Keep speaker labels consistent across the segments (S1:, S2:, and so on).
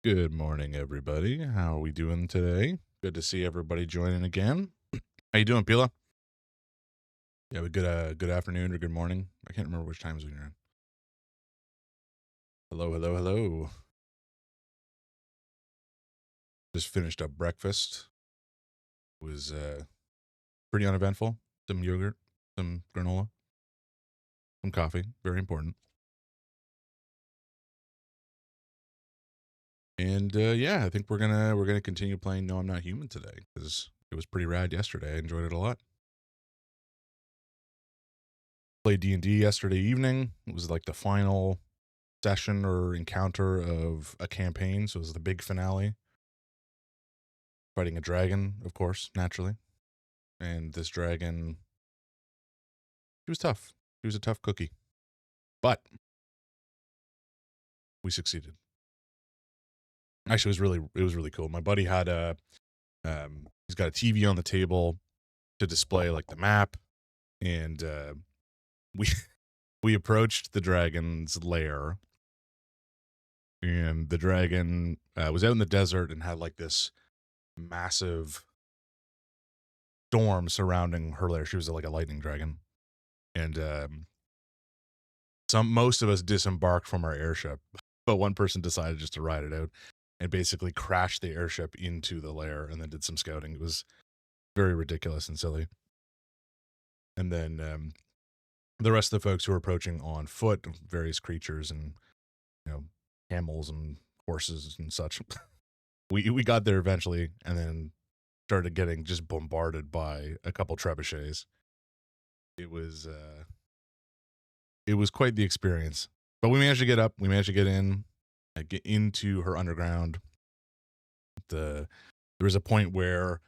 S1: Good morning, everybody. How are we doing today? Good to see everybody joining again. How you doing, Pila? You have a good afternoon or good morning. I can't remember which time zone you're in. Hello, hello, hello. Just finished up breakfast. It was pretty uneventful. Some yogurt, some granola, some coffee. Very important. And yeah, I think we're gonna continue playing No, I'm Not Human today because it was pretty rad yesterday. I enjoyed it a lot. Played D&D yesterday evening. It was like the final session or encounter of a campaign, so it was the big finale. Fighting a dragon, of course, naturally. And this dragon, he was tough. He was a tough cookie. But we succeeded. Actually, it was really cool. My buddy had he's got a TV on the table to display like the map, and we we approached the dragon's lair, and the dragon was out in the desert and had like this massive storm surrounding her lair. She was like a lightning dragon, and most of us disembarked from our airship, but one person decided just to ride it out and basically crashed the airship into the lair and then did some scouting. It was very ridiculous and silly. And then the rest of the folks who were approaching on foot, various creatures and camels and horses and such, we got there eventually, and then started getting just bombarded by a couple trebuchets. It was quite the experience, but we managed to get up. We managed to get in, get into her underground. There was a point where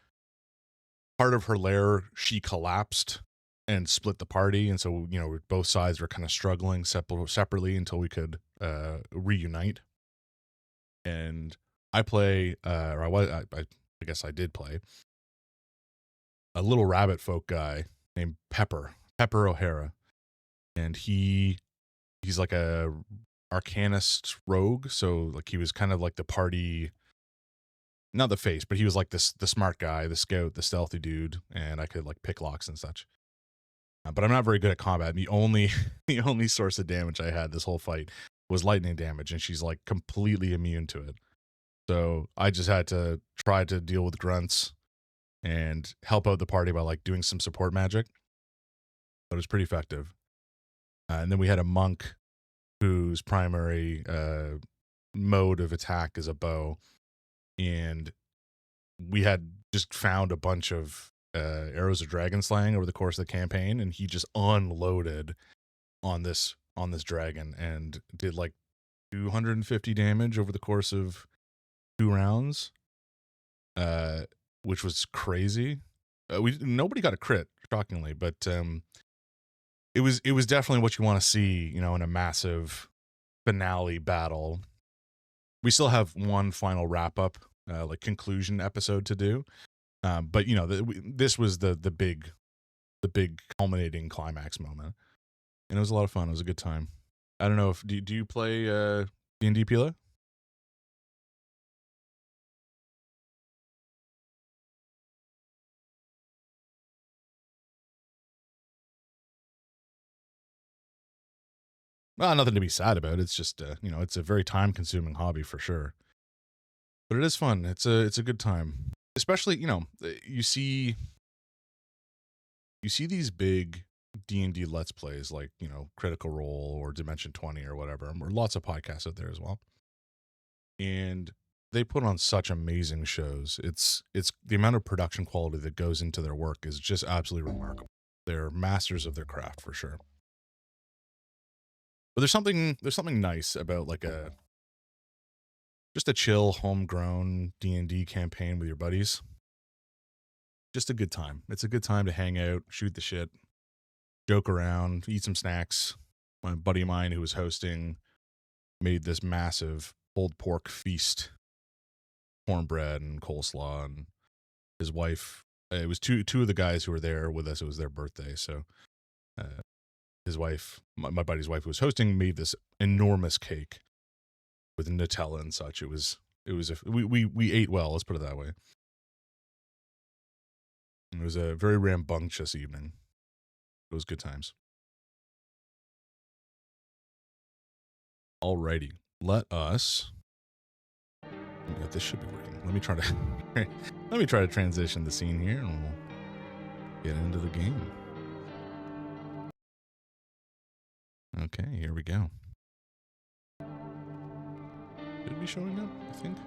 S1: part of her lair, she collapsed and split the party, and so both sides were kind of struggling separately until we could reunite. And I play, or I guess I did play a little rabbit folk guy named Pepper O'Hara, and he's like a arcanist rogue, so like he was kind of like the party, not the face, but he was like the smart guy, the scout, the stealthy dude, and I could like pick locks and such. But I'm not very good at combat. And the only source of damage I had this whole fight was lightning damage, and she's like completely immune to it. So I just had to try to deal with grunts and help out the party by like doing some support magic. But it was pretty effective. And then we had a monk whose primary mode of attack is a bow, and we had just found a bunch of arrows of dragon slaying over the course of the campaign, and he just unloaded on this dragon and did like 250 damage over the course of 2 rounds, which was crazy. Nobody got a crit, shockingly, but it was definitely what you want to see, in a massive finale battle. We still have one final wrap up, like conclusion episode to do, but this was the big culminating climax moment, and it was a lot of fun. It was a good time. I don't know if do you play D&D, Pila? Well, nothing to be sad about. It's just it's a very time consuming hobby for sure, but it is fun. It's a good time, especially you see these big D&D Let's Plays like Critical Role or Dimension 20 or whatever. Or lots of podcasts out there as well, and they put on such amazing shows. It's the amount of production quality that goes into their work is just absolutely remarkable. They're masters of their craft for sure. But there's something nice about like just a chill homegrown D&D campaign with your buddies. Just a good time. It's a good time to hang out, shoot the shit, joke around, eat some snacks. My buddy of mine who was hosting made this massive pulled pork feast, cornbread and coleslaw, and his wife. It was two of the guys who were there with us. It was their birthday, so his wife, my buddy's wife, who was hosting, made this enormous cake with Nutella and such. It was It was we ate well. Let's put it that way. It was a very rambunctious evening. It was good times. Alrighty, let us. Yeah, this should be working. Let me try to transition the scene here, and we'll get into the game. Okay, here we go. Should it be showing up? I think.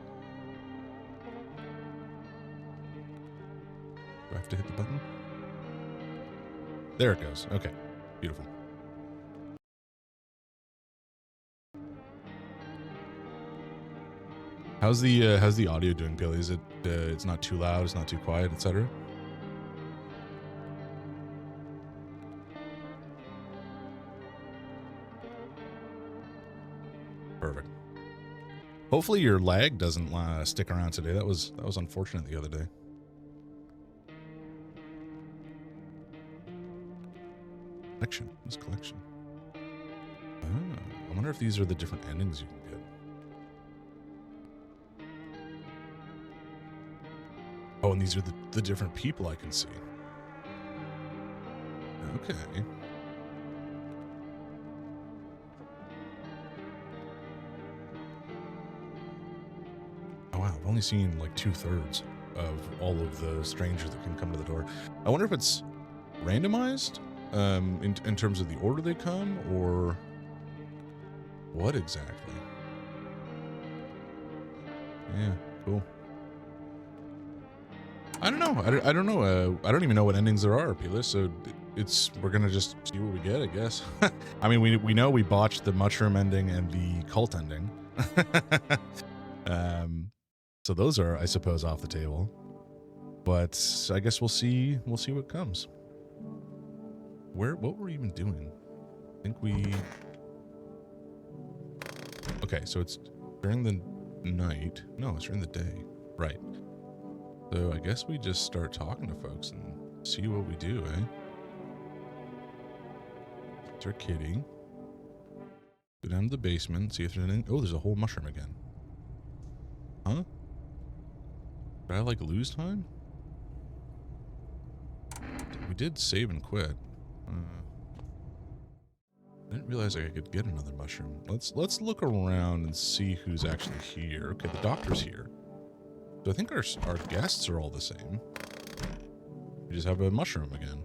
S1: Do I have to hit the button? There it goes. Okay, beautiful. How's the audio doing, Billy? Is it it's not too loud, it's not too quiet, etc.? Perfect. Hopefully your lag doesn't stick around today. That was unfortunate the other day. Collection. What's collection? Oh, I wonder if these are the different endings you can get. Oh, and these are the different people I can see. Okay. Oh wow, I've only seen like 2/3 of all of the strangers that can come to the door. I wonder if it's randomized in terms of the order they come, or what exactly. Yeah, cool. I don't know. I don't know. I don't even know what endings there are, Peeler. So we're gonna just see what we get, I guess. I mean, we know we botched the mushroom ending and the cult ending. So those are, I suppose, off the table. But I guess we'll see what comes. What were we even doing? I think we. Okay, so it's during the night. No, it's during the day. Right. So I guess we just start talking to folks and see what we do, eh? It's our kitty. Go down to the basement, see if there's anything. Oh, there's a whole mushroom again. Huh? Did I like lose time? We did save and quit. I didn't realize I could get another mushroom. Let's look around and see who's actually here. Okay, the doctor's here. So I think our guests are all the same. We just have a mushroom again.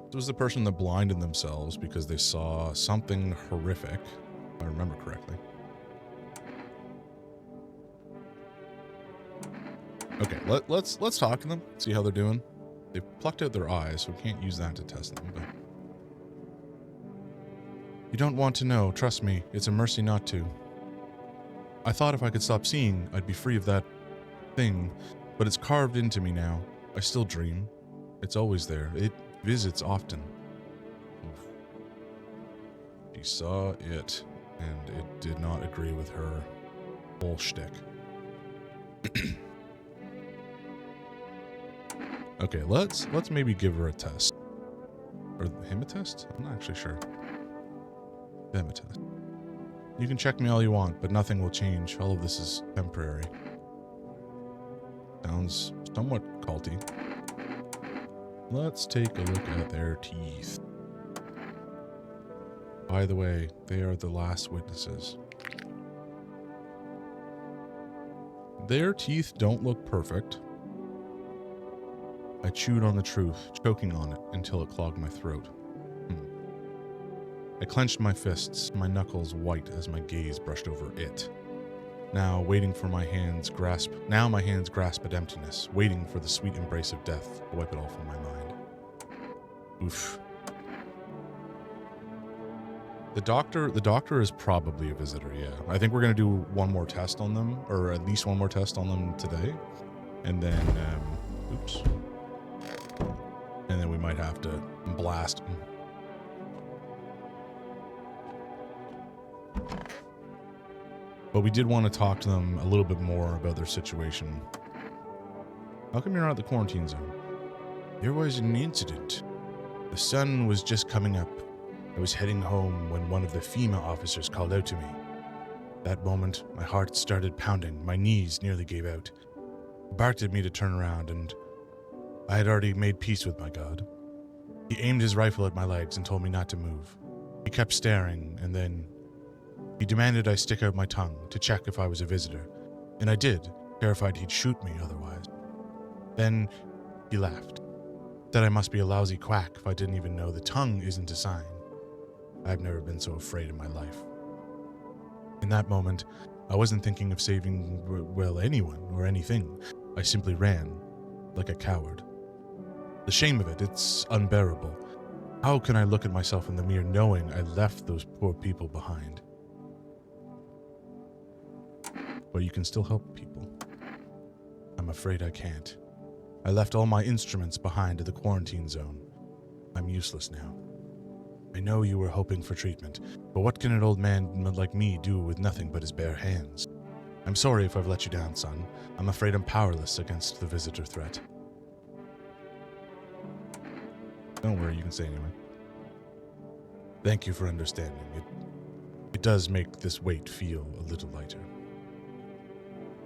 S1: This was the person that blinded themselves because they saw something horrific, if I remember correctly. Okay, let's talk to them, see how they're doing. They've plucked out their eyes, so we can't use that to test them, but... You don't want to know, trust me, it's a mercy not to. I thought if I could stop seeing, I'd be free of that thing, but it's carved into me now. I still dream. It's always there. It visits often. Oof. She saw it, and it did not agree with her whole shtick. Okay, let's maybe give her a test. Or him a test? I'm not actually sure. Them a test. You can check me all you want, but nothing will change. All of this is temporary. Sounds somewhat culty. Let's take a look at their teeth. By the way, they are the last witnesses. Their teeth don't look perfect. I chewed on the truth, choking on it until it clogged my throat. I clenched my fists, my knuckles white as my gaze brushed over it. Now my hands grasp at emptiness, waiting for the sweet embrace of death to wipe it all from my mind. Oof. The doctor is probably a visitor, yeah. I think we're gonna do one more test on them, or at least one more test on them today. And then, oops. And then we might have to blast them. But we did want to talk to them a little bit more about their situation. How come you're not at the quarantine zone? There was an incident. The sun was just coming up. I was heading home when one of the FEMA officers called out to me. That moment, my heart started pounding, my knees nearly gave out. He barked at me to turn around, and I had already made peace with my God. He aimed his rifle at my legs and told me not to move. He kept staring, and then he demanded I stick out my tongue to check if I was a visitor, and I did, terrified he'd shoot me otherwise. Then he laughed, said I must be a lousy quack if I didn't even know the tongue isn't a sign. I've never been so afraid in my life. In that moment, I wasn't thinking of saving, well, anyone or anything. I simply ran, like a coward. The shame of it, it's unbearable. How can I look at myself in the mirror knowing I left those poor people behind? But you can still help people. I'm afraid I can't. I left all my instruments behind at the quarantine zone. I'm useless now. I know you were hoping for treatment, but what can an old man like me do with nothing but his bare hands? I'm sorry if I've let you down, son. I'm afraid I'm powerless against the visitor threat. Don't worry, you can say anyway. Thank you for understanding. It does make this weight feel a little lighter.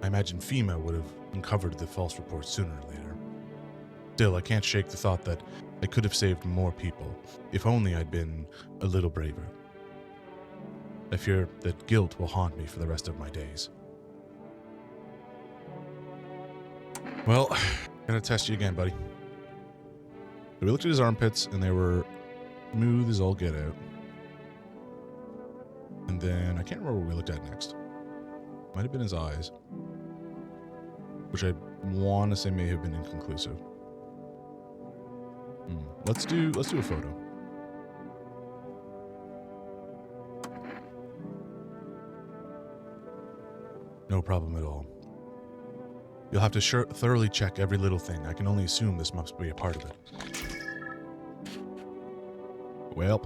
S1: I imagine FEMA would have uncovered the false report sooner or later. Still, I can't shake the thought that I could have saved more people, if only I'd been a little braver. I fear that guilt will haunt me for the rest of my days. Well, gonna test you again, buddy. So we looked at his armpits, and they were smooth as all get out. And then, I can't remember what we looked at next. Might have been his eyes. Which I want to say may have been inconclusive. Let's do a photo. No problem at all. You'll have to thoroughly check every little thing. I can only assume this must be a part of it. Well,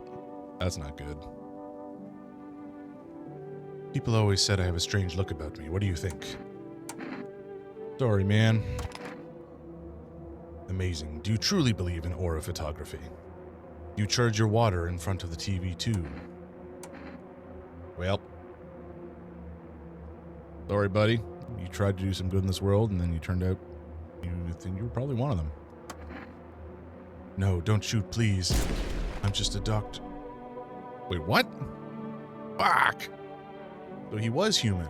S1: that's not good. People always said I have a strange look about me. What do you think? Sorry, man. Amazing. Do you truly believe in aura photography? Do you charge your water in front of the TV too? Well. Sorry, buddy. You tried to do some good in this world, and then you turned out you think you were probably one of them. No, don't shoot, please. I'm just a doctor. Wait, what? Fuck! So he was human.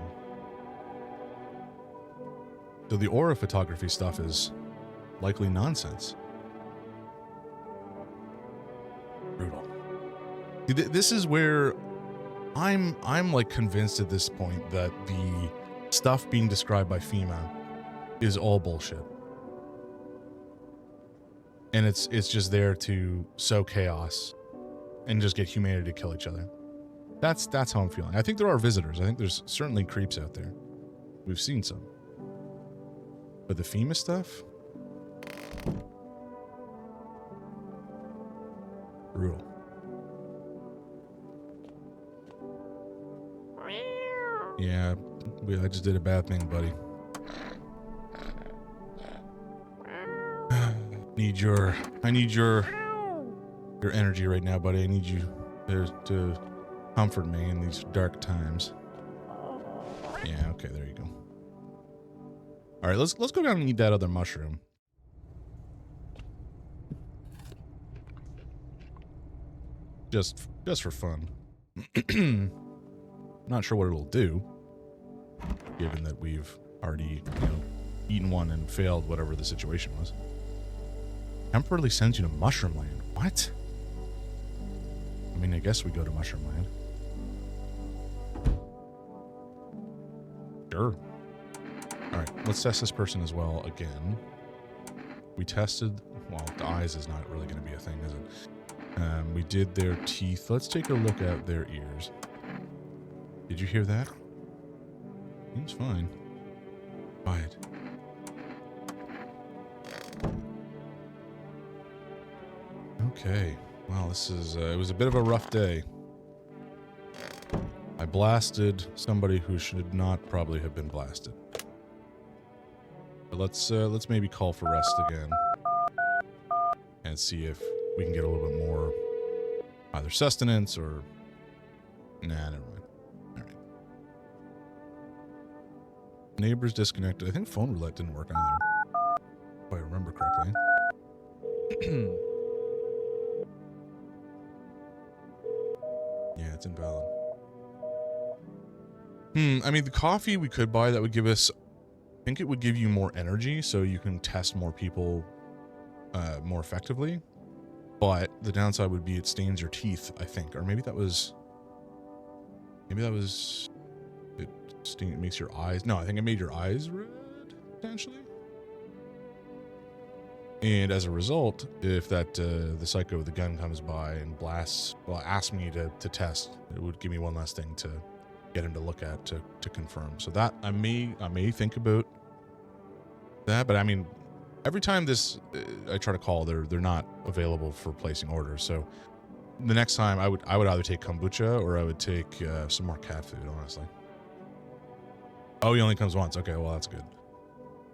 S1: So the aura photography stuff is likely nonsense. Brutal. This is where I'm like convinced at this point that the stuff being described by FEMA is all bullshit. And it's just there to sow chaos and just get humanity to kill each other. That's how I'm feeling. I think there are visitors. I think there's certainly creeps out there. We've seen some. But the FEMA stuff? Brutal. Yeah, I just did a bad thing, buddy. I need your energy right now, buddy. I need you to comfort me in these dark times. Yeah, okay, there you go. All right, let's go down and eat that other mushroom. Just for fun. Not sure what it'll do, given that we've already, eaten one and failed whatever the situation was. Temporarily sends you to Mushroom Land. What? I mean, I guess we go to Mushroom Land. Sure. Alright, let's test this person as well again. We tested... Well, the eyes is not really going to be a thing, is it? We did their teeth. Let's take a look at their ears. Did you hear that? Seems fine. Quiet. Okay. Well, this is... it was a bit of a rough day. I blasted somebody who should not probably have been blasted. But let's maybe call for rest again. And see if we can get a little bit more either sustenance or... Nah, never mind. All right. Neighbors disconnected. I think phone roulette didn't work either, if I remember correctly. Yeah, it's invalid. I mean, the coffee we could buy that would give us... I think it would give you more energy, so you can test more people more effectively. But the downside would be it stains your teeth, I think. Or maybe that was... It makes your eyes... No, I think it made your eyes red, potentially. And as a result, if that the psycho with the gun comes by and blasts... Well, asks me to test, it would give me one less thing to get him to look at to confirm. So that I may think about that, but I mean, every time this I try to call, they're not available for placing orders. So the next time I would either take kombucha or I would take some more cat food, honestly. Oh, he only comes once. Okay, well that's good.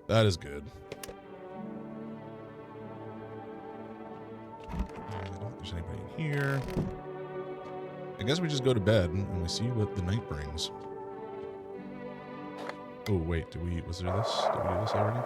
S1: That is good. I don't think there's anybody in here. I guess we just go to bed and we see what the night brings. Oh wait, was there this? Did we do this already?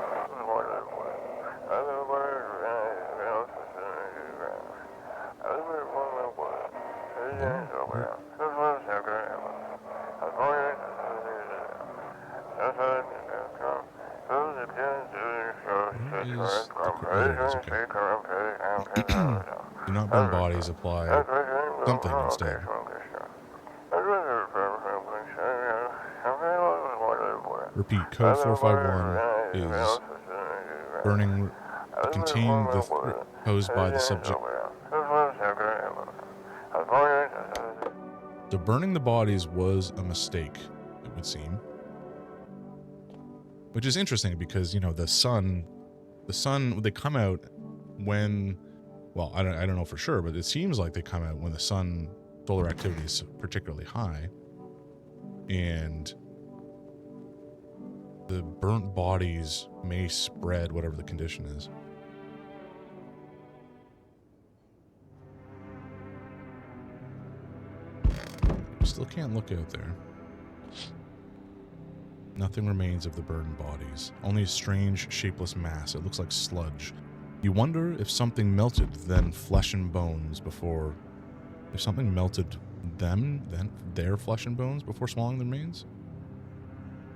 S1: Do not burn bodies, apply something instead. Repeat, code 451 is burning contain the posed by the subject. So burning the bodies was a mistake, it would seem. Which is interesting because, you know, the sun, they come out when, well, I don't know for sure, but it seems like they come out when the solar activity is particularly high. And the burnt bodies may spread whatever the condition is. Still can't look out there. Nothing remains of the burned bodies. Only a strange, shapeless mass. It looks like sludge. You wonder if something melted then flesh and bones before... If something melted then their flesh and bones before swallowing the remains?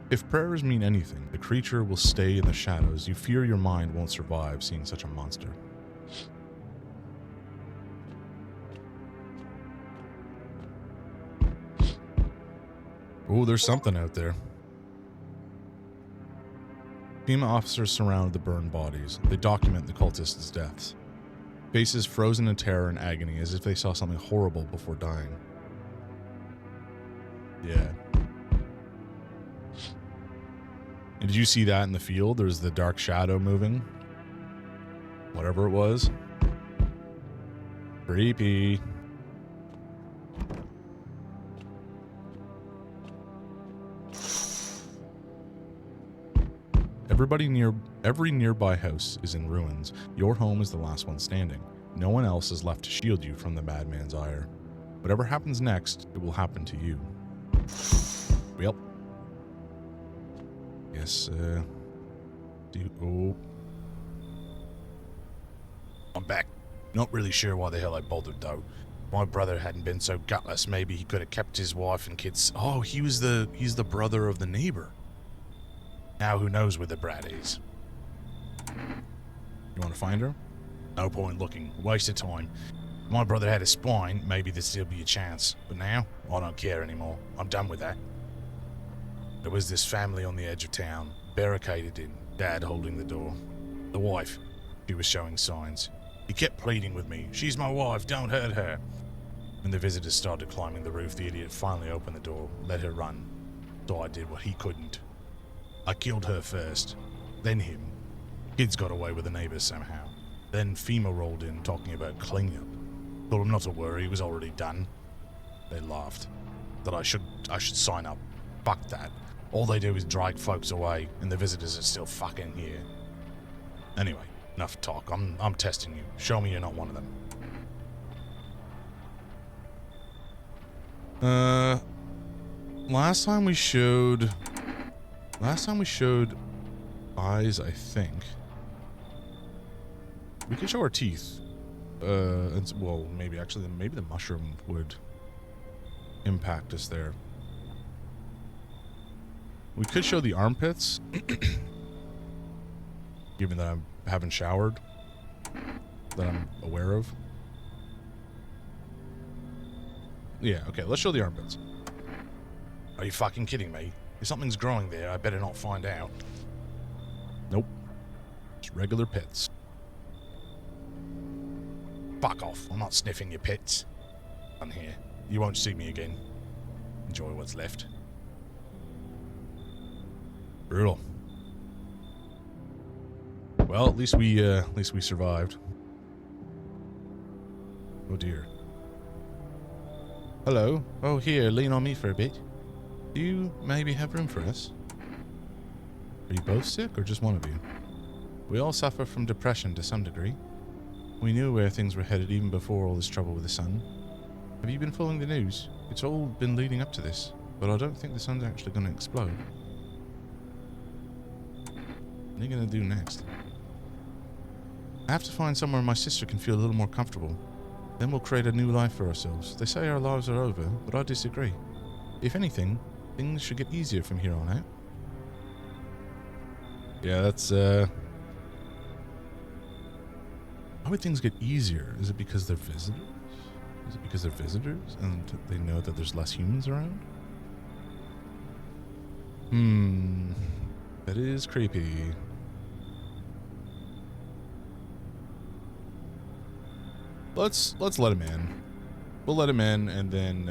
S1: If prayers mean anything, the creature will stay in the shadows. You fear your mind won't survive seeing such a monster. Oh, there's something out there. FEMA officers surround the burned bodies. They document the cultists' deaths. Faces frozen in terror and agony as if they saw something horrible before dying. Yeah. And did you see that in the field? There's the dark shadow moving. Whatever it was. Creepy. Every nearby house is in ruins. Your home is the last one standing. No one else is left to shield you from the madman's ire. Whatever happens next, it will happen to you. Yep. Yes, oh. I'm back. Not really sure why the hell I bothered, though. If my brother hadn't been so gutless, maybe he could have kept his wife and kids. Oh, he's the brother of the neighbor. Now who knows where the brat is? You want to find her? No point looking. Waste of time. If my brother had a spine, maybe there'd still be a chance. But now, I don't care anymore. I'm done with that. There was this family on the edge of town, barricaded in, Dad holding the door. The wife, she was showing signs. He kept pleading with me, "She's my wife, don't hurt her." When the visitors started climbing the roof, the idiot finally opened the door, let her run. So I did what he couldn't. I killed her first, then him. Kids got away with the neighbors somehow. Then FEMA rolled in, talking about cleanup. Told him not to worry, it was already done. They laughed. That I should sign up. Fuck that. All they do is drag folks away, and the visitors are still fucking here. Anyway, enough talk. I'm testing you. Show me you're not one of them. Last time we showed eyes, I think. We could show our teeth. Well, maybe the mushroom would impact us there. We could show the armpits, given that I haven't showered, that I'm aware of. Yeah, okay, let's show the armpits. Are you fucking kidding me? If something's growing there, I better not find out. Nope. Just regular pits. Fuck off. I'm not sniffing your pits. I'm here. You won't see me again. Enjoy what's left. Brutal. Well, at least we survived. Oh dear. Hello. Oh, here, lean on me for a bit. Do you maybe have room for us? Are you both sick, or just one of you? We all suffer from depression to some degree. We knew where things were headed even before all this trouble with the sun. Have you been following the news? It's all been leading up to this, but I don't think the sun's actually going to explode. What are you going to do next? I have to find somewhere my sister can feel a little more comfortable. Then we'll create a new life for ourselves. They say our lives are over, but I disagree. If anything, things should get easier from here on out. Yeah, that's, Why would things get easier? Is it because they're visitors? Is it because they're visitors and they know that there's less humans around? That is creepy. Let's let him in. We'll let him in, and then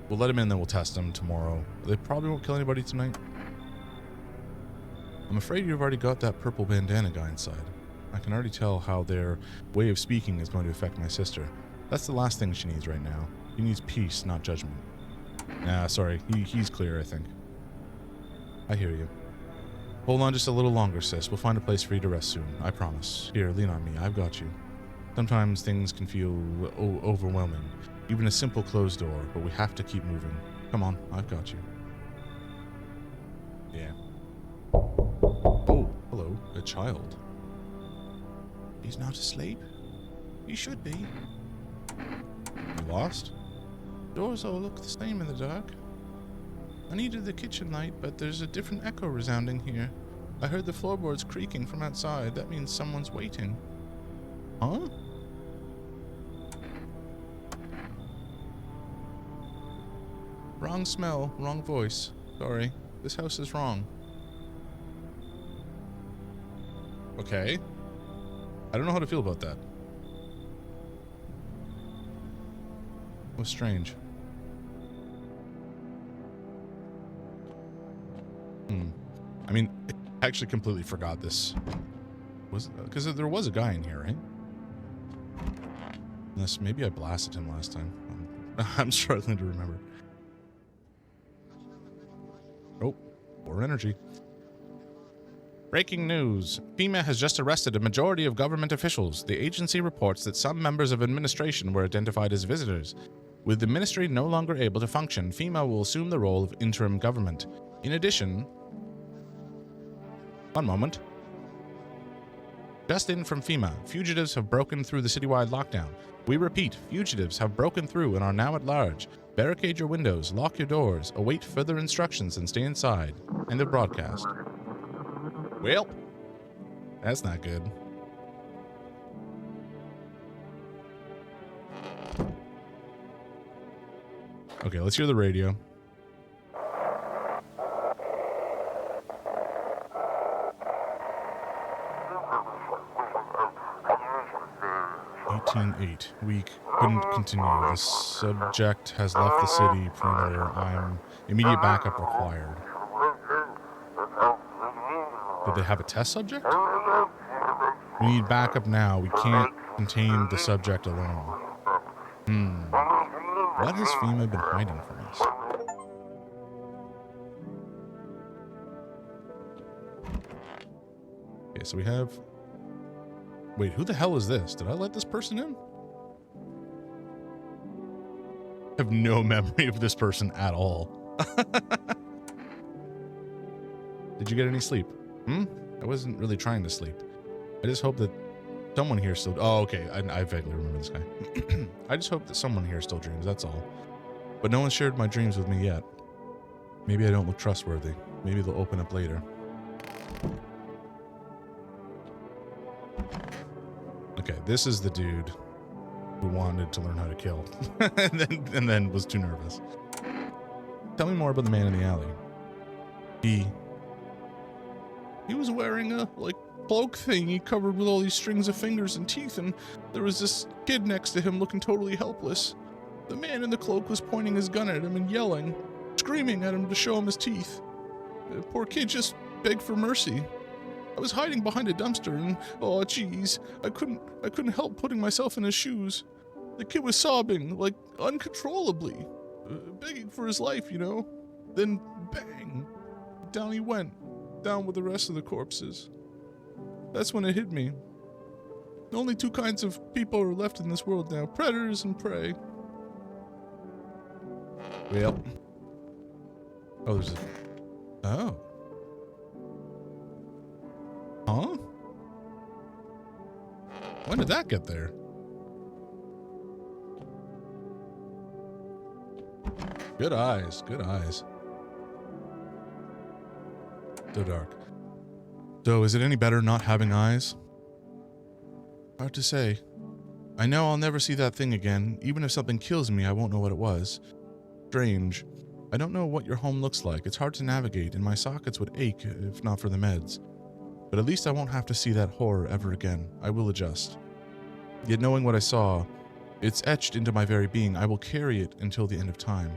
S1: we'll test him tomorrow. They probably won't kill anybody tonight. I'm afraid you've already got that purple bandana guy inside. I can already tell how their way of speaking is going to affect my sister. That's the last thing she needs right now. She needs peace, not judgment. Nah, sorry. He's clear, I think. I hear you. Hold on just a little longer, sis. We'll find a place for you to rest soon. I promise. Here, lean on me. I've got you. Sometimes things can feel overwhelming. Even a simple closed door, but we have to keep moving. Come on, I've got you. Yeah. Oh, hello. A child. He's not asleep? He should be. You lost? Doors all look the same in the dark. I needed the kitchen light, but there's a different echo resounding here. I heard the floorboards creaking from outside. That means someone's waiting. Huh? Wrong smell, wrong voice. Sorry. This house is wrong. Okay. I don't know how to feel about that. It was strange. I mean, I actually completely forgot this. Because there was a guy in here, right? Unless maybe I blasted him last time. I'm struggling to remember. Oh, more energy. Breaking news. FEMA has just arrested a majority of government officials. The agency reports that some members of administration were identified as visitors. With the ministry no longer able to function, FEMA will assume the role of interim government. In addition... One moment. Just in from FEMA, fugitives have broken through the citywide lockdown. We repeat, fugitives have broken through and are now at large. Barricade your windows, lock your doors, await further instructions, and stay inside. End of broadcast. Well, that's not good. Okay, let's hear the radio. We couldn't continue. The subject has left the city perimeter. Immediate backup required. Did they have a test subject? We need backup now. We can't contain the subject alone. What has FEMA been hiding from us? Okay, so we have... Wait, who the hell is this? Did I let this person in? have no memory of this person at all. Did you get any sleep? I wasn't really trying to sleep. I just hope that someone here still... Oh, okay. I vaguely remember this guy. I just hope that someone here still dreams, that's all. But no one shared my dreams with me yet. Maybe I don't look trustworthy. Maybe they'll open up later. Okay, this is the dude who wanted to learn how to kill. and then was too nervous. Tell me more about the man in the alley. He was wearing a, like, cloak thingy covered with all these strings of fingers and teeth, and there was this kid next to him looking totally helpless. The man in the cloak was pointing his gun at him and yelling, screaming at him to show him his teeth. The poor kid just begged for mercy. I was hiding behind a dumpster and, oh jeez, I couldn't help putting myself in his shoes. The kid was sobbing, like, uncontrollably, begging for his life, you know. Then, bang, down he went, down with the rest of the corpses. That's when it hit me. Only two kinds of people are left in this world now, predators and prey. Well. Oh, there's a... Oh. Huh? When did that get there? Good eyes, good eyes. So dark. So, is it any better not having eyes? Hard to say. I know I'll never see that thing again. Even if something kills me, I won't know what it was. Strange. I don't know what your home looks like. It's hard to navigate, and my sockets would ache if not for the meds. But at least I won't have to see that horror ever again. I will adjust. Yet knowing what I saw, it's etched into my very being. I will carry it until the end of time.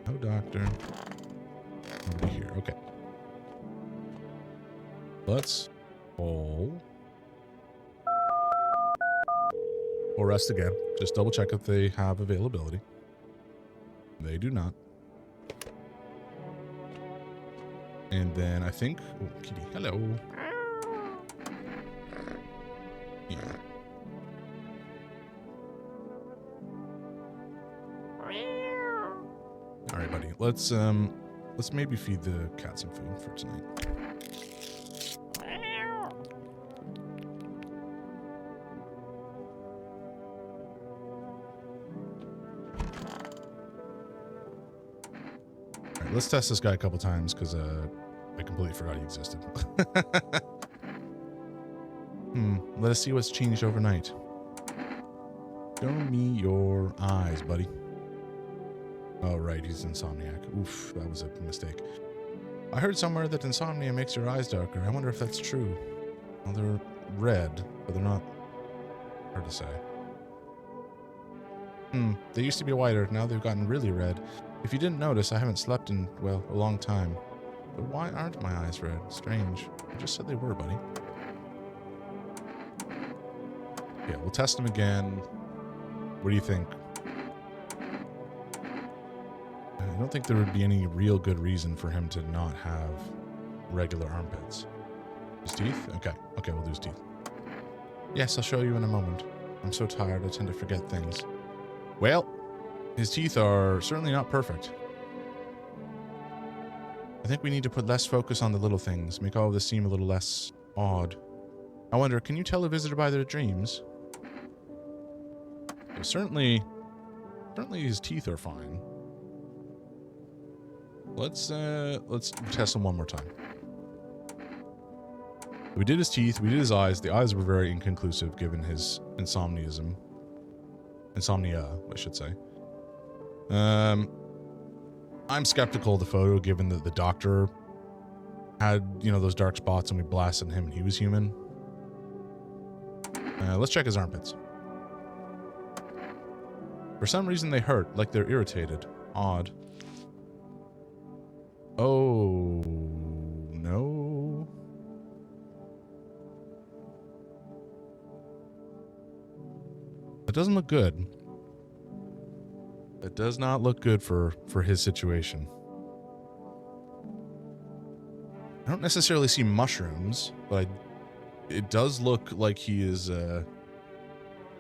S1: No doctor. Nobody here. Okay. Let's all... or rest again. Just double check if they have availability. They do not. And then I think... Oh, kitty. Hello. Yeah. Alright, buddy. Let's maybe feed the cat some food for tonight. Let's test this guy a couple times, because I completely forgot he existed. Let us see what's changed overnight. Show me your eyes, buddy. Oh, right, he's insomniac. Oof, that was a mistake. I heard somewhere that insomnia makes your eyes darker. I wonder if that's true. Well, they're red, but they're not... hard to say. They used to be whiter, now they've gotten really red. If you didn't notice, I haven't slept in, well, a long time. But why aren't my eyes red? Strange. I just said they were, buddy. Yeah, we'll test them again. What do you think? I don't think there would be any real good reason for him to not have regular armpits. His teeth? Okay. Okay, we'll do his teeth. Yes, I'll show you in a moment. I'm so tired, I tend to forget things. Well, his teeth are certainly not perfect. I think we need to put less focus on the little things, make all of this seem a little less odd. I wonder, can you tell a visitor by their dreams? Well, certainly his teeth are fine. Let's test him one more time. We did his teeth, we did his eyes. The eyes were very inconclusive given his insomnia, I should say. I'm skeptical of the photo given that the doctor had, you know, those dark spots and we blasted him and he was human. Let's check his armpits. For some reason they hurt, like they're irritated. Odd. Oh, no. That doesn't look good. That does not look good for his situation. I don't necessarily see mushrooms, but it does look like he is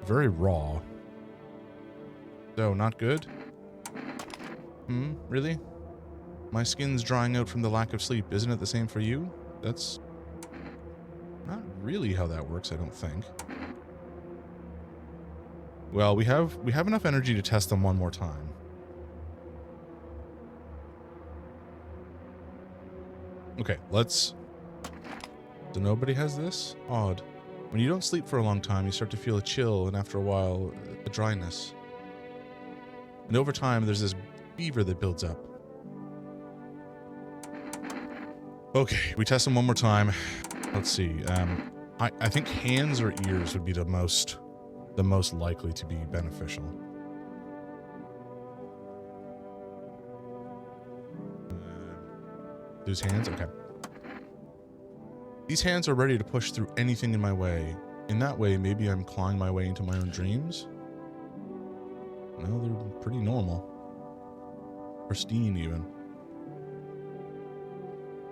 S1: very raw. So, not good? Really? My skin's drying out from the lack of sleep. Isn't it the same for you? That's not really how that works, I don't think. Well, we have enough energy to test them one more time. Okay, let's... So nobody has this? Odd. When you don't sleep for a long time, you start to feel a chill, and after a while, a dryness. And over time, there's this fever that builds up. Okay, we test them one more time. Let's see. I think hands or ears would be the most likely to be beneficial. Those hands? Okay. These hands are ready to push through anything in my way. In that way, maybe I'm clawing my way into my own dreams? No, they're pretty normal. Pristine, even.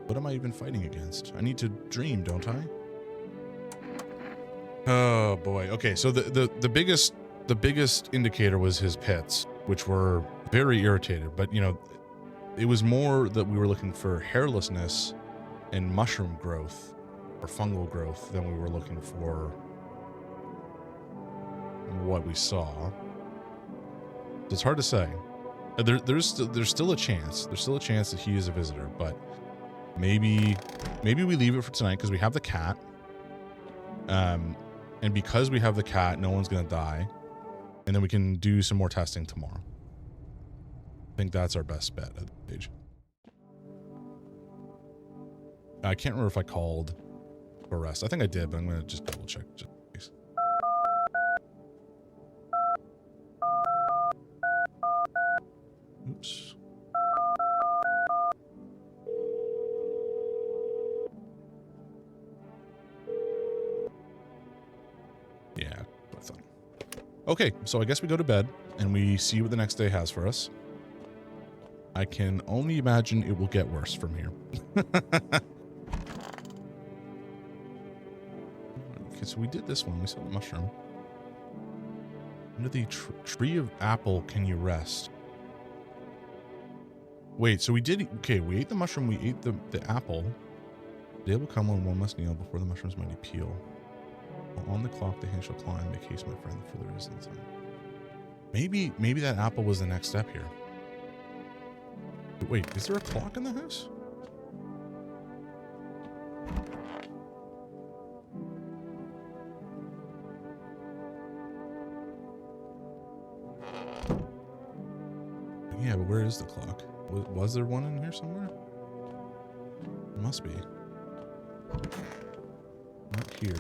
S1: What am I even fighting against? I need to dream, don't I? Oh boy. Okay, so the biggest indicator was his pits, which were very irritated, but you know, it was more that we were looking for hairlessness and mushroom growth or fungal growth than we were looking for what we saw. So it's hard to say. There's still a chance. There's still a chance that he is a visitor, but maybe we leave it for tonight because we have the cat. And because we have the cat, no one's gonna die, and then we can do some more testing tomorrow. I think that's our best bet at this stage. I can't remember if I called for rest. I think I did, but I'm gonna just double check just in case. Oops. Yeah, I thought. Okay, so I guess we go to bed and we see what the next day has for us. I can only imagine it will get worse from here. Okay, so we did this one. We saw the mushroom. Under the tree of apple, can you rest? Wait, so we did... Okay, we ate the mushroom. We ate the apple. The day will come when one must kneel before the mushroom's mighty peel. While on the clock, the hand shall climb. Make haste, my friend, for there is no time. Maybe that apple was the next step here. Wait, is there a clock in the house? Yeah, but where is the clock? Was there one in here somewhere? It must be. Not here.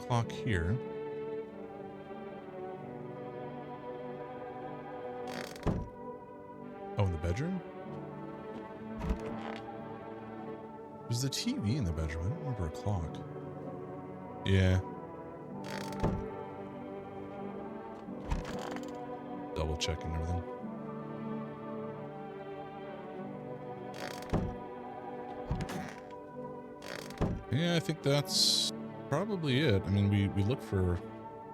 S1: Clock here. Oh, in the bedroom? There's the TV in the bedroom. I don't remember a clock. Yeah. Double checking everything. Yeah, I think that's probably it. I mean, we look for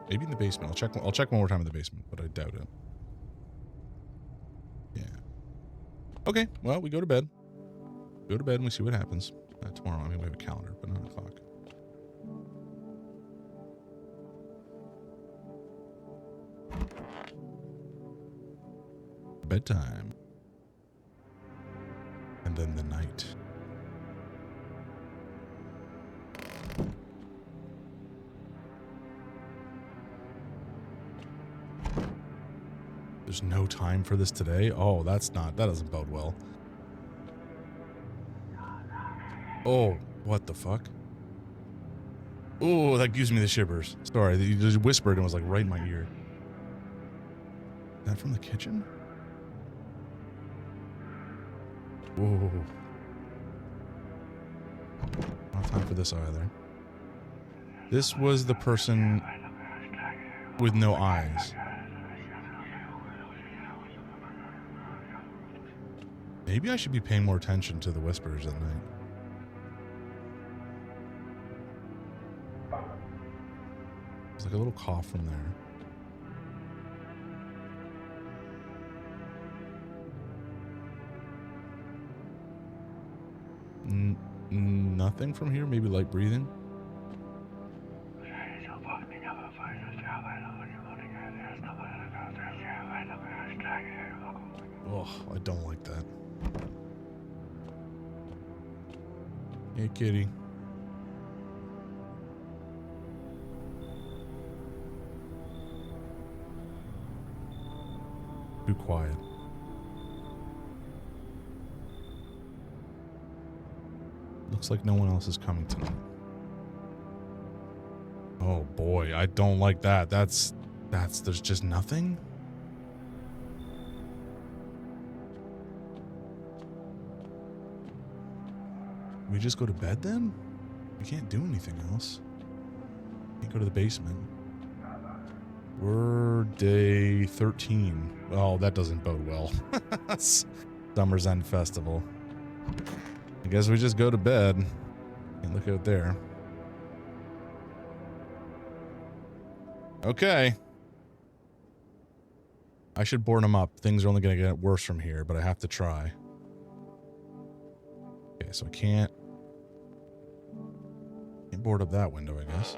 S1: maybe in the basement. I'll check one more time in the basement, but I doubt it. Yeah. Okay. Well, we go to bed. Go to bed and we see what happens tomorrow. I mean, we have a calendar, but 9 o'clock. Bedtime. And then the night. There's no time for this today? Oh, that doesn't bode well. Oh, what the fuck? Oh, that gives me the shivers. Sorry, you just whispered and was like right in my ear. Is that from the kitchen? Whoa. Not time for this either. This was the person with no eyes. Maybe I should be paying more attention to the whispers at night. There's like a little cough from there. Nothing from here? Maybe light breathing? Oh, I don't like that. Hey, kitty. Too quiet. Looks like no one else is coming tonight. Oh boy, I don't like that. There's just nothing? We just go to bed then? We can't do anything else. Can't go to the basement. We're day 13. Oh, that doesn't bode well. Summer's End Festival. I guess we just go to bed. And look out there. Okay. I should board them up. Things are only going to get worse from here, but I have to try. Okay, so I can't board up that window, I guess.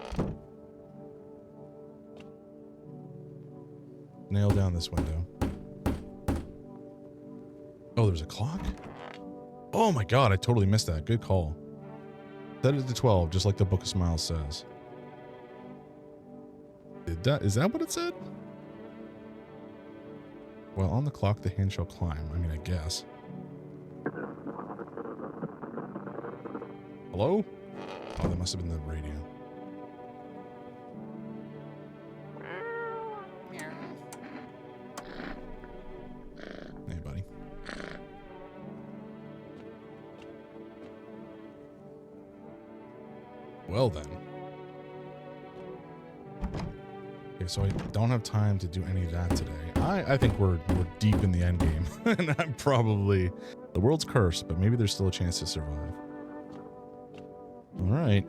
S1: Nail down this window. Oh, there's a clock? Oh my god, I totally missed that. Good call. Set it to 12, just like the Book of Smiles says. Is that what it said? Well, on the clock, the hand shall climb. I mean, I guess. Hello? Oh, that must have been the radio. Hey, buddy. Well, then. Okay, so I don't have time to do any of that today. I think we're deep in the end game. And I'm probably... The world's cursed, but maybe there's still a chance to survive. Alright.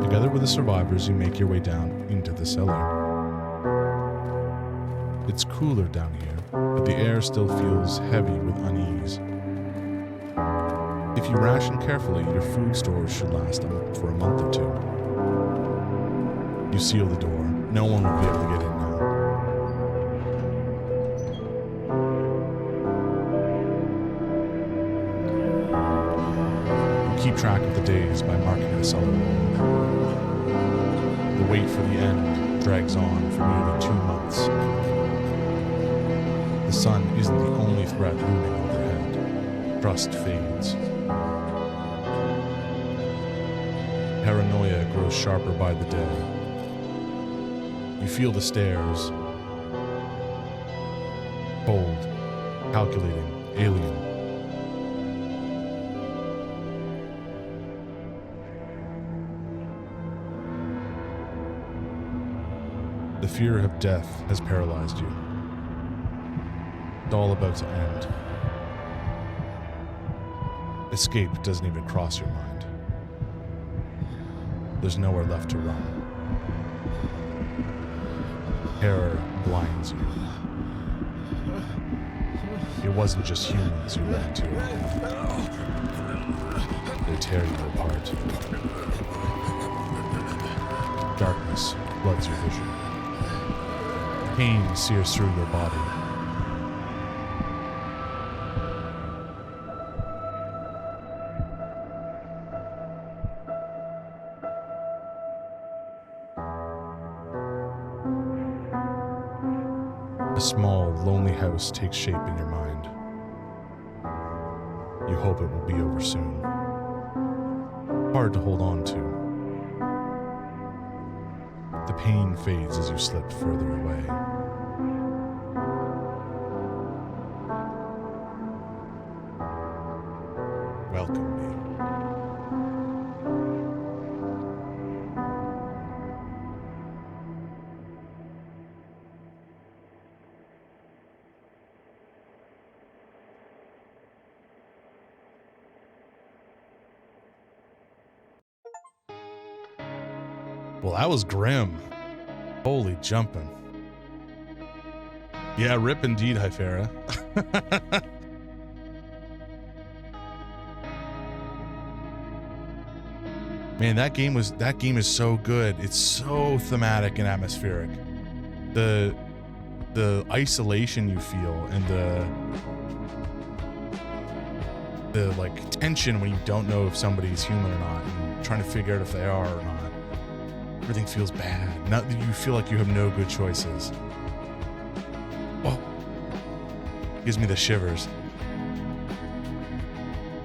S1: Together with the survivors, you make your way down into the cellar. It's cooler down here, but the air still feels heavy with unease. If you ration carefully, your food stores should last for a month or two. You seal the door. No one will be able to get in now. You keep track of the days by marking a cellar wall. The wait for the end drags on for nearly 2 months. The sun isn't the only threat looming overhead. Trust fades. Paranoia grows sharper by the day. You feel the stares. Cold, calculating, alien. The fear of death has paralyzed you. It's all about to end. Escape doesn't even cross your mind. There's nowhere left to run. Terror blinds you. It wasn't just humans you ran to. They tear you apart. Darkness floods your vision. Pain sears through your body. A small, lonely house takes shape in your mind. You hope it will be over soon. Hard to hold on to. The pain fades as you slip further away. Welcome me. Well, that was grim. Holy jumping. Yeah, rip indeed, Hyfera. Man, that game is so good. It's so thematic and atmospheric. The isolation you feel and the like tension when you don't know if somebody's human or not and trying to figure out if they are or not. Everything feels bad. Not that you feel like you have no good choices. Oh, gives me the shivers.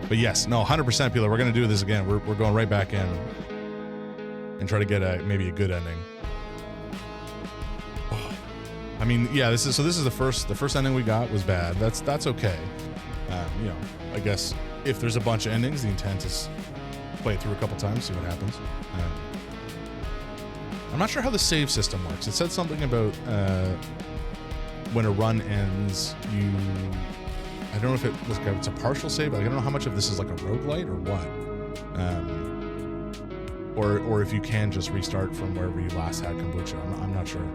S1: But yes, no, 100% Peeler. We're gonna do this again. We're going right back in and try to get maybe a good ending. Oh, I mean, yeah, this is the first ending we got was bad. That's okay. You know, I guess if there's a bunch of endings, the intent is play it through a couple times, see what happens. I'm not sure how the save system works. It said something about when a run ends, I don't know if it was like it's a partial save. Like, I don't know how much of this is like a roguelite or what. Or if you can just restart from wherever you last had kombucha. I'm not sure.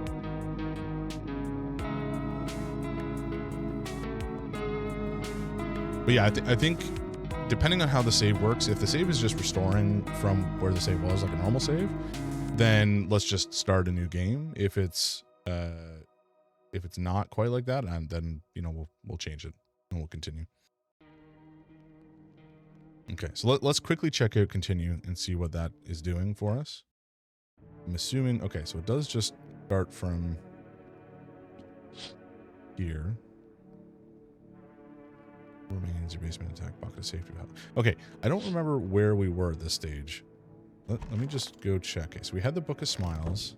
S1: But yeah, I think depending on how the save works, if the save is just restoring from where the save was, like a normal save, then let's just start a new game. If it's not quite like that, and then you know we'll change it and we'll continue. Okay, so let's quickly check out continue and see what that is doing for us. I'm assuming, okay, so it does just start from here. Remains your basement attack pocket of safety valve. Okay, I don't remember where we were at this stage. Let me just go check. Okay, so we had the Book of Smiles.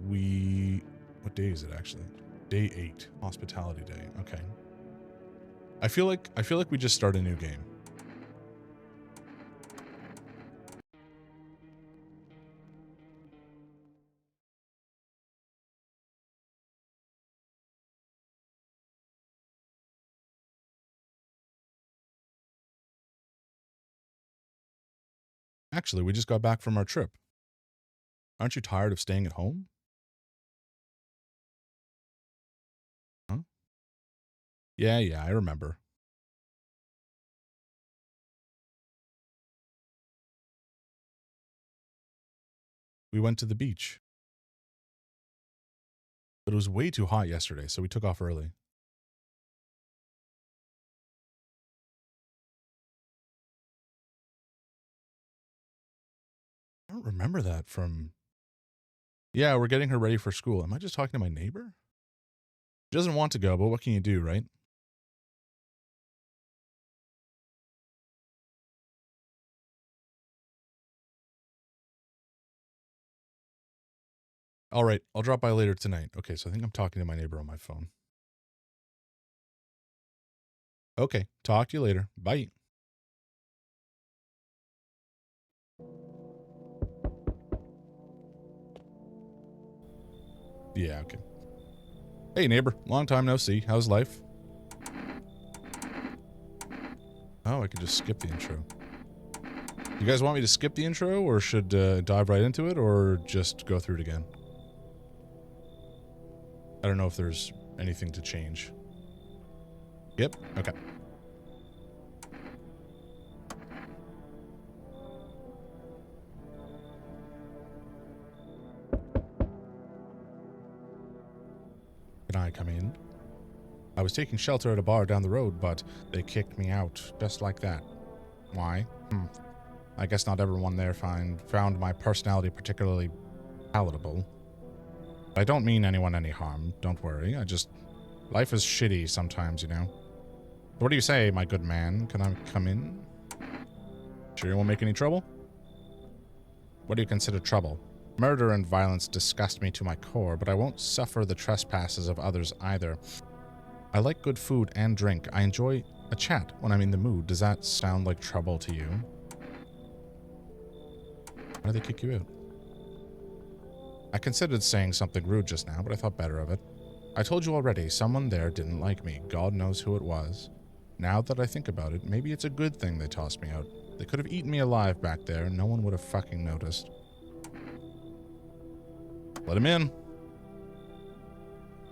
S1: What day is it actually? Day 8, Hospitality Day. Okay. I feel like we just start a new game. Actually, we just got back from our trip. Aren't you tired of staying at home? Huh? Yeah, I remember. We went to the beach. But it was way too hot yesterday, so we took off early. I don't remember that from... Yeah, we're getting her ready for school. Am I just talking to my neighbor? She doesn't want to go, but what can you do, right? All right, I'll drop by later tonight. Okay, so I think I'm talking to my neighbor on my phone. Okay, talk to you later. Bye. Yeah, okay. Hey, neighbor. Long time no see. How's life? Oh, I could just skip the intro. You guys want me to skip the intro, or should dive right into it, or just go through it again? I don't know if there's anything to change. Yep, okay. Can I come in? I was taking shelter at a bar down the road, but they kicked me out, just like that. Why? I guess not everyone there found my personality particularly palatable. I don't mean anyone any harm, don't worry. Life is shitty sometimes, you know. What do you say, my good man? Can I come in? Sure you won't make any trouble? What do you consider trouble? Murder and violence disgust me to my core, but I won't suffer the trespasses of others either. I like good food and drink. I enjoy a chat when I'm in the mood. Does that sound like trouble to you? Why did they kick you out? I considered saying something rude just now, but I thought better of it. I told you already, someone there didn't like me. God knows who it was. Now that I think about it, maybe it's a good thing they tossed me out. They could have eaten me alive back there, and no one would have fucking noticed. Let him in.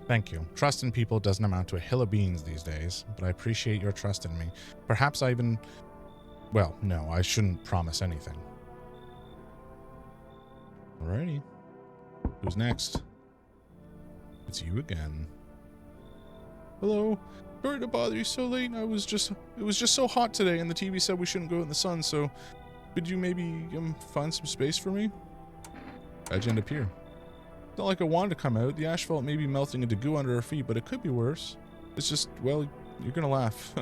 S1: Thank you. Trust in people doesn't amount to a hill of beans these days, but I appreciate your trust in me. Perhaps I even... Well, no, I shouldn't promise anything. Alrighty. Who's next? It's you again. Hello. Sorry to bother you so late. It was just so hot today, and the TV said we shouldn't go in the sun, so could you maybe find some space for me? How'd you end up here? It's not like I wanted to come out. The asphalt may be melting into goo under our feet, but it could be worse. It's just, well, you're gonna laugh.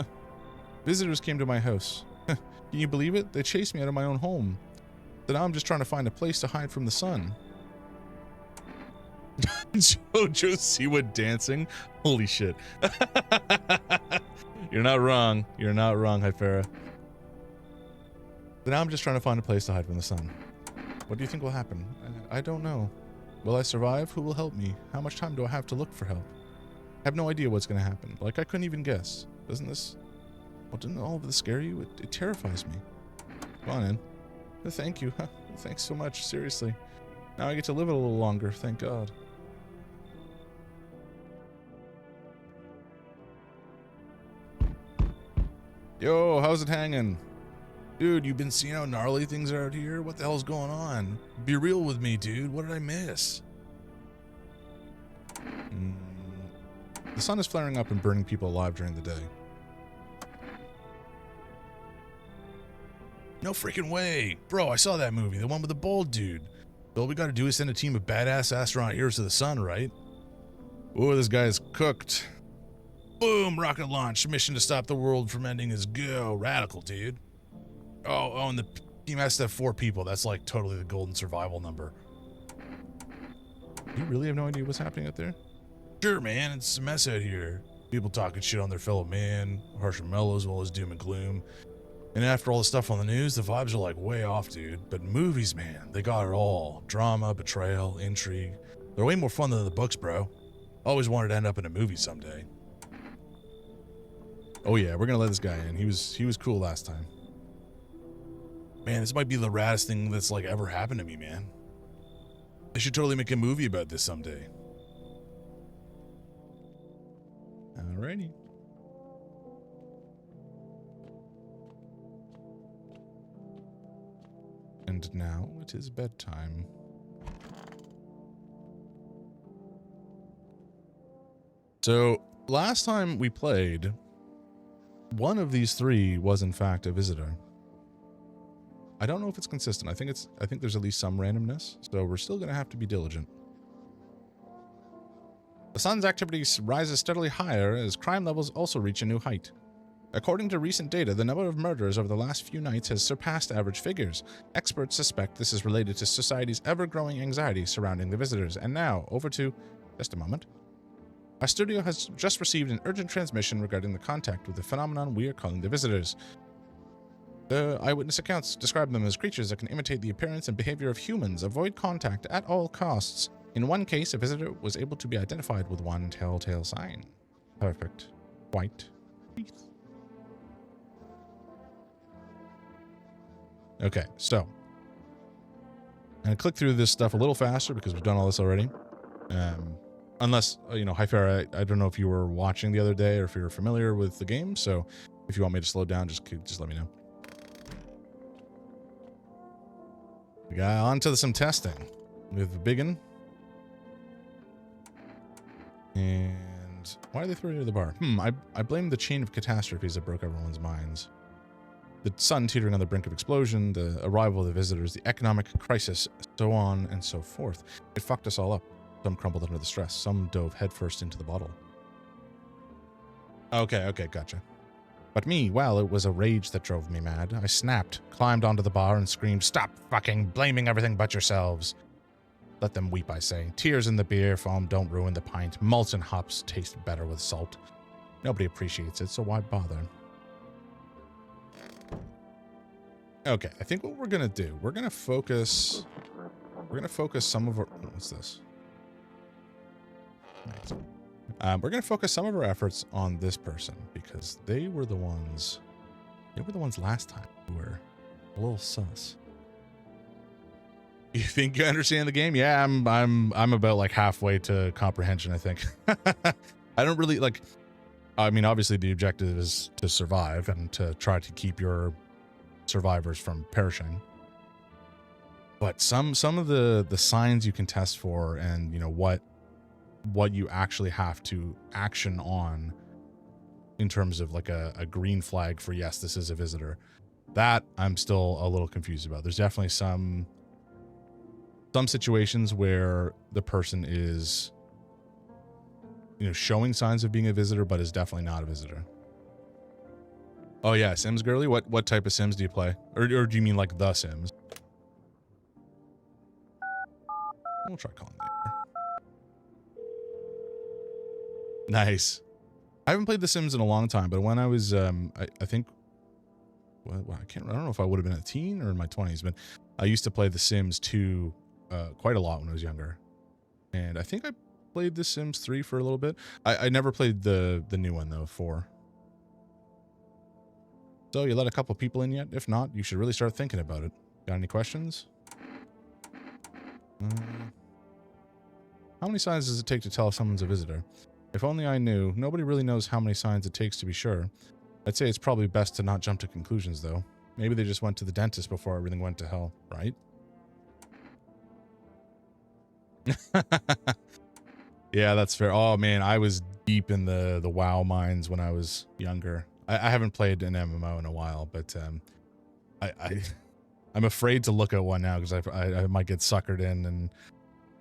S1: Visitors came to my house. Can you believe it? They chased me out of my own home. So now I'm just trying to find a place to hide from the sun. Jojo Siwa dancing? Holy shit. You're not wrong. You're not wrong, Hypera. But now I'm just trying to find a place to hide from the sun. What do you think will happen? I don't know. Will I survive? Who will help me? How much time do I have to look for help? I have no idea what's going to happen. Like, I couldn't even guess. Doesn't this... Well, didn't all of this scare you? It terrifies me. Come on in. Thank you. Thanks so much. Seriously. Now I get to live it a little longer. Thank God. Yo, how's it hanging? Dude, you've been seeing how gnarly things are out here? What the hell's going on? Be real with me, dude. What did I miss? The sun is flaring up and burning people alive during the day. No freaking way. Bro, I saw that movie. The one with the bald dude. All we gotta do is send a team of badass astronaut heroes to the sun, right? Oh, this guy is cooked. Boom, rocket launch. Mission to stop the world from ending is go. Radical, dude. Oh, and the team has to have 4 people. That's like totally the golden survival number. You really have no idea what's happening out there? Sure, man. It's a mess out here. People talking shit on their fellow man, harsh and mellow as well as doom and gloom. And after all the stuff on the news, the vibes are like way off, dude. But movies, man, they got it all. Drama, betrayal, intrigue. They're way more fun than the books, bro. Always wanted to end up in a movie someday. Oh yeah, we're gonna let this guy in. He was cool last time. Man, this might be the raddest thing that's like ever happened to me, man. They should totally make a movie about this someday. Alrighty. And now it is bedtime. So, last time we played, one of these 3 was in fact a visitor. I don't know if it's consistent. I think there's at least some randomness, so we're still going to have to be diligent. The sun's activity rises steadily higher as crime levels also reach a new height. According to recent data, the number of murders over the last few nights has surpassed average figures. Experts suspect this is related to society's ever-growing anxiety surrounding the visitors. And now, over to... just a moment. Our studio has just received an urgent transmission regarding the contact with the phenomenon we are calling the visitors. The eyewitness accounts describe them as creatures that can imitate the appearance and behavior of humans, avoid contact at all costs. In one case, a visitor was able to be identified with one telltale sign. Perfect. White teeth. Okay, so I'm gonna click through this stuff a little faster because we've done all this already. Unless, you know, Hypera, I don't know if you were watching the other day or if you're familiar with the game, so if you want me to slow down, just let me know. We got on to some testing with Biggin. And why did they throw you to the bar? I blame the chain of catastrophes that broke everyone's minds. The sun teetering on the brink of explosion, the arrival of the visitors, the economic crisis, so on and so forth. It fucked us all up. Some crumbled under the stress. Some dove headfirst into the bottle. Okay, gotcha. But me, well, it was a rage that drove me mad. I snapped, climbed onto the bar, and screamed, "Stop fucking blaming everything but yourselves." Let them weep, I say. Tears in the beer foam don't ruin the pint. Malts and hops taste better with salt. Nobody appreciates it, so why bother? Okay, I think what we're gonna do, we're gonna focus some of our, what's this? Nice. We're gonna focus some of our efforts on this person because they were the ones last time who were a little sus. You think you understand the game? Yeah, I'm about like halfway to comprehension, I think. I don't really like, I mean, obviously the objective is to survive and to try to keep your survivors from perishing. But some of the signs you can test for, and you know what you actually have to action on in terms of like a green flag for yes, this is a visitor. That I'm still a little confused about. There's definitely some situations where the person is, you know, showing signs of being a visitor, but is definitely not a visitor. Oh yeah, Sims girly. What type of Sims do you play, or do you mean like The Sims? We'll try calling later. Nice. I haven't played The Sims in a long time, but when I was, I think, well, I don't know if I would have been a teen or in my 20s, but I used to play The Sims 2 quite a lot when I was younger. And I think I played The Sims 3 for a little bit. I never played the new one though, 4. So you let a couple people in yet? If not, you should really start thinking about it. Got any questions? How many signs does it take to tell if someone's a visitor? If only I knew. Nobody really knows how many signs it takes to be sure. I'd say it's probably best to not jump to conclusions, though. Maybe they just went to the dentist before everything went to hell, right? Yeah, that's fair. Oh, man, I was deep in the WoW mines when I was younger. I haven't played an MMO in a while, but I'm afraid to look at one now because I might get suckered in and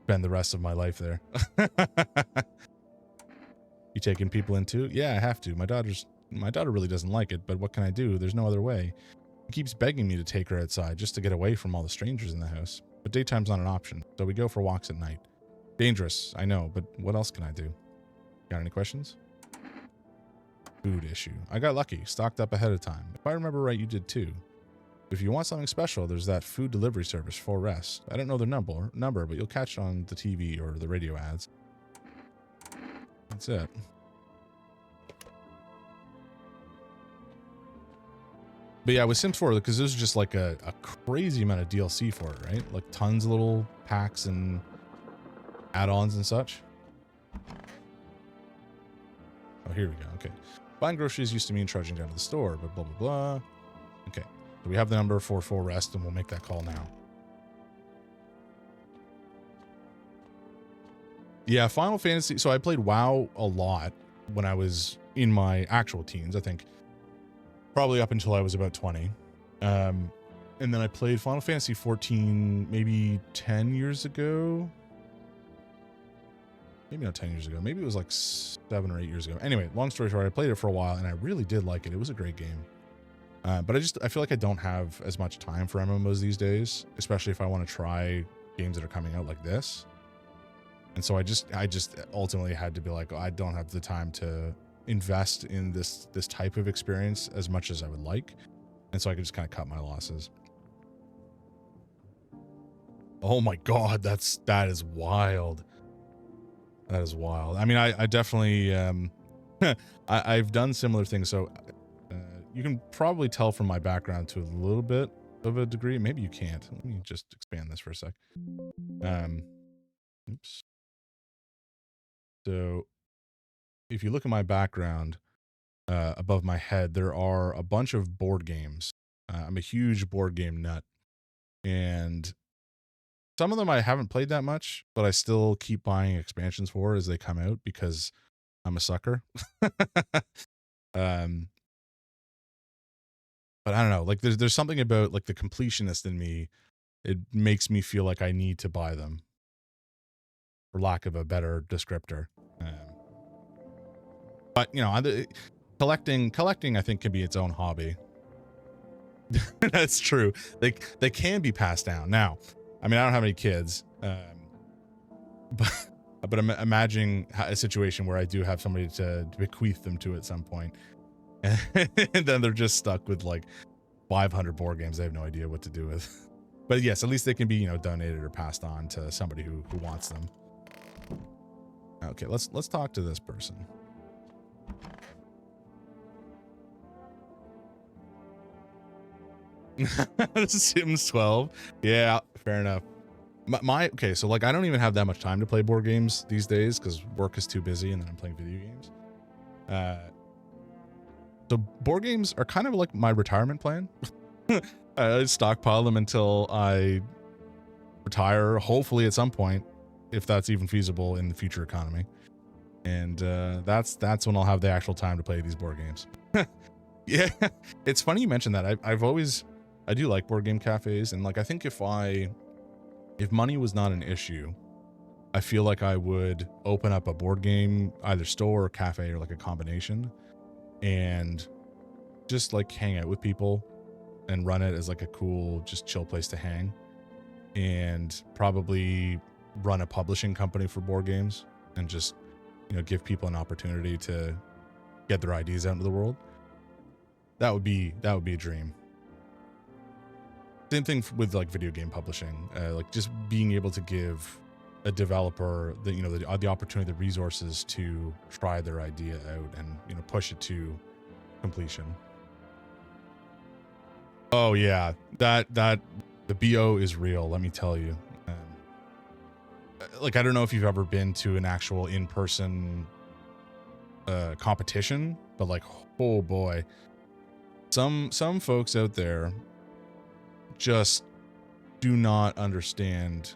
S1: spend the rest of my life there. You taking people in too? Yeah, I have to. My daughter really doesn't like it, but what can I do? There's no other way. He keeps begging me to take her outside just to get away from all the strangers in the house. But daytime's not an option, so we go for walks at night. Dangerous, I know, but what else can I do? Got any questions? Food issue. I got lucky, stocked up ahead of time. If I remember right, you did too. If you want something special, there's that food delivery service, For Rest. I don't know their number, but you'll catch it on the TV or the radio ads. That's it. But yeah, with Sims 4, because there's just like a crazy amount of DLC for it, right? Like tons of little packs and add-ons and such. Oh, here we go. Okay. Buying groceries used to mean trudging down to the store, but blah, blah, blah. Okay. So we have the number for Full Rest, and we'll make that call now. Yeah, Final Fantasy. So I played WoW a lot when I was in my actual teens, I think. Probably up until I was about 20. And then I played Final Fantasy 14 maybe 10 years ago. Maybe not 10 years ago. Maybe it was like 7 or 8 years ago. Anyway, long story short, I played it for a while and I really did like it. It was a great game. But I feel like I don't have as much time for MMOs these days, especially if I want to try games that are coming out like this. And so I just ultimately had to be like, I don't have the time to invest in this type of experience as much as I would like. And so I could just kind of cut my losses. Oh my God, that is wild. That is wild. I mean, I definitely, I've done similar things. So you can probably tell from my background to a little bit of a degree. Maybe you can't. Let me just expand this for a sec. Oops. So if you look at my background, above my head, there are a bunch of board games. I'm a huge board game nut. And some of them I haven't played that much, but I still keep buying expansions for as they come out because I'm a sucker. But I don't know, like there's something about like the completionist in me. It makes me feel like I need to buy them, for lack of a better descriptor. But you know, collecting I think can be its own hobby. That's true. They can be passed down. Now, I mean, I don't have any kids, but I'm imagining a situation where I do have somebody to bequeath them to at some point, and then they're just stuck with like 500 board games they have no idea what to do with. But yes, at least they can be, you know, donated or passed on to somebody who wants them. Okay, let's talk to this person. Sims 12. Yeah, fair enough. Okay, so like I don't even have that much time to play board games these days because work is too busy and then I'm playing video games. So board games are kind of like my retirement plan. I stockpile them until I retire, hopefully at some point, if that's even feasible in the future economy. And that's when I'll have the actual time to play these board games. Yeah, it's funny you mentioned that. I do like board game cafes, and like I think if money was not an issue, I feel like I would open up a board game either store or cafe or like a combination, and just like hang out with people and run it as like a cool, just chill place to hang, and probably run a publishing company for board games and just, you know, give people an opportunity to get their ideas out into the world. That would be a dream. Same thing with like video game publishing, like just being able to give a developer the opportunity, the resources to try their idea out and, you know, push it to completion. Oh yeah, that the BO is real. Let me tell you. Like I don't know if you've ever been to an actual in-person competition, but like, oh boy, some folks out there just do not understand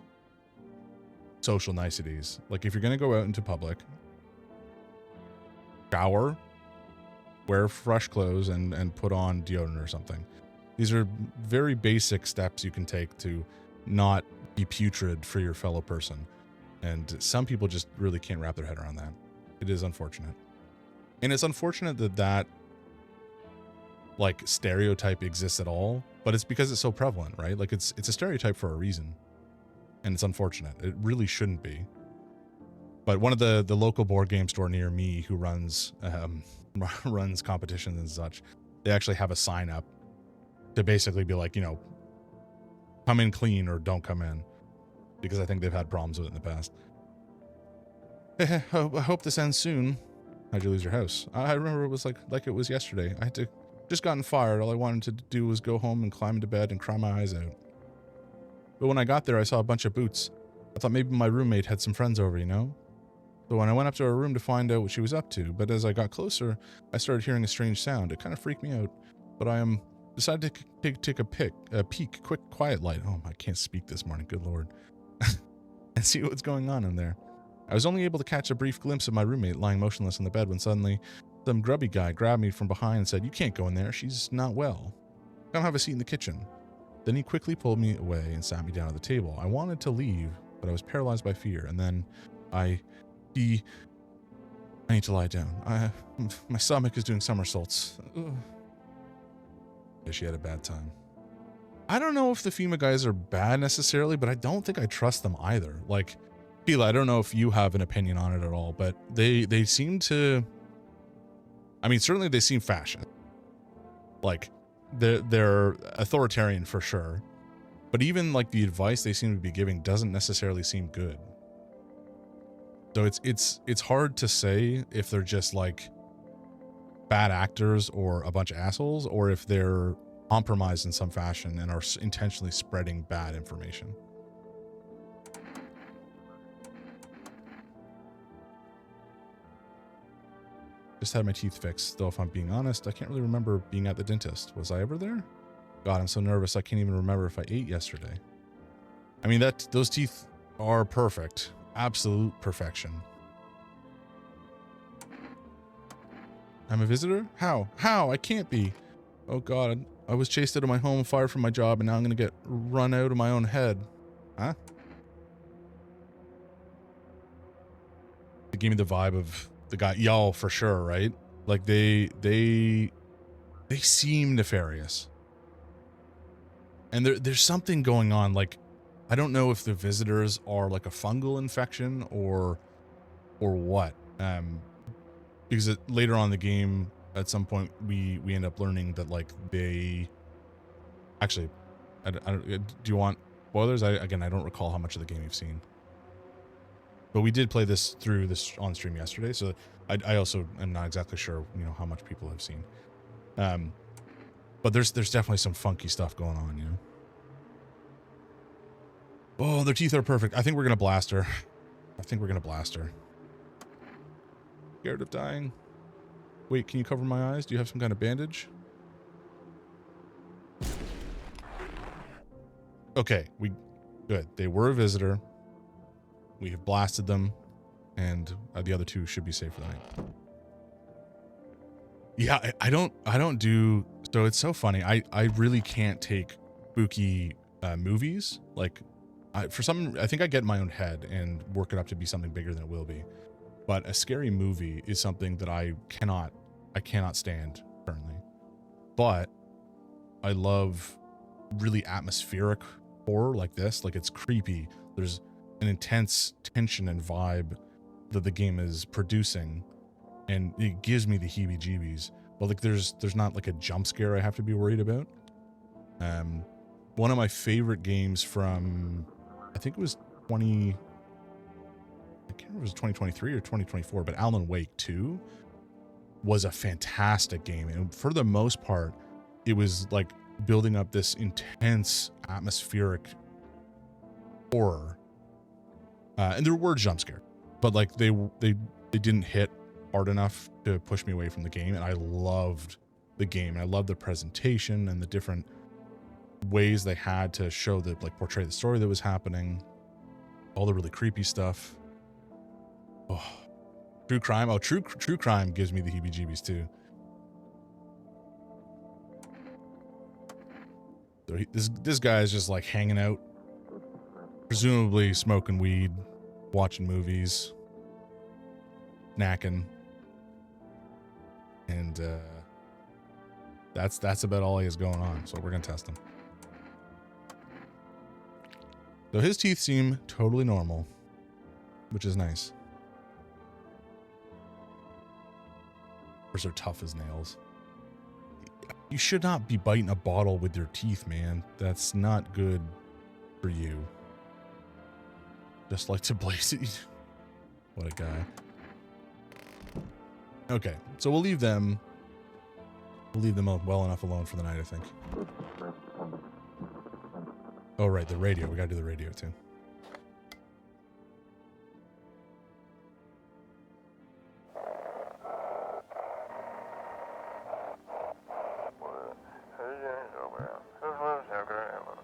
S1: social niceties. Like if you're going to go out into public, shower, wear fresh clothes, and put on deodorant or something. These are very basic steps you can take to not be putrid for your fellow person. And some people just really can't wrap their head around that. It is unfortunate. And it's unfortunate that like stereotype exists at all, but it's because it's so prevalent, right? Like it's a stereotype for a reason, and it's unfortunate. It really shouldn't be. But one of the local board game store near me who runs competitions and such, they actually have a sign up to basically be like, you know, come in clean or don't come in, because I think they've had problems with it in the past. I hope this ends soon. How'd you lose your house? I remember it was like it was yesterday. I had just gotten fired. All I wanted to do was go home and climb into bed and cry my eyes out. But when I got there, I saw a bunch of boots. I thought maybe my roommate had some friends over, you know? So when I went up to her room to find out what she was up to, but as I got closer, I started hearing a strange sound. It kind of freaked me out. But I decided to take a peek, quiet light. Oh, I can't speak this morning. Good Lord. And see what's going on in there. I was only able to catch a brief glimpse of my roommate lying motionless on the bed when suddenly some grubby guy grabbed me from behind and said, "You can't go in there. She's not well. Come have a seat in the kitchen." Then he quickly pulled me away and sat me down at the table. I wanted to leave, but I was paralyzed by fear. And then I need to lie down. My stomach is doing somersaults. Ugh. Yeah, she had a bad time. I don't know if the FEMA guys are bad necessarily, but I don't think I trust them either. Like, Fila, I don't know if you have an opinion on it at all, but they seem to, I mean, certainly they seem fascist. Like, they're authoritarian for sure. But even like the advice they seem to be giving doesn't necessarily seem good. So it's hard to say if they're just like bad actors or a bunch of assholes, or if they're compromised in some fashion and are intentionally spreading bad information. Just had my teeth fixed, though if I'm being honest, I can't really remember being at the dentist. Was I ever there? God, I'm so nervous I can't even remember if I ate yesterday. I mean, those teeth are perfect. Absolute perfection. I'm a visitor? How? I can't be. Oh God, I was chased out of my home, fired from my job, and now I'm gonna get run out of my own head. Huh? It gave me the vibe of the guy, y'all, for sure, right? Like they seem nefarious. And there's something going on. Like, I don't know if the visitors are like a fungal infection or what. Because later on in the game, at some point, we end up learning that like they actually, I don't, do you want spoilers? Again, I don't recall how much of the game you've seen, but we did play this through this on stream yesterday, so I also am not exactly sure, you know, how much people have seen. But there's definitely some funky stuff going on, you know. Oh, their teeth are perfect. I think we're gonna blast her. Scared of dying. Wait, can you cover my eyes? Do you have some kind of bandage? Okay, good. They were a visitor. We have blasted them, and the other two should be safe for the night. Yeah, I don't do. So it's so funny. I really can't take spooky movies. Like, I think I get in my own head and work it up to be something bigger than it will be. But a scary movie is something that I cannot stand currently. But I love really atmospheric horror like this. Like, it's creepy. There's an intense tension and vibe that the game is producing, and it gives me the heebie-jeebies. But like, there's not like a jump scare I have to be worried about. One of my favorite games from, I think it was I can't remember if it was 2023 or 2024, but Alan Wake 2 was a fantastic game. And for the most part, it was like building up this intense atmospheric horror. And there were jump scares, but like they didn't hit hard enough to push me away from the game. And I loved the game. And I loved the presentation and the different ways they had to show the, like, portray the story that was happening. All the really creepy stuff. Oh, true crime. Oh, true crime gives me the heebie-jeebies too. So this guy is just like hanging out, presumably smoking weed, watching movies, snacking, and that's about all he has going on. So we're gonna test him. So his teeth seem totally normal, which is nice. Hers are tough as nails. You should not be biting a bottle with your teeth, man. That's not good for you. Just like to blaze it. What a guy. Okay, so we'll leave them well enough alone for the night, I think. Oh, right, the radio. We gotta do the radio, too.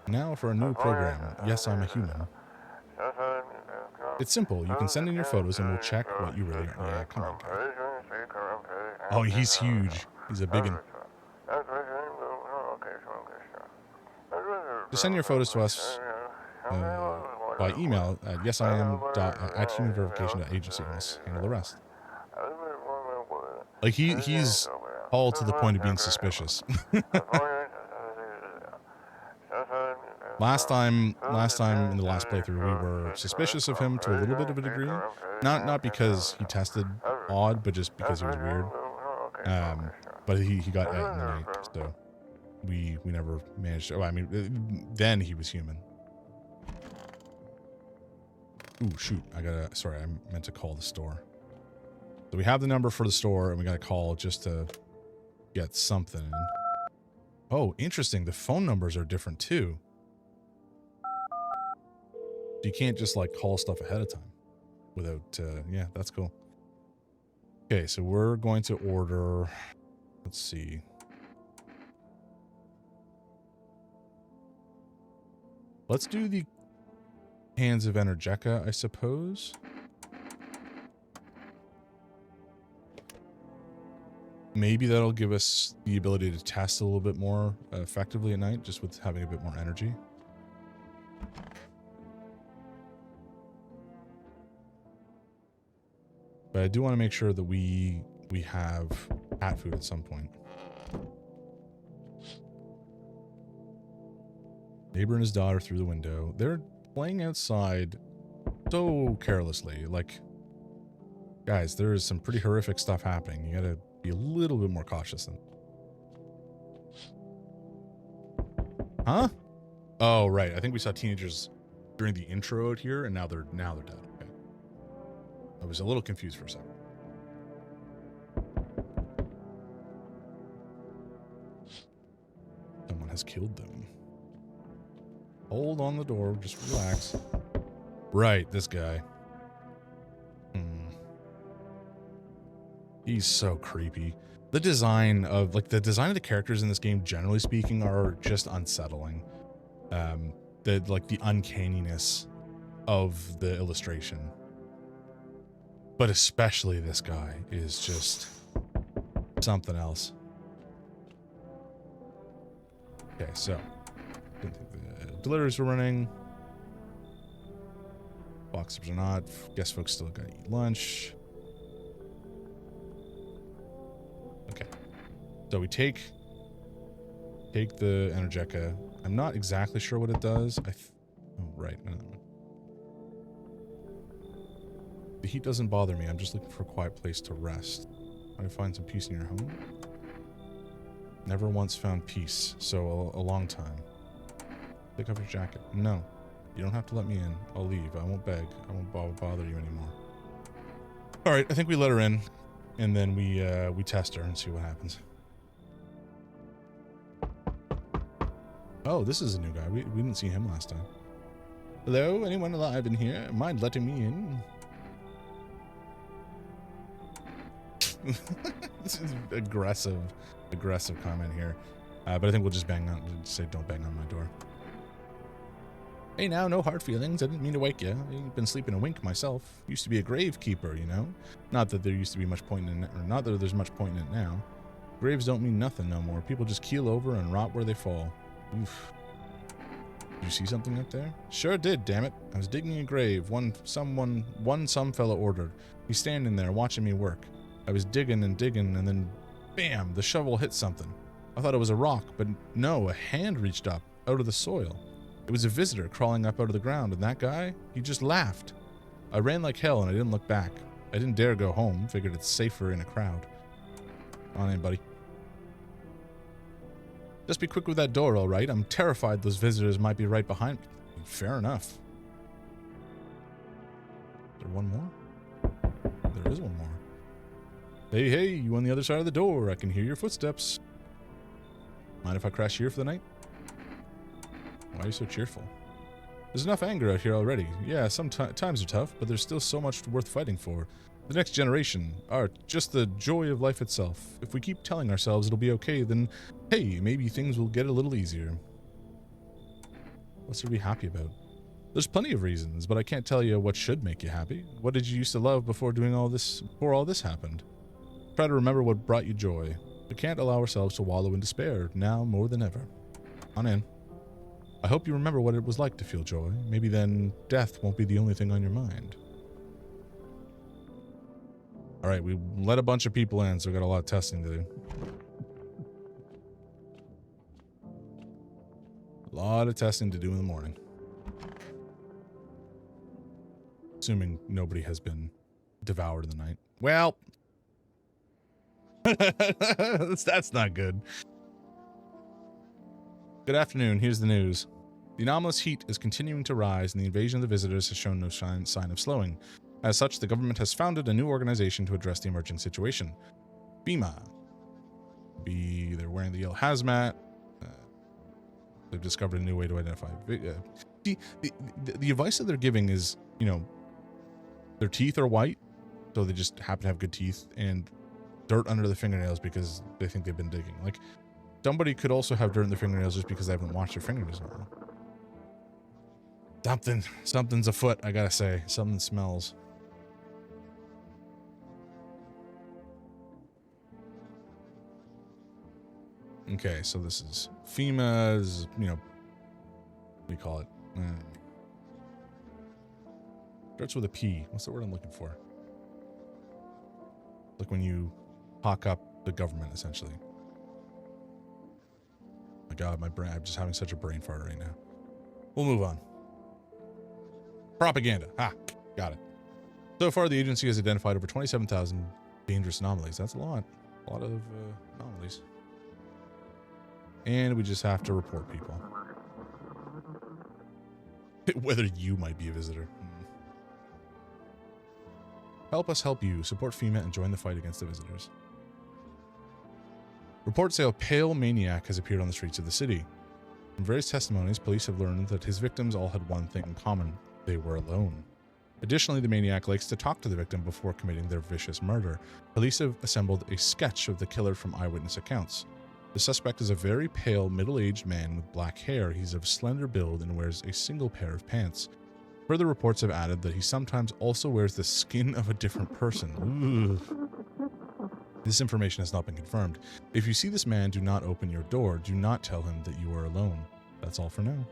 S1: Now for a new program. Yes, I'm a human. It's simple. You can send in your photos and we'll check what you really are. Yeah, come on, guy. Oh, he's huge. He's a biggin. Just send your photos to us by email at yesiam@humanverification.agency, and we'll handle the rest. Like, he's all to the point of being suspicious. Last time in the last playthrough, we were suspicious of him to a little bit of a degree. Not because he tested odd, but just because he was weird. But he got ate in the night, so we never managed to. Oh, I mean, then he was human. Ooh, shoot! Sorry, I meant to call the store. So we have the number for the store, and we got to call just to get something in. Oh, interesting. The phone numbers are different too. You can't just like call stuff ahead of time without, yeah, that's cool. Okay, so we're going to order, let's see. Let's do the cans of Energeca, I suppose. Maybe that'll give us the ability to test a little bit more effectively at night, just with having a bit more energy. But I do want to make sure that we have cat food at some point. Neighbor and his daughter through the window. They're playing outside so carelessly. Like, guys, there is some pretty horrific stuff happening. You gotta be a little bit more cautious than. Huh? Oh, right. I think we saw teenagers during the intro out here, and now they're dead. Okay. I was a little confused for a second. Someone has killed them. Hold on the door. Just relax. Right, this guy. He's so creepy. The design of the characters in this game, generally speaking, are just unsettling. The uncanniness of the illustration. But especially this guy is just something else. Okay, so didn't think the deliveries were running. Boxers are not. Guess folks still gotta eat lunch. Okay, so we take the Energetica. I'm not exactly sure what it does. Oh, right. The heat doesn't bother me. I'm just looking for a quiet place to rest. Try to find some peace in your home. Never once found peace, so a long time. Pick up your jacket. No, you don't have to let me in. I'll leave. I won't beg. I won't bother you anymore. All right, I think we let her in, and then we test her and see what happens. Oh, this is a new guy. We didn't see him last time. Hello, anyone alive in here? Mind letting me in? This is aggressive comment here. But I think we'll just say don't bang on my door. Hey now, no hard feelings. I didn't mean to wake you. I've been sleeping a wink myself. Used to be a gravekeeper, you know? Not that there used to be much point in it, or not that there's much point in it now. Graves don't mean nothing no more. People just keel over and rot where they fall. Oof. Did you see something up there? Sure did, damn it. I was digging a grave. One some fella ordered. He's standing there watching me work. I was digging and digging, and then bam, the shovel hit something. I thought it was a rock, but no, a hand reached up out of the soil. It was a visitor crawling up out of the ground, and that guy, he just laughed. I ran like hell, and I didn't look back. I didn't dare go home. Figured it's safer in a crowd. On in, buddy. Just be quick with that door, all right? I'm terrified those visitors might be right behind me. Fair enough. Is there one more? There is one more. Hey, you on the other side of the door. I can hear your footsteps. Mind if I crash here for the night? Why are you so cheerful? There's enough anger out here already. Yeah, times are tough, but there's still so much worth fighting for. The next generation, art, just the joy of life itself. If we keep telling ourselves it'll be okay, then, hey, maybe things will get a little easier. What's to be happy about? There's plenty of reasons, but I can't tell you what should make you happy. What did you used to love before all this happened? Try to remember what brought you joy. We can't allow ourselves to wallow in despair, now more than ever. On in. I hope you remember what it was like to feel joy. Maybe then death won't be the only thing on your mind. Alright, we let a bunch of people in, so we got a lot of testing to do. A lot of testing to do in the morning. Assuming nobody has been devoured in the night. Well, that's not good. Good afternoon, here's the news. The anomalous heat is continuing to rise, and the invasion of the visitors has shown no sign of slowing. As such, the government has founded a new organization to address the emerging situation. FEMA. They're wearing the yellow hazmat. They've discovered a new way to identify. See, the advice that they're giving is, you know, their teeth are white, so they just happen to have good teeth, and dirt under the fingernails because they think they've been digging. Like, somebody could also have dirt in their fingernails just because they haven't washed their fingernails in a while. Something's afoot, I gotta say. Something smells. Okay, so this is FEMA's, you know, what do you call it? Starts with a P. What's the word I'm looking for? Like when you hawk up the government, essentially. My God, my brain, I'm just having such a brain fart right now. We'll move on. Propaganda. Got it. So far, the agency has identified over 27,000 dangerous anomalies. That's a lot. A lot of anomalies. And we just have to report people. Whether you might be a visitor. Help us help you. Support FEMA and join the fight against the visitors. Reports say a pale maniac has appeared on the streets of the city. From various testimonies, police have learned that his victims all had one thing in common. They were alone. Additionally, the maniac likes to talk to the victim before committing their vicious murder. Police have assembled a sketch of the killer from eyewitness accounts. The suspect is a very pale, middle-aged man with black hair. He's of slender build and wears a single pair of pants. Further reports have added that he sometimes also wears the skin of a different person. Ugh. This information has not been confirmed. If you see this man, do not open your door. Do not tell him that you are alone. That's all for now.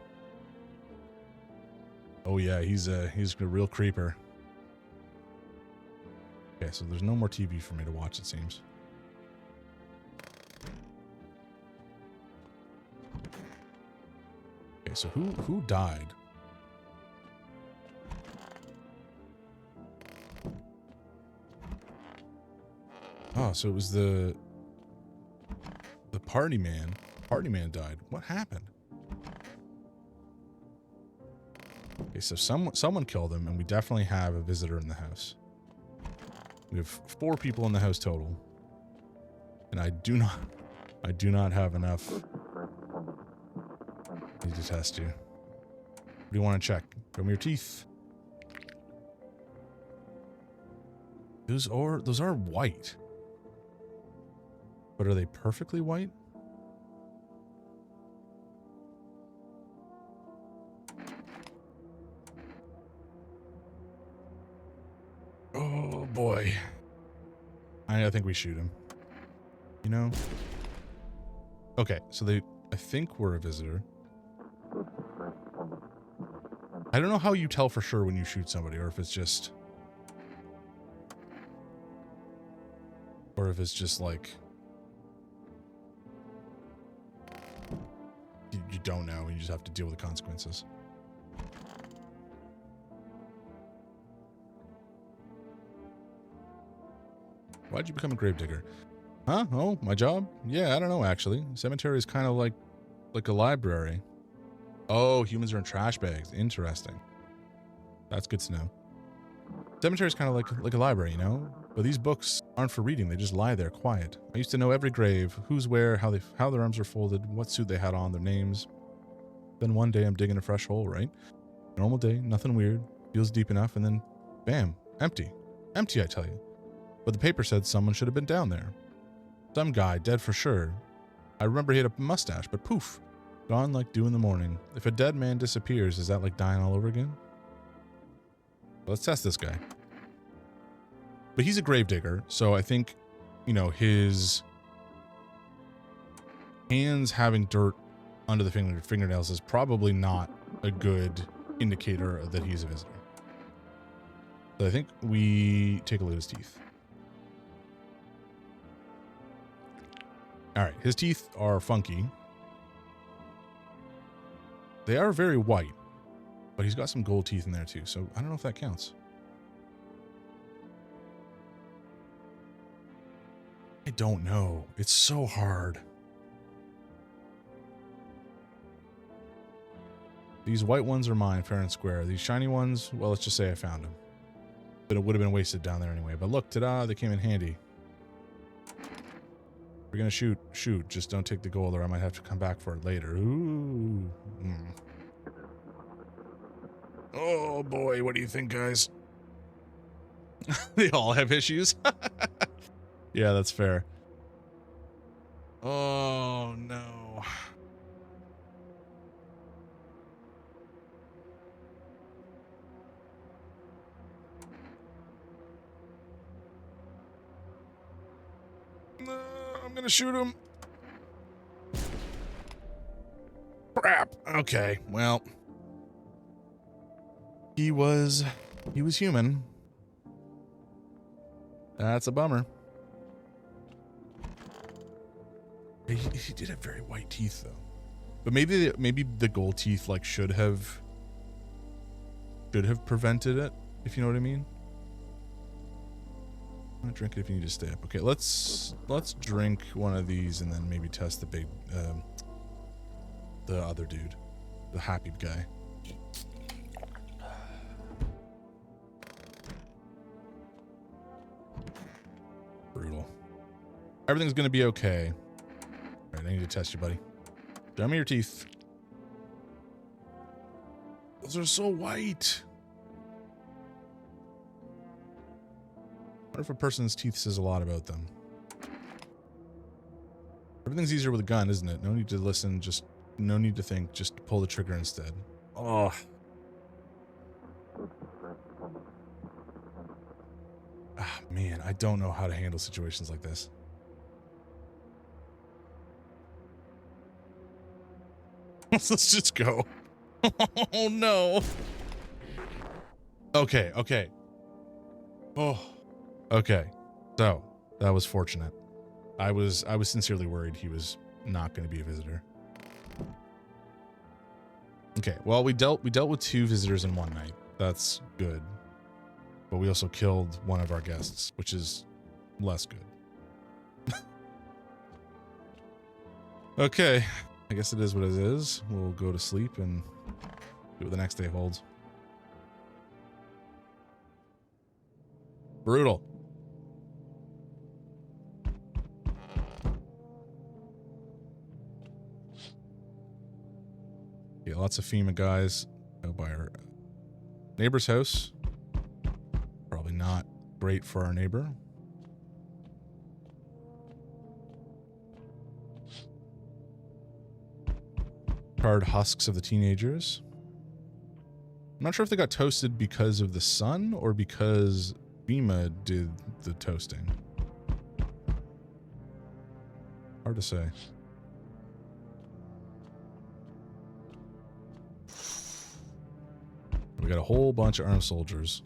S1: Oh yeah, he's a real creeper. Okay, so there's no more TV for me to watch, it seems. Okay, so who died? Oh, so it was the party man. Party man died. What happened? Okay, so someone killed him, and we definitely have a visitor in the house. We have 4 people in the house total, and I do not have enough. I need to test you. What do you want to check? Show me your teeth. Those are white. But are they perfectly white? Oh boy. I think we shoot him. You know? Okay, so I think we're a visitor. I don't know how you tell for sure when you shoot somebody, or if it's just like you don't know, and you just have to deal with the consequences. Why'd you become a gravedigger? Huh? Oh, my job? Yeah, I don't know, actually. Cemetery is kind of like a library. Oh, humans are in trash bags. Interesting. That's good to know. Cemetery is kind of like a library, you know? But these books aren't for reading. They just lie there quiet. I used to know every grave, who's where, how their arms are folded, what suit they had on, their names. Then one day I'm digging a fresh hole, right? Normal day, nothing weird. Feels deep enough, and then bam, empty. Empty, I tell you. But the paper said someone should have been down there. Some guy, dead for sure. I remember he had a mustache, but poof. Gone like dew in the morning. If a dead man disappears, is that like dying all over again? Let's test this guy. But he's a gravedigger, so I think, you know, his hands having dirt under the fingernails is probably not a good indicator that he's a visitor. So I think we take a look at his teeth. All right, his teeth are funky. They are very white, but he's got some gold teeth in there too, so I don't know if that counts. I don't know. It's so hard. These white ones are mine, fair and square. These shiny ones, well, let's just say I found them. But it would have been wasted down there anyway. But look, ta-da, they came in handy. We're gonna shoot. Just don't take the gold or I might have to come back for it later. Ooh. Oh boy, what do you think, guys? They all have issues. Yeah, that's fair. Oh no. No, I'm gonna shoot him. Crap. Okay, well. He was human. That's a bummer. He did have very white teeth though. But maybe the gold teeth like should have prevented it, if you know what I mean. I'm gonna drink it if you need to stay up. Okay, let's drink one of these and then maybe test the big the other dude, the happy guy. Brutal. Everything's gonna be okay. All right, I need to test you, buddy. Show me your teeth. Those are so white. I wonder if a person's teeth says a lot about them. Everything's easier with a gun, isn't it? No need to listen, just no need to think, just pull the trigger instead. Oh. Ah, man, I don't know how to handle situations like this. Let's just go. Oh no. Okay, okay. Oh. Okay. So, that was fortunate. I was sincerely worried he was not going to be a visitor. Okay, well, we dealt with 2 visitors in one night. That's good. But we also killed one of our guests, which is less good. Okay. I guess it is what it is. We'll go to sleep and see what the next day holds. Brutal. Yeah, lots of FEMA guys out by our neighbor's house. Probably not great for our neighbor. Charred husks of the teenagers. I'm not sure if they got toasted because of the sun or because FEMA did the toasting. Hard to say. We got a whole bunch of armed soldiers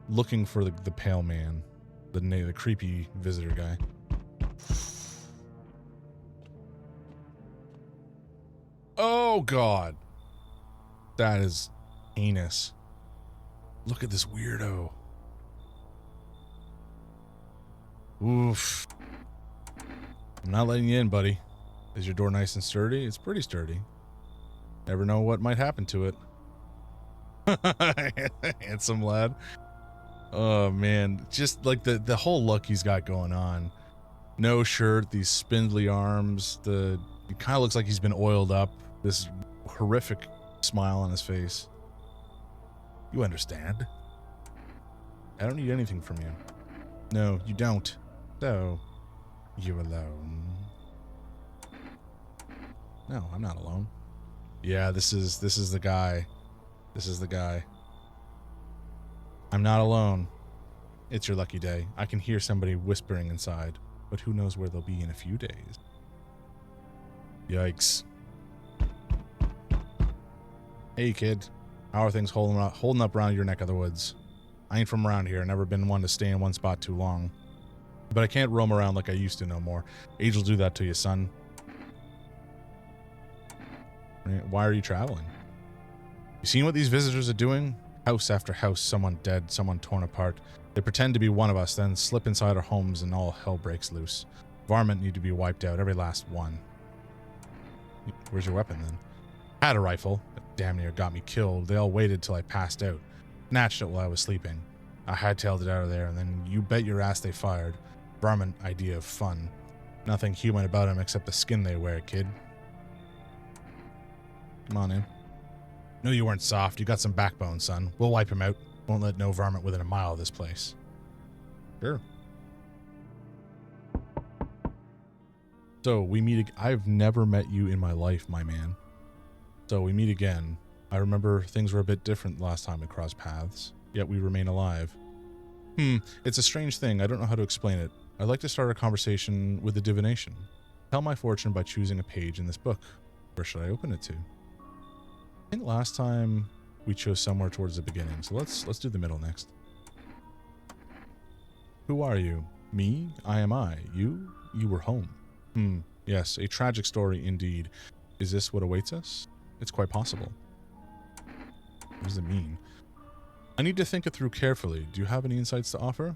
S1: looking for the pale man, the creepy visitor guy. Oh God, that is heinous. Look at this weirdo. Oof. I'm not letting you in, buddy. Is your door nice and sturdy? It's pretty sturdy. Never know what might happen to it. Handsome lad. Oh man, just like the whole look he's got going on. No shirt, these spindly arms. It kind of looks like he's been oiled up. This horrific smile on his face. You understand? I don't need anything from you. No, you don't. So, you're alone. No, I'm not alone. Yeah, this is the guy. This is the guy. I'm not alone. It's your lucky day. I can hear somebody whispering inside, but who knows where they'll be in a few days. Yikes. Hey kid, how are things holding up around your neck of the woods? I ain't from around here, never been one to stay in one spot too long. But I can't roam around like I used to no more. Age will do that to you, son. Why are you traveling? You seen what these visitors are doing? House after house, someone dead, someone torn apart. They pretend to be one of us, then slip inside our homes and all hell breaks loose. Varmint need to be wiped out, every last one. Where's your weapon then? Had a rifle. It damn near got me killed. They all waited till I passed out. Snatched it while I was sleeping. I hightailed it out of there, and then you bet your ass they fired. Varmint idea of fun. Nothing human about them except the skin they wear, kid. Come on in. No, you weren't soft. You got some backbone, son. We'll wipe him out. Won't let no varmint within a mile of this place. Sure. So, we meet. I've never met you in my life, my man. So, we meet again. I remember things were a bit different last time we crossed paths, yet we remain alive. It's a strange thing. I don't know how to explain it. I'd like to start a conversation with a divination. Tell my fortune by choosing a page in this book. Where should I open it to? I think last time we chose somewhere towards the beginning, so let's do the middle next. Who are you? Me? I am I. You? You were home. Yes, a tragic story indeed. Is this what awaits us? It's quite possible. What does it mean? I need to think it through carefully. Do you have any insights to offer?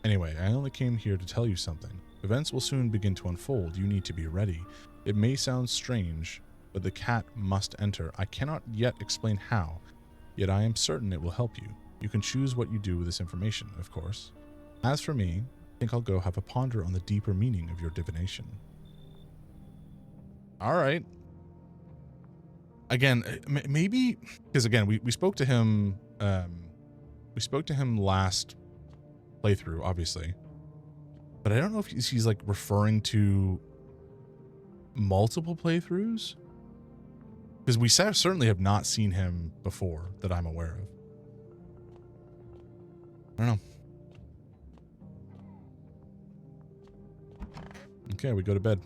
S1: Anyway, I only came here to tell you something. Events will soon begin to unfold. You need to be ready. It may sound strange, but the cat must enter. I cannot yet explain how, yet I am certain it will help you. You can choose what you do with this information, of course. As for me, I think I'll go have a ponder on the deeper meaning of your divination. All right. Again, maybe because again, we spoke to him. We spoke to him last playthrough, obviously, but I don't know if he's like referring to multiple playthroughs, because we certainly have not seen him before that I'm aware of. I don't know. Okay, we go to bed.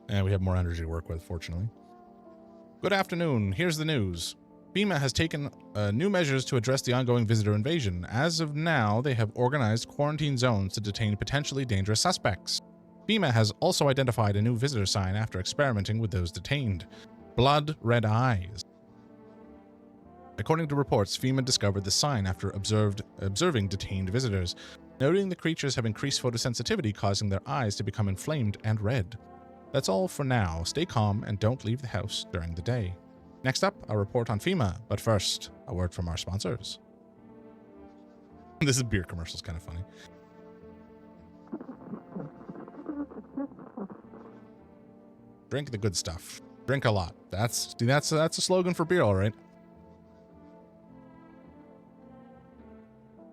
S1: And we have more energy to work with, fortunately. Good afternoon. Here's the news. FEMA has taken new measures to address the ongoing visitor invasion. As of now, they have organized quarantine zones to detain potentially dangerous suspects. FEMA has also identified a new visitor sign after experimenting with those detained. Blood Red Eyes. According to reports, FEMA discovered the sign after observing detained visitors, noting the creatures have increased photosensitivity, causing their eyes to become inflamed and red. That's all for now. Stay calm and don't leave the house during the day. Next up, a report on FEMA, but first, a word from our sponsors. This is beer commercials, kind of funny. Drink the good stuff. Drink a lot. That's a slogan for beer, all right.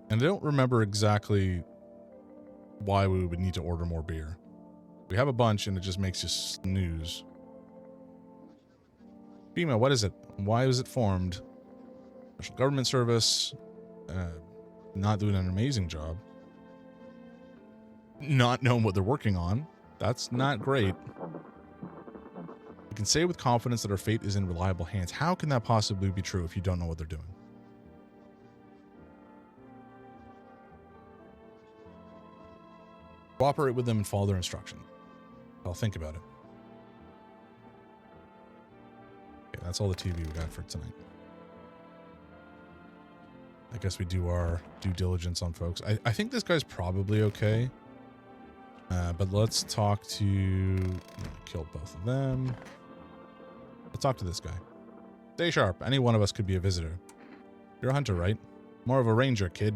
S1: And I don't remember exactly why we would need to order more beer. We have a bunch and it just makes you snooze. FEMA, what is it? Why was it formed? Special government service. Not doing an amazing job. Not knowing what they're working on. That's not great. We can say with confidence that our fate is in reliable hands. How can that possibly be true if you don't know what they're doing? Cooperate with them and follow their instructions. I'll think about it. Okay, that's all the TV we got for tonight. I guess we do our due diligence on folks. I think this guy's probably okay. But let's talk to... Kill both of them. Let's talk to this guy. Stay sharp. Any one of us could be a visitor. You're a hunter, right? More of a ranger, kid.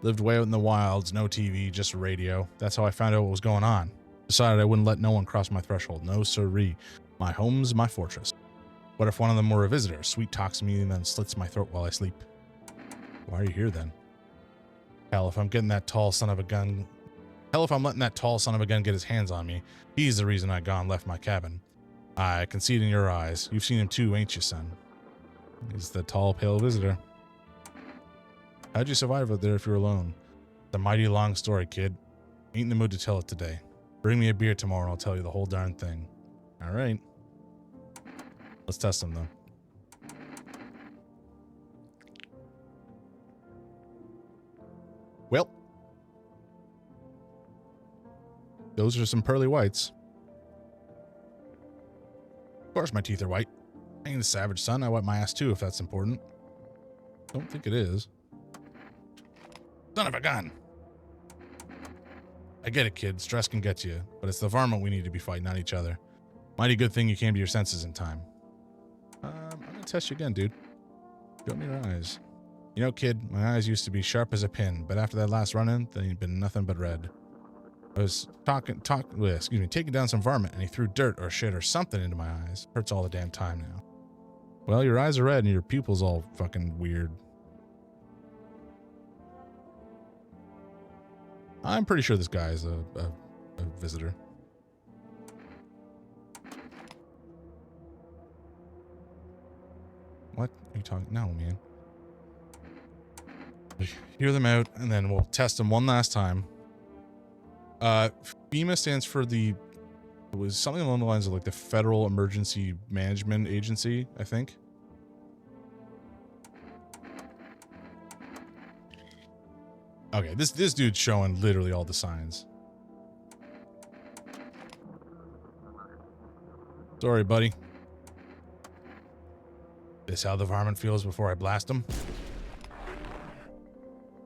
S1: Lived way out in the wilds, no TV, just radio. That's how I found out what was going on. Decided I wouldn't let no one cross my threshold. No siree. My home's my fortress. What if one of them were a visitor? Sweet talks me and then slits my throat while I sleep. Why are you here then? Hell, if I'm getting that tall son of a gun... Hell, if I'm letting that tall son of a gun get his hands on me. He's the reason I gone left my cabin. I can see it in your eyes. You've seen him too, ain't you, son? He's the tall, pale visitor. How'd you survive out there if you're alone? It's a mighty long story, kid. Ain't in the mood to tell it today. Bring me a beer tomorrow and I'll tell you the whole darn thing. All right. Let's test them, though. Well. Those are some pearly whites. Of course my teeth are white. I ain't a savage, son. I wipe my ass too if that's important. Don't think it is. Son of a gun. I get it, kid. Stress can get you, but it's the varmint we need to be fighting, not each other. Mighty good thing you came to your senses in time. I'm gonna test you again, dude. Show me your eyes. You know, kid, my eyes used to be sharp as a pin, but after that last run-in, they ain't been nothing but red. I was taking down some varmint, and he threw dirt or shit or something into my eyes. Hurts all the damn time now. Well, your eyes are red and your pupils all fucking weird. I'm pretty sure this guy is a visitor. What are you talking? No, man. Hear them out, and then we'll test them one last time. FEMA stands for it was something along the lines of like the Federal Emergency Management Agency, I think. Okay, this dude's showing literally all the signs. Sorry, buddy. This how the varmint feels before I blast him?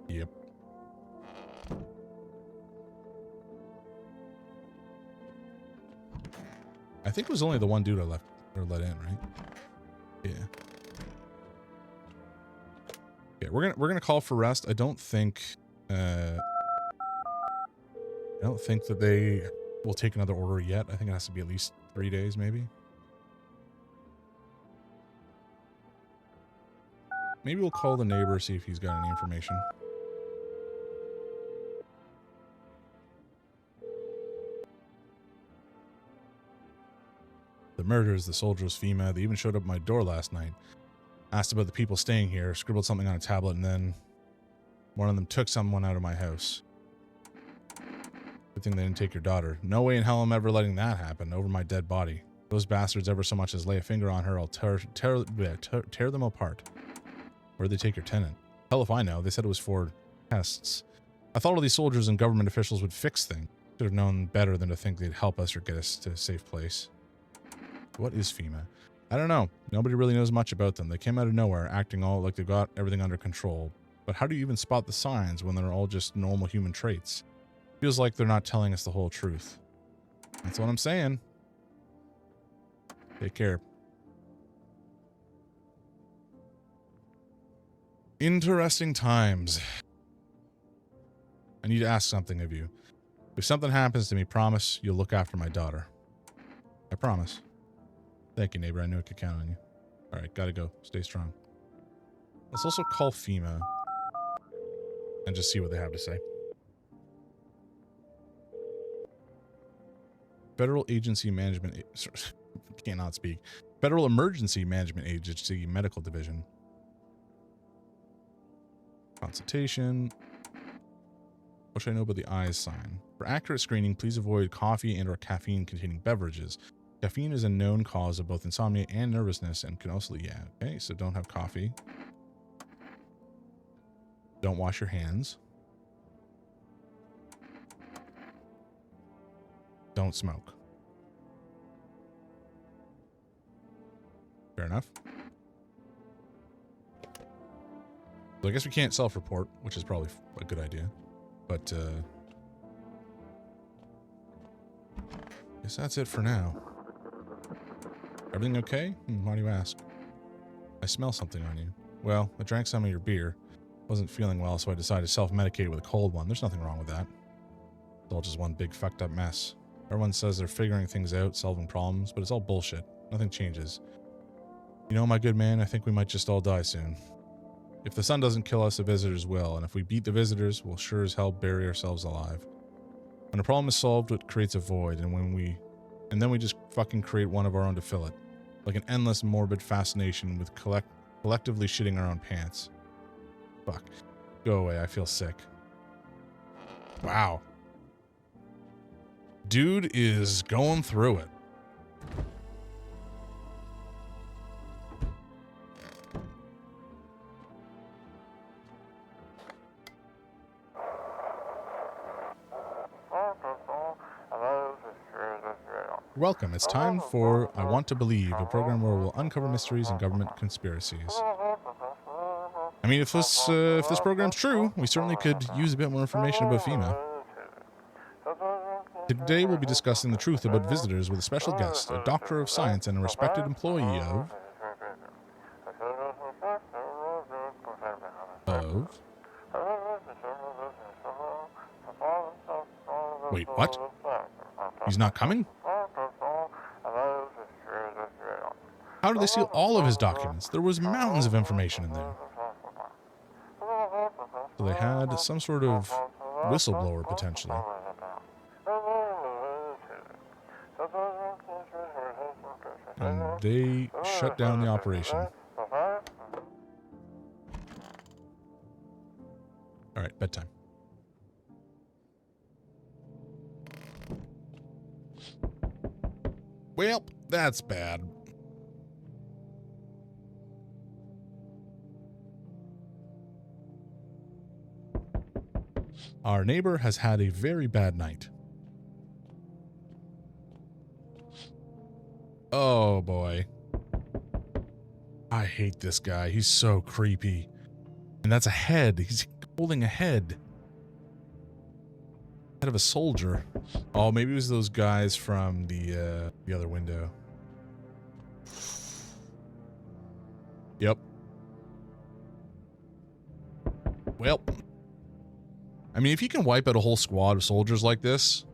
S1: Yep. I think it was only the one dude I left or let in, right? Yeah. Okay, we're gonna call for rest. I don't think that they will take another order yet. I think it has to be at least 3 days, maybe. Maybe we'll call the neighbor, see if he's got any information. The murders, the soldiers, FEMA, they even showed up at my door last night. Asked about the people staying here, scribbled something on a tablet, and then one of them took someone out of my house. Good thing they didn't take your daughter. No way in hell I'm ever letting that happen over my dead body. Those bastards ever so much as lay a finger on her, I'll tear them apart. Where'd they take your tenant? Hell if I know. They said it was for tests. I thought all these soldiers and government officials would fix things. Should have known better than to think they'd help us or get us to a safe place. What is FEMA? I don't know. Nobody really knows much about them. They came out of nowhere, acting all like they've got everything under control. But how do you even spot the signs when they're all just normal human traits? Feels like they're not telling us the whole truth. That's what I'm saying. Take care. Interesting times. I need to ask something of you. If something happens to me, promise you'll look after my daughter. I promise. Thank you, neighbor. I knew I could count on you. Alright, gotta go. Stay strong. Let's also call FEMA and just see what they have to say. Federal Agency Management... cannot speak. Federal Emergency Management Agency Medical Division. Consultation. What should I know about the eyes sign? For accurate screening, please avoid coffee and or caffeine-containing beverages. Caffeine is a known cause of both insomnia and nervousness and can also... Yeah, okay, so don't have coffee. Don't wash your hands. Don't smoke. Fair enough. So I guess we can't self-report, which is probably a good idea. But, guess that's it for now. Everything okay? Why do you ask? I smell something on you. Well, I drank some of your beer. Wasn't feeling well, so I decided to self-medicate with a cold one. There's nothing wrong with that. It's all just one big fucked up mess. Everyone says they're figuring things out, solving problems, but it's all bullshit. Nothing changes. You know, my good man, I think we might just all die soon. If the sun doesn't kill us, the visitors will, and if we beat the visitors, we'll sure as hell bury ourselves alive. When a problem is solved, it creates a void, and then we just fucking create one of our own to fill it. Like an endless morbid fascination with collectively shitting our own pants. Fuck. Go away, I feel sick. Wow. Dude is going through it. Welcome. It's time for I Want to Believe, a program where we'll uncover mysteries and government conspiracies. I mean, if this program's true, we certainly could use a bit more information about FEMA. Today we'll be discussing the truth about visitors with a special guest, a doctor of science and a respected employee of... Wait, what? He's not coming? How did they steal all of his documents? There was mountains of information in there. So they had some sort of whistleblower, potentially. And they shut down the operation. Alright, bedtime. Well, that's bad. Our neighbor has had a very bad night. Oh boy. I hate this guy. He's so creepy. And that's a head. He's holding a head. Head of a soldier. Oh, maybe it was those guys from the other window. Yep. Well, I mean, if you can wipe out a whole squad of soldiers like this,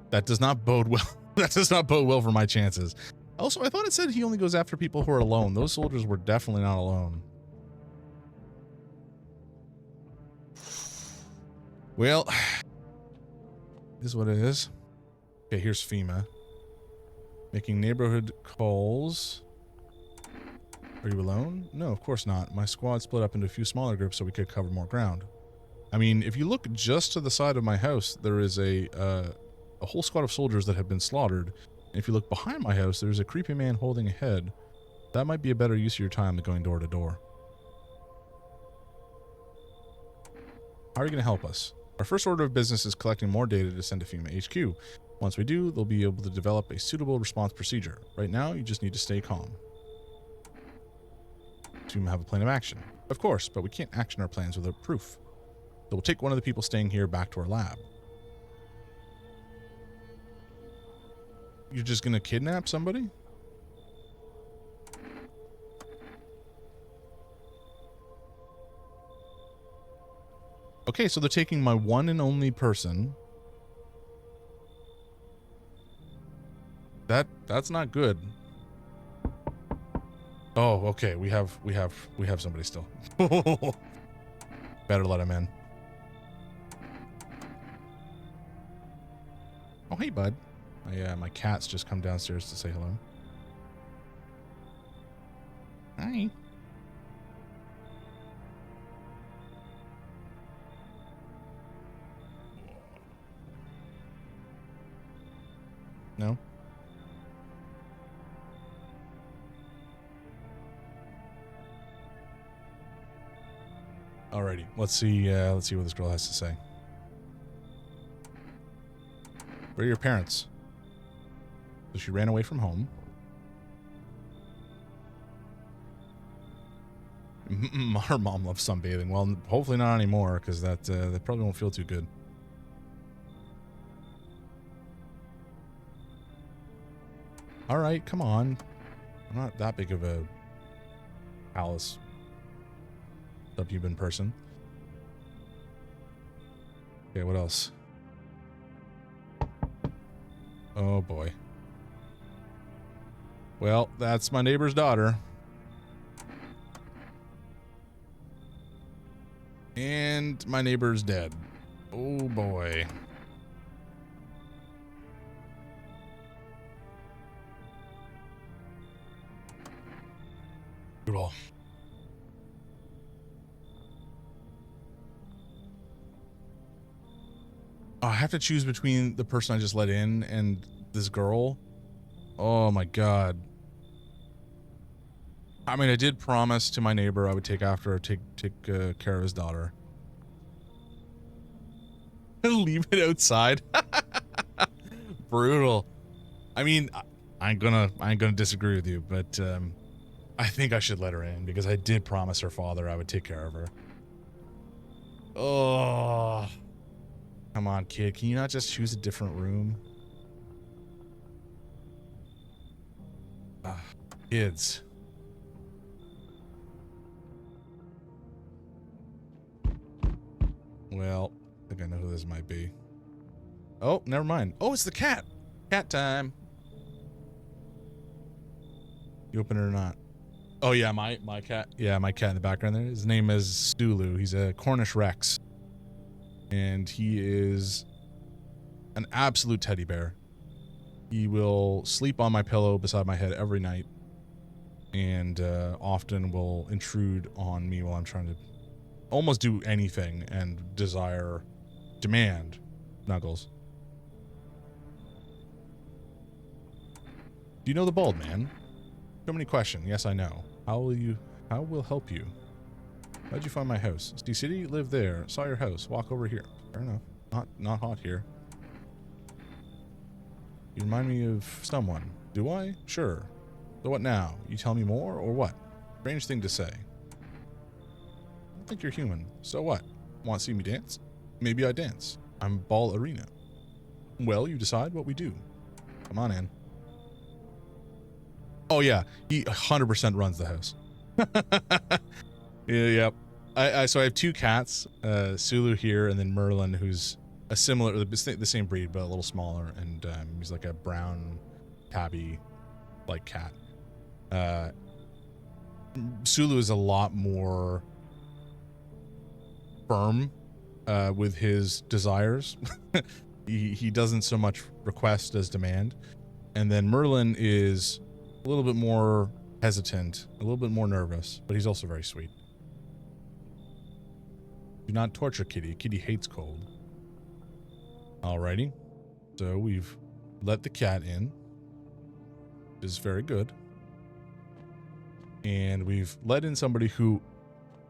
S1: that does not bode well. That does not bode well for my chances. Also, I thought it said he only goes after people who are alone. Those soldiers were definitely not alone. Well, this is what it is. Okay, here's FEMA. Making neighborhood calls. Are you alone? No, of course not. My squad split up into a few smaller groups so we could cover more ground. I mean, if you look just to the side of my house, there is a whole squad of soldiers that have been slaughtered. And if you look behind my house, there's a creepy man holding a head. That might be a better use of your time than going door to door. How are you going to help us? Our first order of business is collecting more data to send to FEMA HQ. Once we do, they'll be able to develop a suitable response procedure. Right now, you just need to stay calm. To have a plan of action. Of course, but we can't action our plans without proof. So we'll take one of the people staying here back to our lab. You're just gonna kidnap somebody? Okay, so they're taking my one and only person. That's not good. Oh, okay. We have somebody still. Better let him in. Oh, hey, bud. My cat's just come downstairs to say hello. Hi. No? Alrighty, let's see what this girl has to say. Where are your parents? So she ran away from home. Her mom loves sunbathing. Well, hopefully not anymore, because that probably won't feel too good. Alright, come on. I'm not that big of a Alice subhuman person. Okay, what else? Oh boy. Well, that's my neighbor's daughter. And my neighbor's dead. Oh boy. Brutal. I have to choose between the person I just let in and this girl. Oh my god. I mean, I did promise to my neighbor I would take after her, take care of his daughter. Leave it outside. Brutal. I mean, I ain't gonna disagree with you, but I think I should let her in because I did promise her father I would take care of her. Oh. Come on, kid. Can you not just choose a different room? Kids. Well, I think I know who this might be. Oh, never mind. Oh, it's the cat. Cat time. You open it or not? Oh yeah, my cat. Yeah, my cat in the background there. His name is Stulu. He's a Cornish Rex. And he is an absolute teddy bear. He will sleep on my pillow beside my head every night. And often will intrude on me while I'm trying to almost do anything and demand Snuggles. Do you know the bald man? So many questions. Yes, I know. How will help you? How'd you find my house? Sea City? Live there. Saw your house. Walk over here. Fair enough. Not hot here. You remind me of someone. Do I? Sure. So what now? You tell me more, or what? Strange thing to say. I don't think you're human. So what? Want to see me dance? Maybe I dance. I'm Ball Arena. Well, you decide what we do. Come on in. Oh yeah, he 100% runs the house. Yep. So I have two cats, Sulu here, and then Merlin, who's a similar, the same breed, but a little smaller, and he's like a brown tabby like cat. Sulu is a lot more firm with his desires. he doesn't so much request as demand. And then Merlin is a little bit more hesitant, a little bit more nervous, but he's also very sweet. Do not torture Kitty. Kitty hates cold. Alrighty. So we've let the cat in. Which is very good. And we've let in somebody who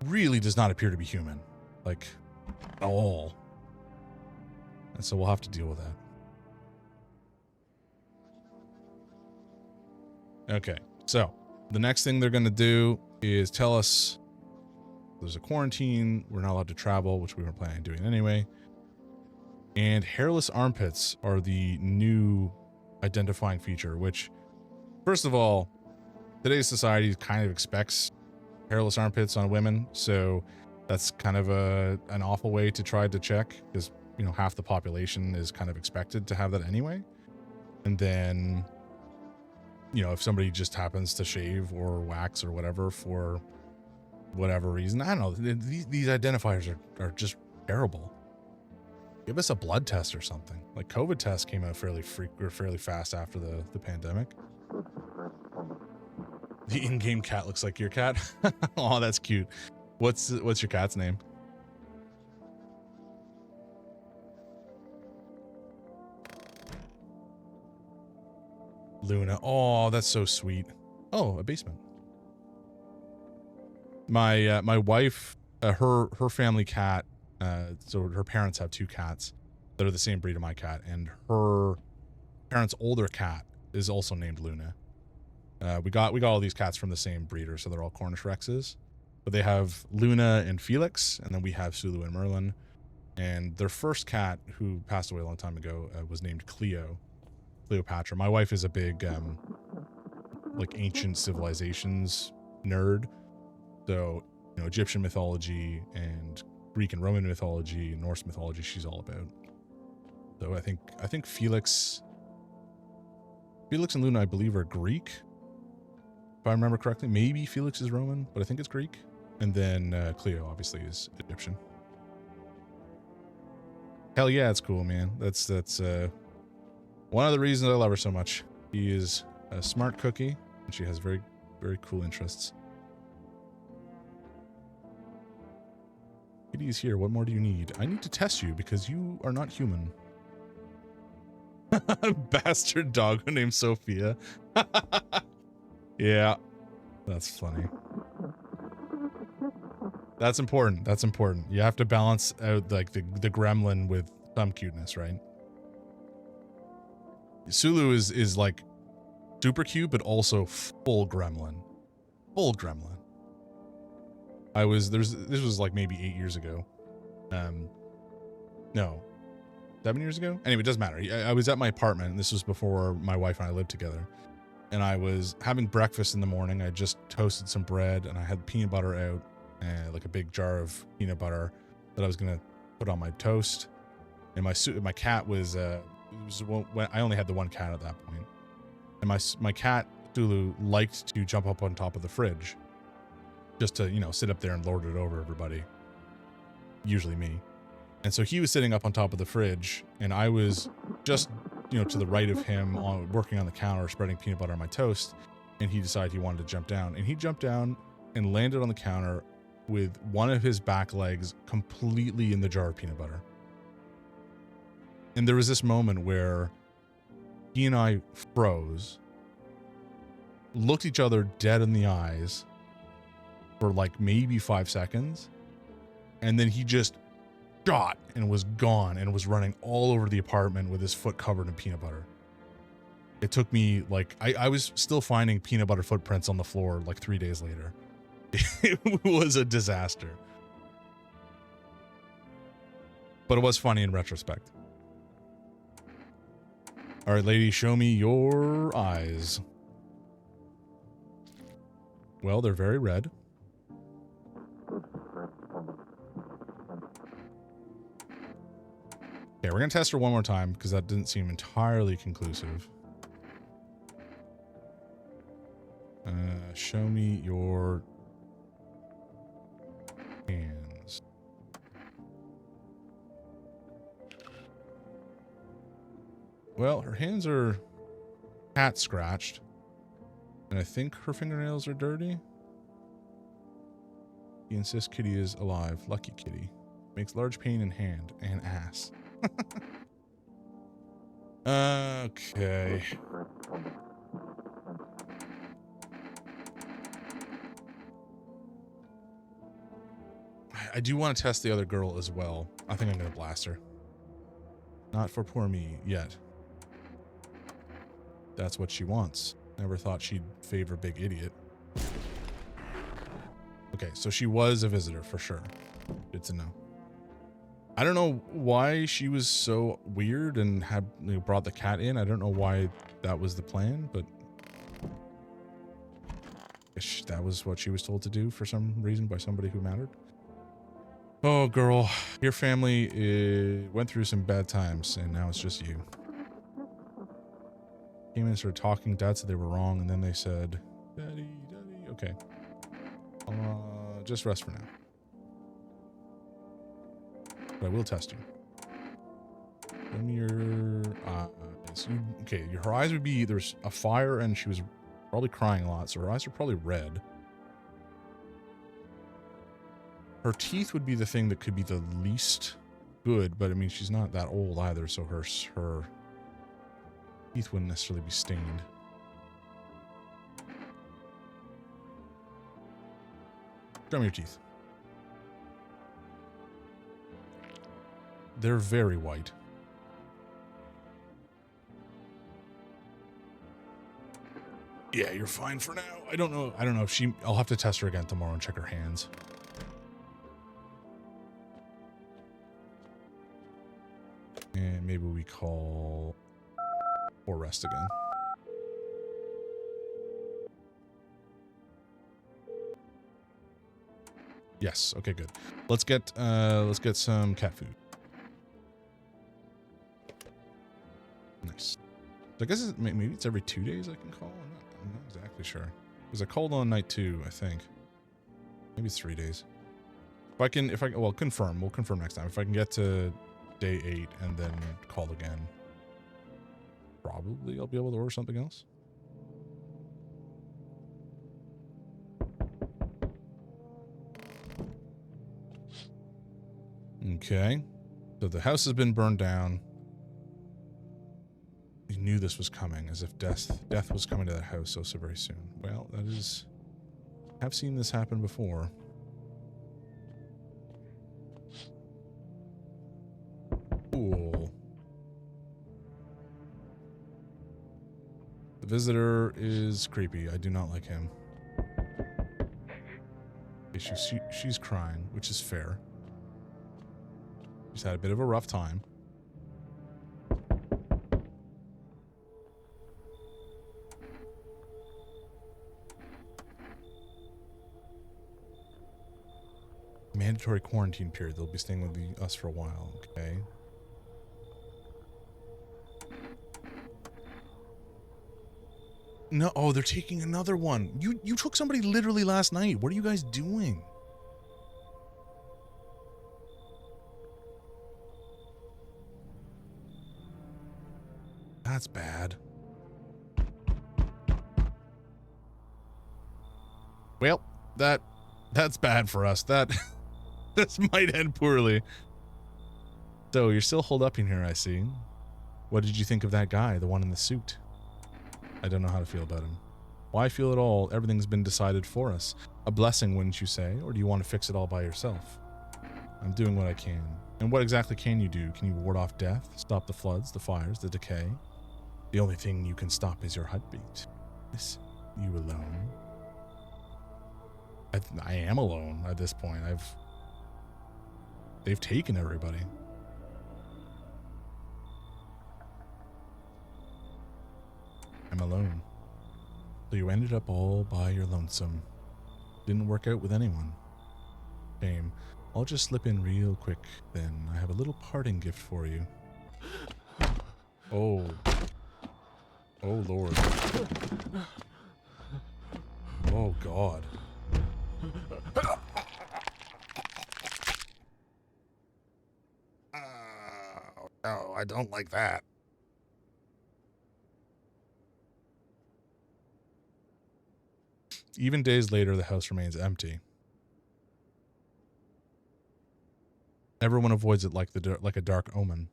S1: really does not appear to be human. Like, at all. And so we'll have to deal with that. Okay. So, the next thing they're going to do is tell us there's a quarantine, we're not allowed to travel, which we were planning on doing anyway. And hairless armpits are the new identifying feature, which, first of all, today's society kind of expects hairless armpits on women, so that's kind of an awful way to try to check, because, you know, half the population is kind of expected to have that anyway. And then, you know, if somebody just happens to shave or wax or whatever for whatever reason, I don't know, these identifiers are just terrible. Give us a blood test or something. Like, COVID tests came out fairly fast after the pandemic. The in-game cat looks like your cat. Oh, that's cute. What's your cat's name? Luna. Oh, that's so sweet. Oh, a basement. My wife, her family cat, so her parents have two cats that are the same breed of my cat, and her parents' older cat is also named Luna. We got all these cats from the same breeder, so they're all Cornish Rexes. But they have Luna and Felix, and then we have Sulu and Merlin. And their first cat, who passed away a long time ago, was named Cleopatra. My wife is a big like ancient civilizations nerd. So, you know, Egyptian mythology and Greek and Roman mythology, Norse mythology, she's all about. So I think Felix and Luna, I believe, are Greek, if I remember correctly. Maybe Felix is Roman, but I think it's Greek. And then Cleo, obviously, is Egyptian. Hell yeah, it's cool, man. That's one of the reasons I love her so much. She is a smart cookie, and she has very, very cool interests. Kitty is here. What more do you need? I need to test you because you are not human. Bastard dog named Sophia. Yeah, that's funny. That's important. That's important. You have to balance out like the gremlin with some cuteness, right? Sulu is like super cute, but also full gremlin. Full gremlin. This was like maybe 8 years ago. No, 7 years ago? Anyway, it doesn't matter. I was at my apartment, and this was before my wife and I lived together. And I was having breakfast in the morning. I just toasted some bread, and I had peanut butter out, like a big jar of peanut butter that I was gonna put on my toast. And my cat was I only had the one cat at that point, and my cat Sulu liked to jump up on top of the fridge, just to, you know, sit up there and lord it over everybody. Usually me. And so he was sitting up on top of the fridge, and I was just, you know, to the right of him, working on the counter, spreading peanut butter on my toast, and he decided he wanted to jump down. And he jumped down and landed on the counter with one of his back legs completely in the jar of peanut butter. And there was this moment where he and I froze, looked each other dead in the eyes, for like maybe 5 seconds. And then he just shot and was gone and was running all over the apartment with his foot covered in peanut butter. It took me like, I was still finding peanut butter footprints on the floor like 3 days later. It was a disaster. But it was funny in retrospect. All right, lady, show me your eyes. Well, they're very red. Okay, we're gonna test her one more time because that didn't seem entirely conclusive. Show me your hands. Well, her hands are cat scratched. And I think her fingernails are dirty. He insists Kitty is alive. Lucky Kitty. Makes large pain in hand and ass. Okay. I do want to test the other girl as well. I think I'm going to blast her. Not for poor me yet. That's what she wants. Never thought she'd favor Big Idiot. Okay, so she was a visitor for sure. Good to know. I don't know why she was so weird and had brought the cat in. I don't know why that was the plan, but that was what she was told to do for some reason by somebody who mattered. Oh, girl, your family went through some bad times, and now it's just you. Came in and started talking. Dad said they were wrong, and then they said, Daddy, Daddy. Okay. Just rest for now. But I will test you. Show me your eyes. Okay, her eyes would be, there's a fire, and she was probably crying a lot, so her eyes are probably red. Her teeth would be the thing that could be the least good, but I mean, she's not that old either, so her teeth wouldn't necessarily be stained. Show me your teeth. They're very white. Yeah, you're fine for now. I don't know if she, I'll have to test her again tomorrow and check her hands. And maybe we call or rest again. Yes. Okay, good. Let's get some cat food. Nice. So I guess maybe it's every 2 days I can call. I'm not exactly sure. Because I called on night 2, I think. Maybe it's 3 days. Well, confirm. We'll confirm next time. If I can get to day 8 and then call again, probably I'll be able to order something else. Okay. So the house has been burned down. You knew this was coming, as if death was coming to that house so very soon. Well, that is... I've seen this happen before. Cool. The visitor is creepy. I do not like him. She's crying, which is fair. She's had a bit of a rough time. Mandatory quarantine period. They'll be staying with us for a while. Okay. No, oh, they're taking another one. You took somebody literally last night. What are you guys doing? That's bad. Well, that's bad for us. This might end poorly. So you're still holed up in here, I see. What did you think of that guy, the one in the suit? I don't know how to feel about him. Why feel it all? Everything's been decided for us. A blessing, wouldn't you say? Or do you want to fix it all by yourself? I'm doing what I can. And what exactly can you do? Can you ward off death? Stop the floods, the fires, the decay? The only thing you can stop is your heartbeat. Is you alone? I am alone at this point. They've taken everybody. I'm alone. So you ended up all by your lonesome. Didn't work out with anyone. Shame. I'll just slip in real quick then. I have a little parting gift for you. Oh. Oh, Lord. Oh, God. No, I don't like that. Even days later, the house remains empty. Everyone avoids it like a dark omen.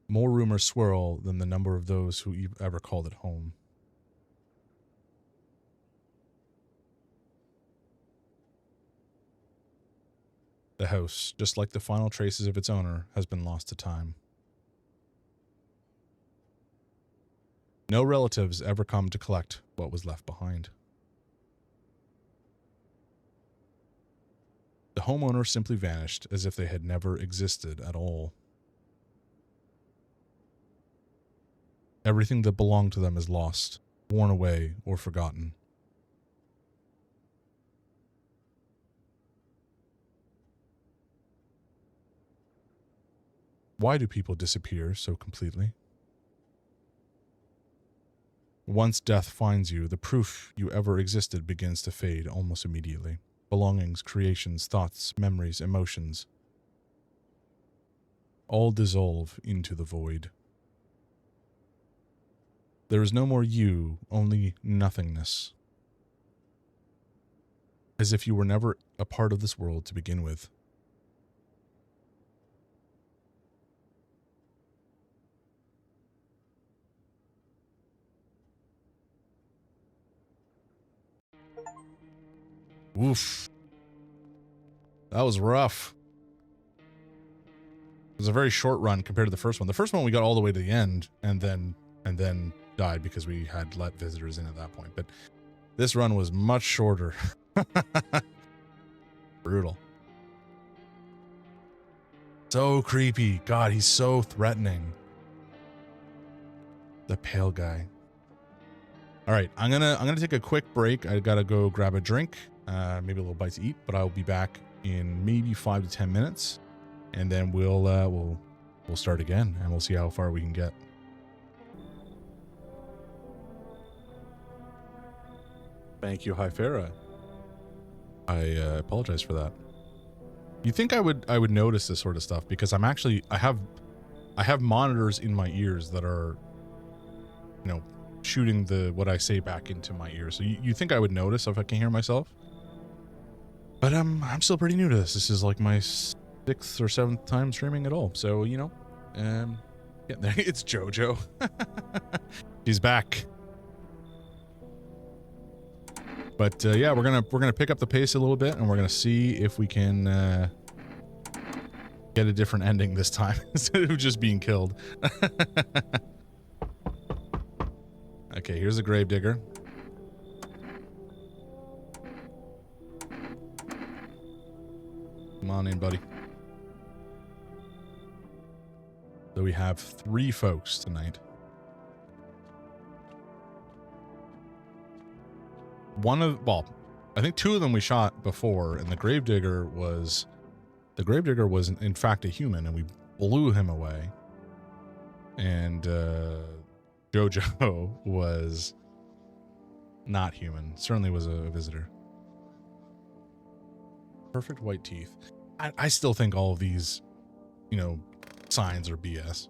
S1: More rumors swirl than the number of those who ever called it home. The house, just like the final traces of its owner, has been lost to time. No relatives ever come to collect what was left behind. The homeowner simply vanished as if they had never existed at all. Everything that belonged to them is lost, worn away, or forgotten. Why do people disappear so completely? Once death finds you, the proof you ever existed begins to fade almost immediately. Belongings, creations, thoughts, memories, emotions, all dissolve into the void. There is no more you, only nothingness. As if you were never a part of this world to begin with. Oof. That was rough. It was a very short run compared to the first one. The first one we got all the way to the end and then died because we had let visitors in at that point. But this run was much shorter. Brutal. So creepy. God, he's so threatening. The pale guy. All right, I'm gonna take a quick break. I gotta go grab a drink, maybe a little bite to eat, but I'll be back in maybe 5 to 10 minutes, and then we'll start again, and we'll see how far we can get. Thank you, Hyfera. I apologize for that. You think I would notice this sort of stuff because I have monitors in my ears that are, you know, shooting what I say back into my ears. So you think I would notice if I can hear myself? But I'm still pretty new to this. This is like my 6th or 7th time streaming at all. So, you know, yeah, it's JoJo. He's back. But yeah, we're gonna pick up the pace a little bit, and we're gonna see if we can get a different ending this time instead of just being killed. Okay, here's a gravedigger. Come on in, buddy. So we have 3 folks tonight. I think 2 of them we shot before, and the gravedigger was in fact a human, and we blew him away. And JoJo was not human. Certainly was a visitor. Perfect white teeth. I still think all of these, you know, signs are BS.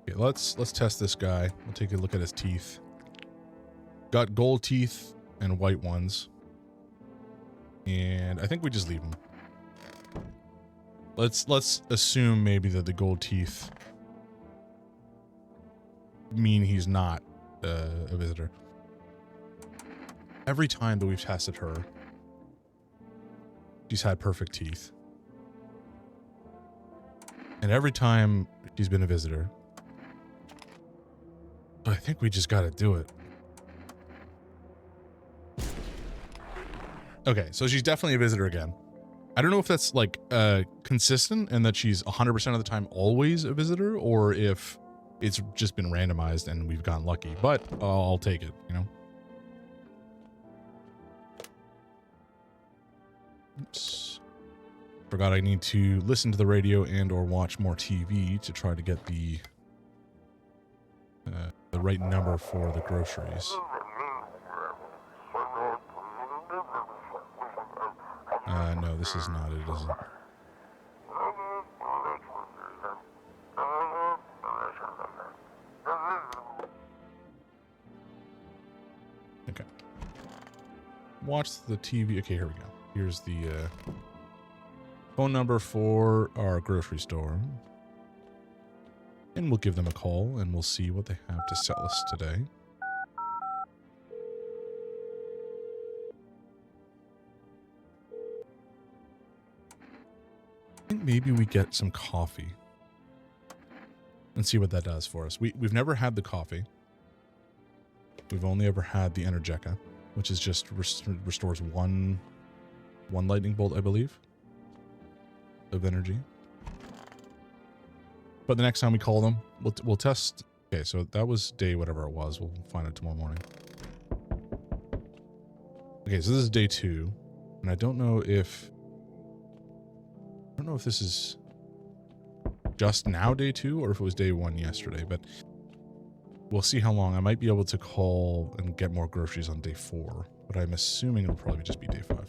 S1: Okay, let's test this guy. We'll take a look at his teeth. Got gold teeth and white ones. And I think we just leave him. Let's assume maybe that the gold teeth mean he's not a visitor. Every time that we've tested her, she's had perfect teeth. And every time she's been a visitor. But I think we just gotta do it. Okay, so she's definitely a visitor again. I don't know if that's like consistent and that she's 100% of the time always a visitor, or if it's just been randomized and we've gotten lucky, but I'll take it, you know? Oops. Forgot I need to listen to the radio and or watch more TV to try to get the right number for the groceries. No, this is not it, is it? Okay. Watch the TV. Okay, here we go. Here's the phone number for our grocery store. And we'll give them a call and we'll see what they have to sell us today. I think maybe we get some coffee and see what that does for us. We've never had the coffee. We've only ever had the Energeca, which is just restores one lightning bolt, I believe, of energy. But the next time we call them, we'll test. Okay, so that was day whatever it was. We'll find out tomorrow morning. Okay, so this is day 2, and I don't know if this is just now day 2 or if it was day 1 yesterday, but we'll see how long. I might be able to call and get more groceries on day 4, but I'm assuming it'll probably just be day 5.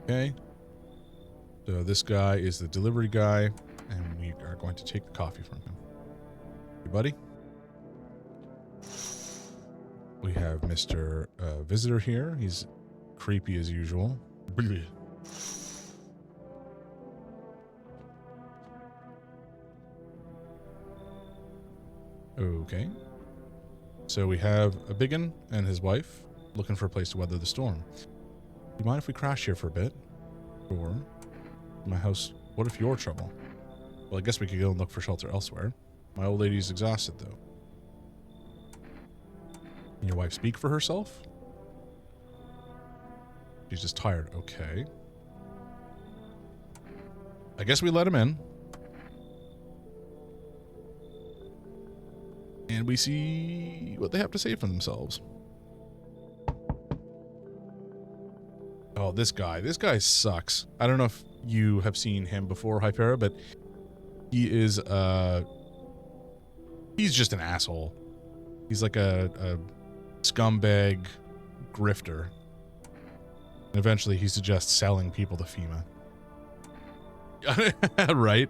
S1: Okay. So this guy is the delivery guy, and we are going to take the coffee from him. Hey, buddy. We have Mr. Visitor here. He's creepy as usual. Okay. So we have a biggin and his wife looking for a place to weather the storm. Do you mind if we crash here for a bit? Or my house, what if you're trouble? Well, I guess we could go and look for shelter elsewhere. My old lady's exhausted, though. Can your wife speak for herself? She's just tired. Okay. I guess we let him in. And we see what they have to say for themselves. Oh, this guy sucks. I don't know if you have seen him before, Hypera, but he is, he's just an asshole. He's like a scumbag grifter. And eventually he suggests selling people to FEMA. Right?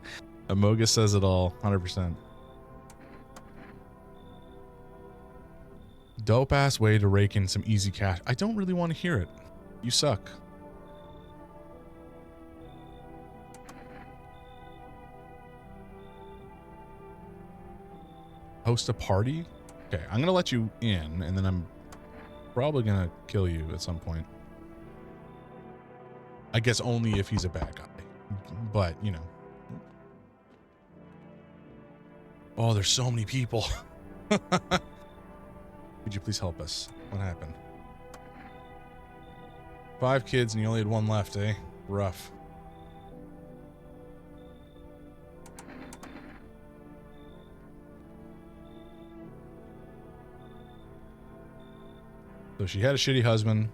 S1: Amogus says it all, 100%. Dope ass way to rake in some easy cash. I don't really want to hear it. You suck. Host a party? Okay, I'm gonna let you in, and then I'm probably gonna kill you at some point. I guess only if he's a bad guy. But, you know. Oh, there's so many people. Could you please help us? What happened? 5 kids and you only had 1 left, eh? Rough. So she had a shitty husband.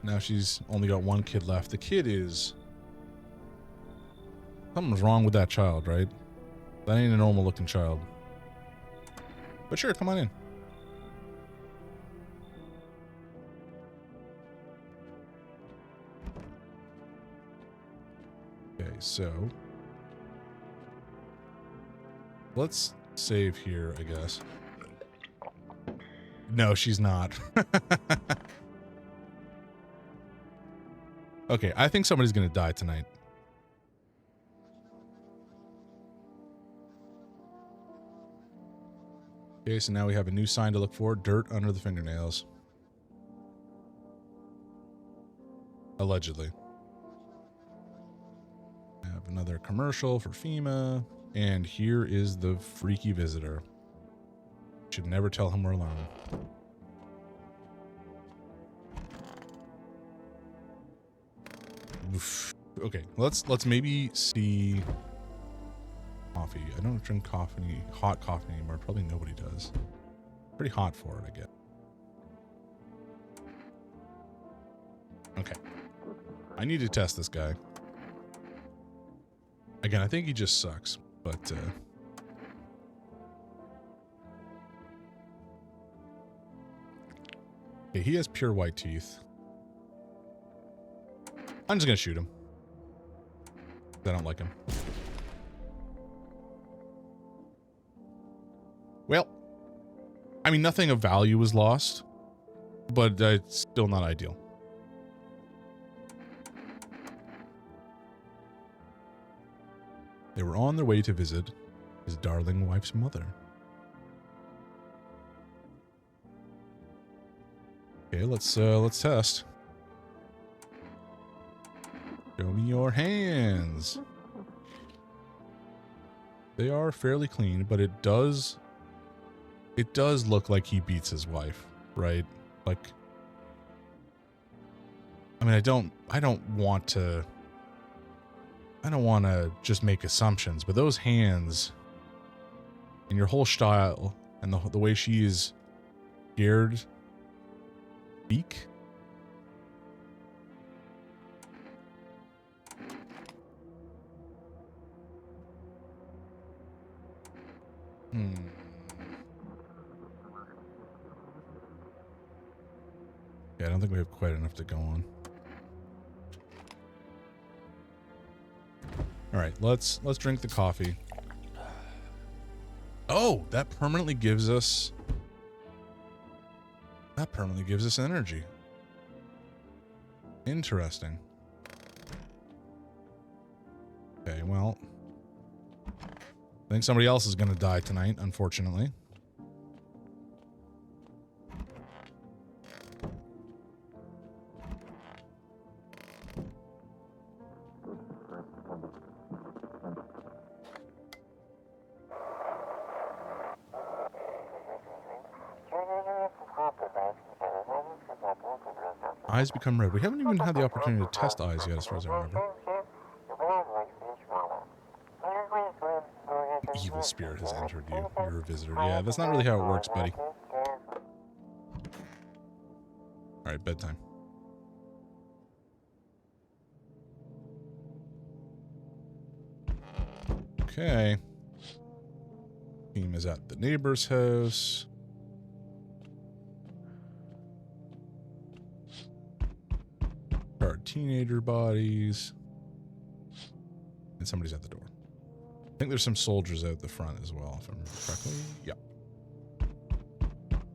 S1: Now she's only got 1 kid left. The kid is... Something's wrong with that child, right? That ain't a normal looking child. But sure, come on in. Okay, so... let's save here, I guess. No, she's not. Okay, I think somebody's gonna die tonight. Okay, so now we have a new sign to look for. Dirt under the fingernails. Allegedly. I have another commercial for FEMA. And here is the freaky visitor. Should never tell him we're alone. Oof. Okay, let's maybe see coffee. I don't drink coffee, hot coffee anymore. Probably nobody does. Pretty hot for it, I get. Okay. I need to test this guy. Again, I think he just sucks, but okay, he has pure white teeth. I'm just gonna shoot him. I don't like him. Well, I mean, nothing of value was lost, but it's still not ideal. They were on their way to visit his darling wife's mother. Okay, let's test. Show me your hands. They are fairly clean, but it does look like he beats his wife, right? Like, I mean, I don't want to just make assumptions, but those hands and your whole style and the way she is geared speak. Yeah, I don't think we have quite enough to go on. All right, let's drink the coffee. Oh, that permanently gives us energy. Interesting. Okay, well, I think somebody else is going to die tonight, unfortunately. Eyes become red. We haven't even had the opportunity to test eyes yet, as far as I remember. Evil spirit has entered you. You're a visitor. Yeah, that's not really how it works, buddy. Alright, bedtime. Okay. Team is at the neighbor's house. Our teenager bodies. And somebody's at the door. I think there's some soldiers out the front as well, if I remember correctly. Yeah.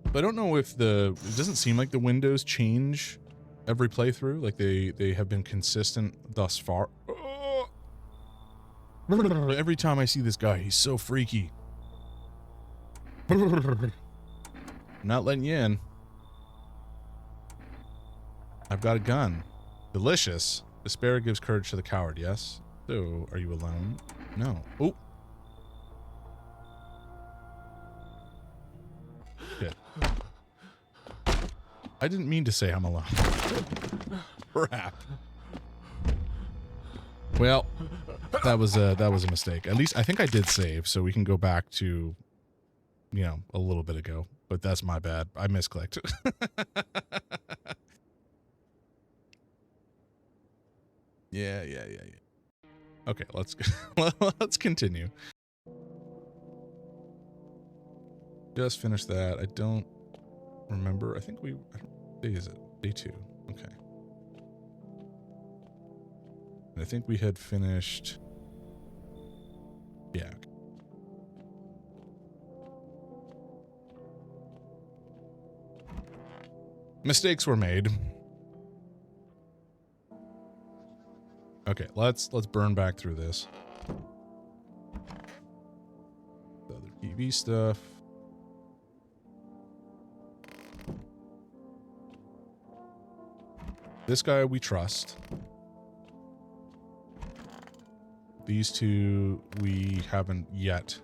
S1: But I don't know if it doesn't seem like the windows change every playthrough. Like they have been consistent thus far. Every time I see this guy, he's so freaky. I'm not letting you in. I've got a gun. Delicious. Despair gives courage to the coward, yes? So, are you alone? No. Oh! Shit. I didn't mean to say I'm alone. Crap. Well, that was a mistake. At least I think I did save, so we can go back to, you know, a little bit ago. But that's my bad. I misclicked. Yeah. Okay, let's continue. Just finished that. I don't remember. I think day is it? Day 2. Okay. And I think we had finished. Yeah. Okay. Mistakes were made. Okay, let's burn back through this. The other TV stuff. This guy we trust. These two we haven't yet.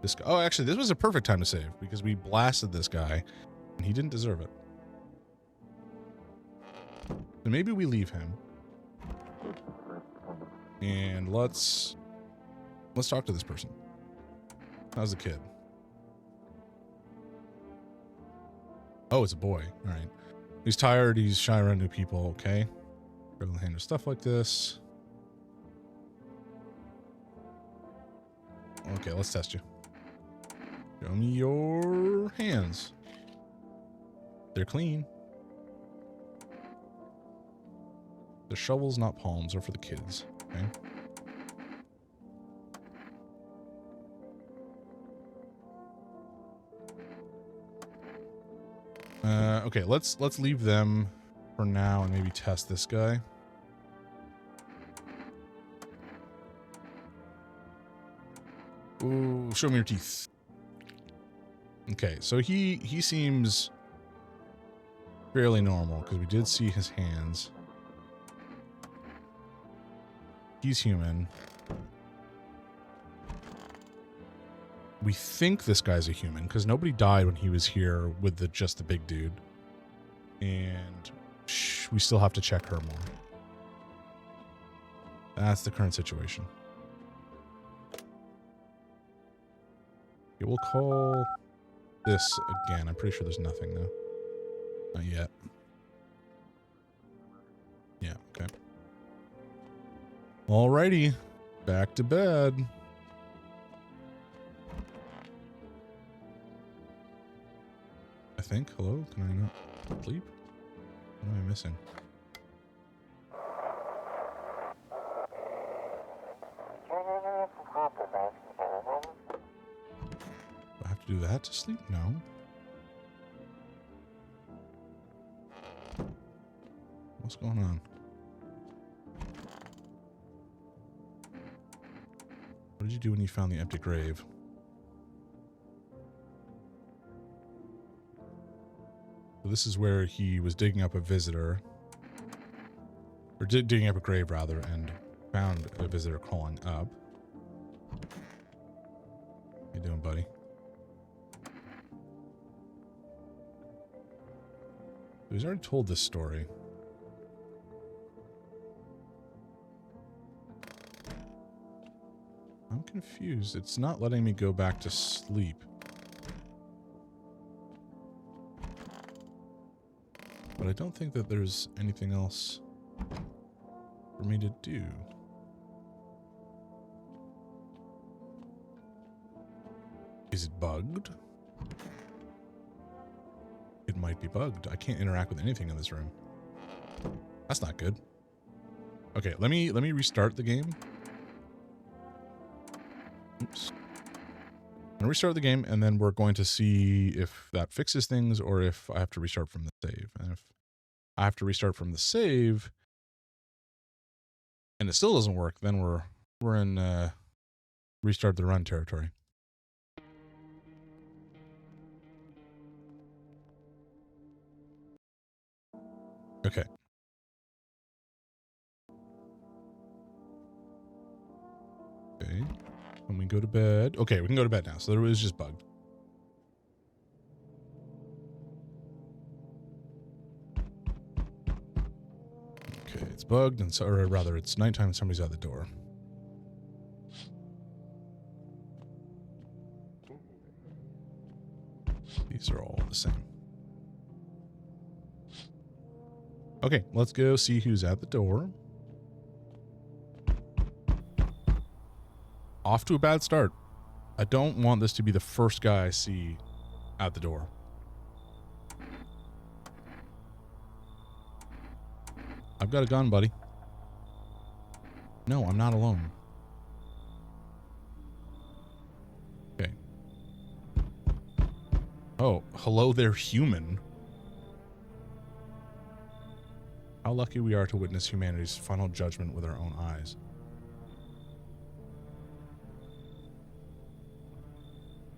S1: This guy. Oh, actually, this was a perfect time to save because we blasted this guy and he didn't deserve it. So maybe we leave him. And let's talk to this person. How's the kid? Oh, it's a boy. All right. He's tired. He's shy around new people. Okay. We're going to handle stuff like this. Okay, let's test you. Show me your hands. They're clean. The shovels, not palms, are for the kids. Okay. Okay, let's leave them for now and maybe test this guy. Ooh, show me your teeth. Okay, so he seems fairly normal because we did see his hands. He's human. We think this guy's a human because nobody died when he was here with just the big dude. And we still have to check her more. That's the current situation. Okay, we'll call this again. I'm pretty sure there's nothing though. Not yet. Yeah, okay. Alrighty. Back to bed. I think. Hello? Can I not sleep? What am I missing? Do I have to do that to sleep? No. What's going on? What did you do when you found the empty grave? So this is where he was digging up a visitor. Or digging up a grave, rather, and found a visitor crawling up. How you doing, buddy? He's already told this story. I'm confused. It's not letting me go back to sleep. But I don't think that there's anything else for me to do. Is it bugged? It might be bugged. I can't interact with anything in this room. That's not good. Okay, let me restart the game. Oops. I'm gonna restart the game, and then we're going to see if that fixes things or if I have to restart from the save. And if I have to restart from the save and it still doesn't work, then we're in restart the run territory. Okay. Okay. When we go to bed. Okay, we can go to bed now. So it was just bugged. Okay, it's bugged, and so, or rather, it's nighttime and somebody's at the door. These are all the same. Okay, let's go see who's at the door. Off to a bad start. I don't want this to be the first guy I see at the door. I've got a gun, buddy. No, I'm not alone. Okay. Oh, hello there, human. How lucky we are to witness humanity's final judgment with our own eyes.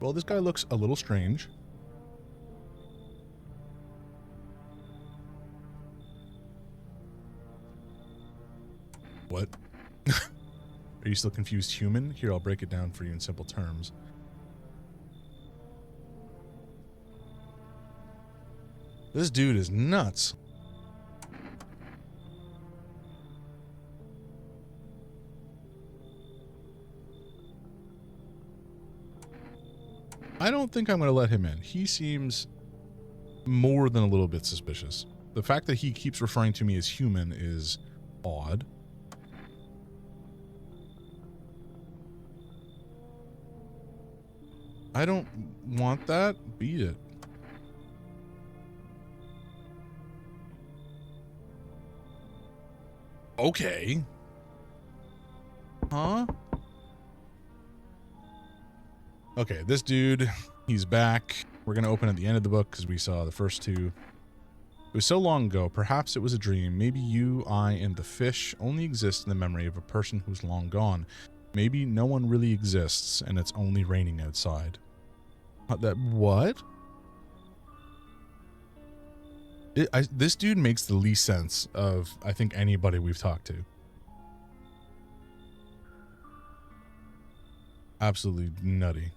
S1: Well, this guy looks a little strange. What? Are you still confused, human? Here, I'll break it down for you in simple terms. This dude is nuts. I don't think I'm going to let him in. He seems more than a little bit suspicious. The fact that he keeps referring to me as human is odd. I don't want that. Beat it. Okay. Huh? Okay, this dude, he's back. We're going to open at the end of the book because we saw the first two. It was so long ago, perhaps it was a dream. Maybe you, I, and the fish only exist in the memory of a person who's long gone. Maybe no one really exists and it's only raining outside. What? This dude makes the least sense of, I think, anybody we've talked to. Absolutely nutty.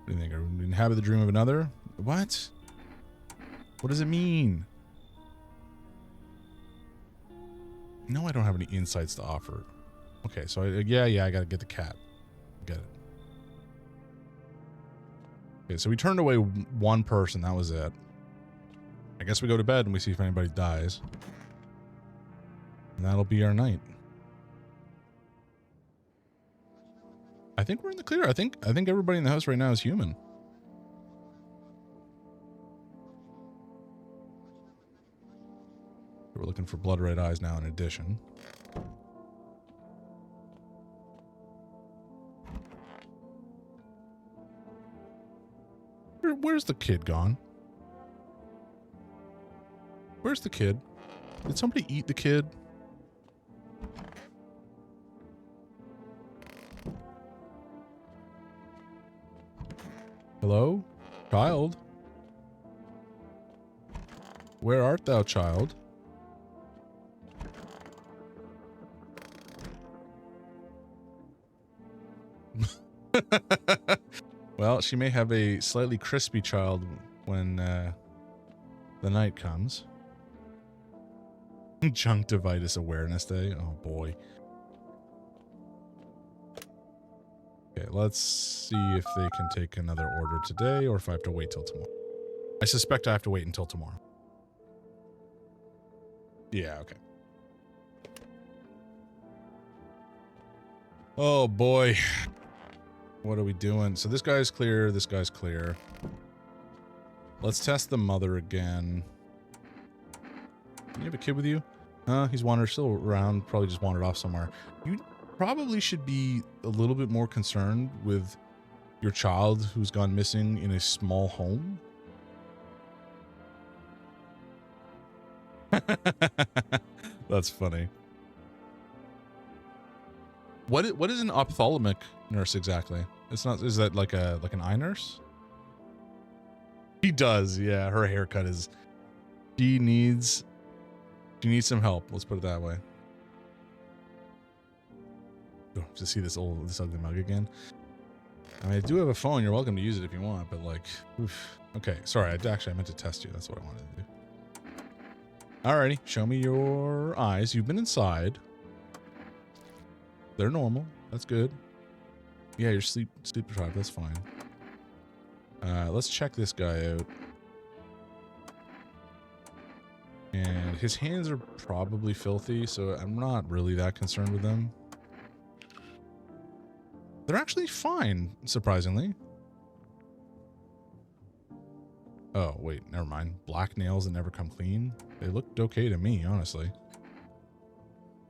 S1: What do you think? Are we inhabit the dream of another? What? What does it mean? No, I don't have any insights to offer. Okay, so yeah, I gotta get the cat. Get it. Okay, so we turned away one person. That was it. I guess we go to bed and we see if anybody dies. And that'll be our night. I think we're in the clear. I think everybody in the house right now is human. We're looking for blood red eyes now in addition. Where's the kid gone? Where's the kid? Did somebody eat the kid? Hello? Child? Where art thou, child? Well, she may have a slightly crispy child when the night comes. Conjunctivitis Awareness Day. Oh boy. Okay, let's see if they can take another order today or if I have to wait till tomorrow. I suspect I have to wait until tomorrow. Yeah, okay. Oh boy. What are we doing? So this guy's clear, this guy's clear. Let's test the mother again. Do you have a kid with you? He's wandered still around, probably just wandered off somewhere. You probably should be a little bit more concerned with your child who's gone missing in a small home. That's funny. What is an ophthalmic nurse exactly? It's not. Is that like an eye nurse? He does. Yeah, her haircut is. She needs some help. Let's put it that way. Oh, to see this ugly mug again. I mean, I do have a phone. You're welcome to use it if you want, but like, oof. Okay. Sorry. I meant to test you. That's what I wanted to do. Alrighty. Show me your eyes. You've been inside. They're normal. That's good. Yeah, you're sleep deprived. That's fine. Let's check this guy out. And his hands are probably filthy, so I'm not really that concerned with them. They're actually fine, surprisingly. Oh, wait, never mind. Black nails that never come clean. They looked okay to me, honestly.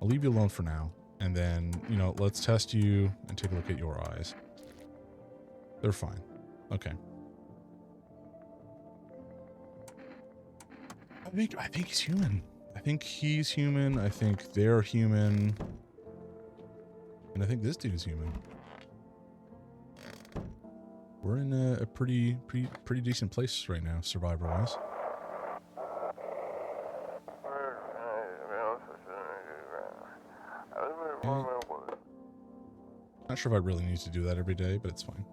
S1: I'll leave you alone for now. And then, you know, let's test you and take a look at your eyes. They're fine. Okay. I think he's human. I think he's human. I think they're human. And I think this dude's human. We're in a pretty decent place right now, survivor-wise. Not sure if I really need to do that every day, but it's fine.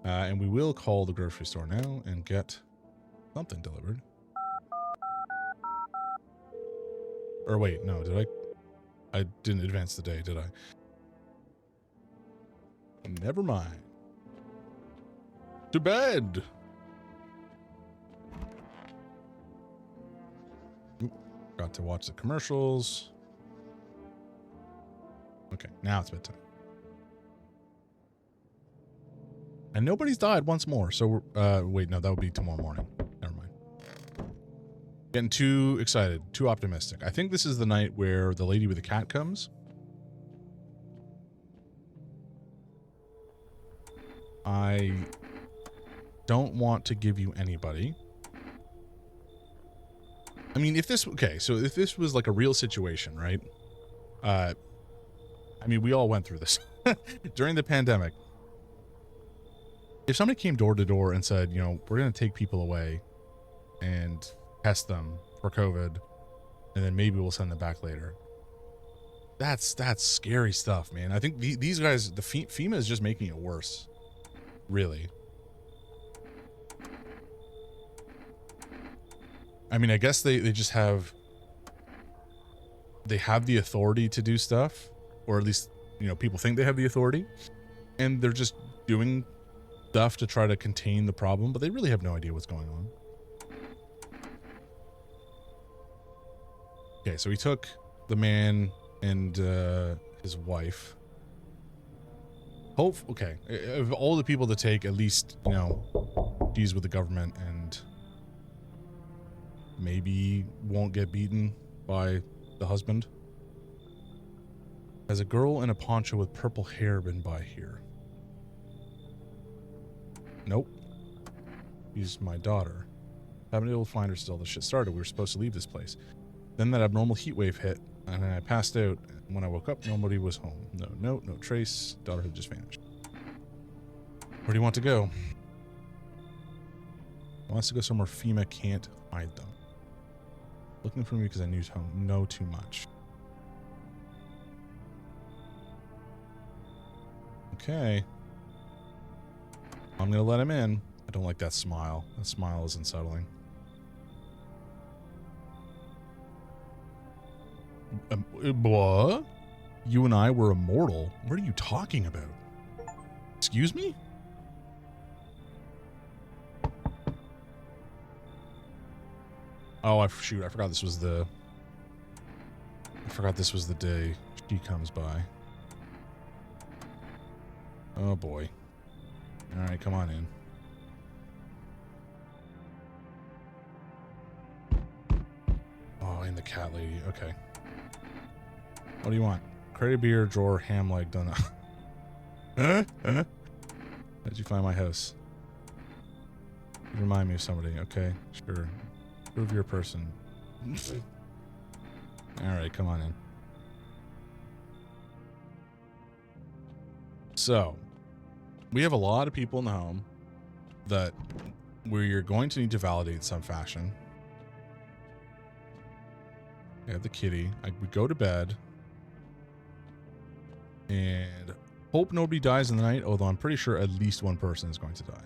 S1: And we will call the grocery store now and get something delivered. Or wait, no, did I didn't advance the day, did I? Never mind. To bed! Oop, got to watch the commercials. Okay, now it's bedtime. And nobody's died once more, so wait, no, that would be tomorrow morning. Never mind. Getting too excited, too optimistic. I think this is the night where the lady with the cat comes. I don't want to give you anybody. I mean, if this, okay, so if this was like a real situation, right? I mean, we all went through this during the pandemic. If somebody came door to door and said, you know, we're going to take people away and test them for COVID, and then maybe we'll send them back later. That's scary stuff, man. I think these guys, the FEMA is just making it worse. Really. I mean, I guess they just have, they have the authority to do stuff, or at least, you know, people think they have the authority, and they're just doing stuff to try to contain the problem, but they really have no idea what's going on. Okay, so we took the man and his wife. Okay, of all the people to take, at least, you know, he's with the government and maybe won't get beaten by the husband. Has a girl in a poncho with purple hair been by here? Nope. She's my daughter. Haven't been able to find her still. The shit started. We were supposed to leave this place. Then that abnormal heat wave hit, and I passed out. When I woke up, nobody was home. No note, no trace. Daughter had just vanished. Where do you want to go? Wants to go somewhere FEMA can't hide them. Looking for me because I know too much. Okay. I'm gonna let him in. I don't like that smile. That smile is unsettling. What? You and I were immortal? What are you talking about? Excuse me? Oh, shoot, I forgot this was the day she comes by. Oh boy. Alright, come on in. Oh, and the cat lady. Okay. What do you want? Crate of beer, drawer, ham leg, donut. Huh? How'd you find my house? You remind me of somebody. Okay, sure. Prove you're a person. Alright, come on in. So, we have a lot of people in the home that we're going to need to validate in some fashion. We have the kitty. We go to bed. And hope nobody dies in the night, although I'm pretty sure at least one person is going to die.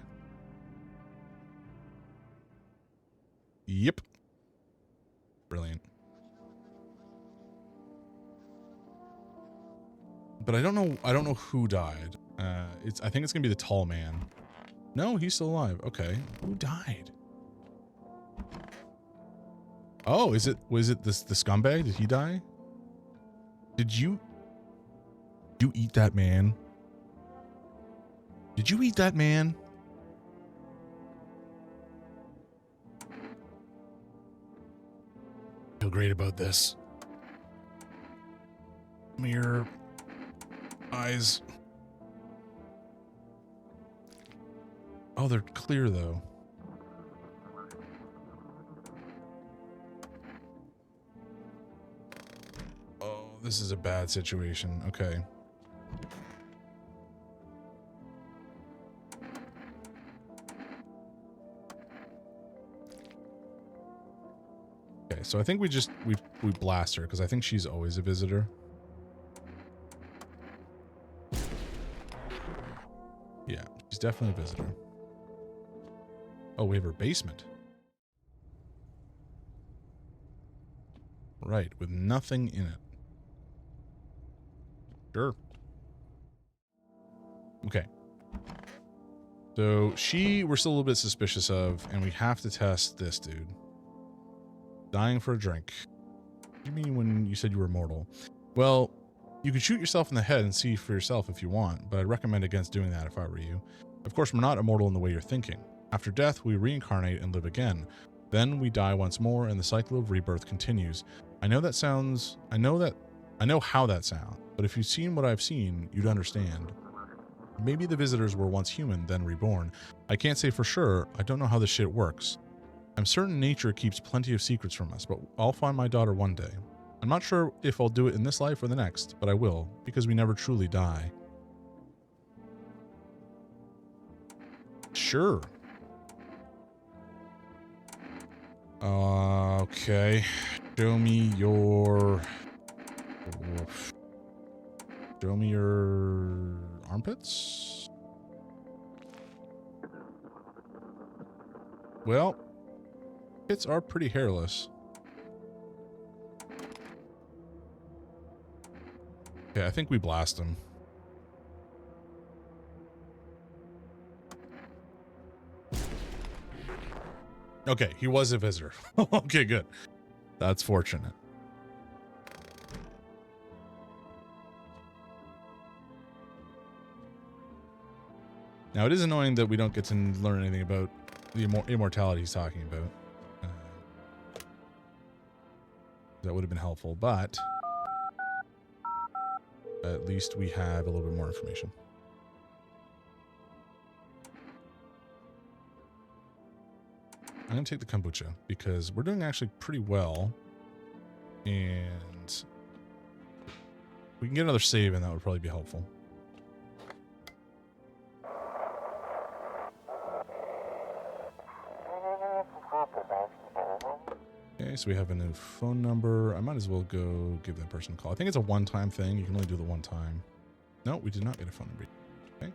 S1: Yep. Brilliant. But I don't know who died. I think it's gonna be the tall man. No, he's still alive. Okay. Who died? Oh, was it the scumbag? Did he die? Did you eat that man? Did you eat that man? I feel great about this. Mirror. Eyes. Oh, they're clear though. this is a bad situation. Okay. Okay, so I think we blast her because I think she's always a visitor. Yeah, she's definitely a visitor. Oh, we have her basement. Right, with nothing in it. Sure. Okay. So we're still a little bit suspicious of, and we have to test this dude. Dying for a drink. What do you mean when you said you were mortal? Well, you can shoot yourself in the head and see for yourself if you want, but I'd recommend against doing that if I were you. Of course, we're not immortal in the way you're thinking. After death, we reincarnate and live again. Then we die once more and the cycle of rebirth continues. I know how that sounds, but if you've seen what I've seen, you'd understand. Maybe the visitors were once human, then reborn. I can't say for sure. I don't know how this shit works. I'm certain nature keeps plenty of secrets from us, but I'll find my daughter one day. I'm not sure if I'll do it in this life or the next, but I will, because we never truly die. Sure. Okay. Show me your armpits. Well, pits are pretty hairless. Okay, I think we blast him. Okay, he was a visitor. Okay, good. That's fortunate. Now, it is annoying that we don't get to learn anything about the immortality he's talking about. That would have been helpful, but at least we have a little bit more information. I'm going to take the kombucha because we're doing actually pretty well. And we can get another save and that would probably be helpful. Okay, so we have a new phone number. I might as well go give that person a call. I think it's a one-time thing. You can only do the one time. No, we did not get a phone number. Okay.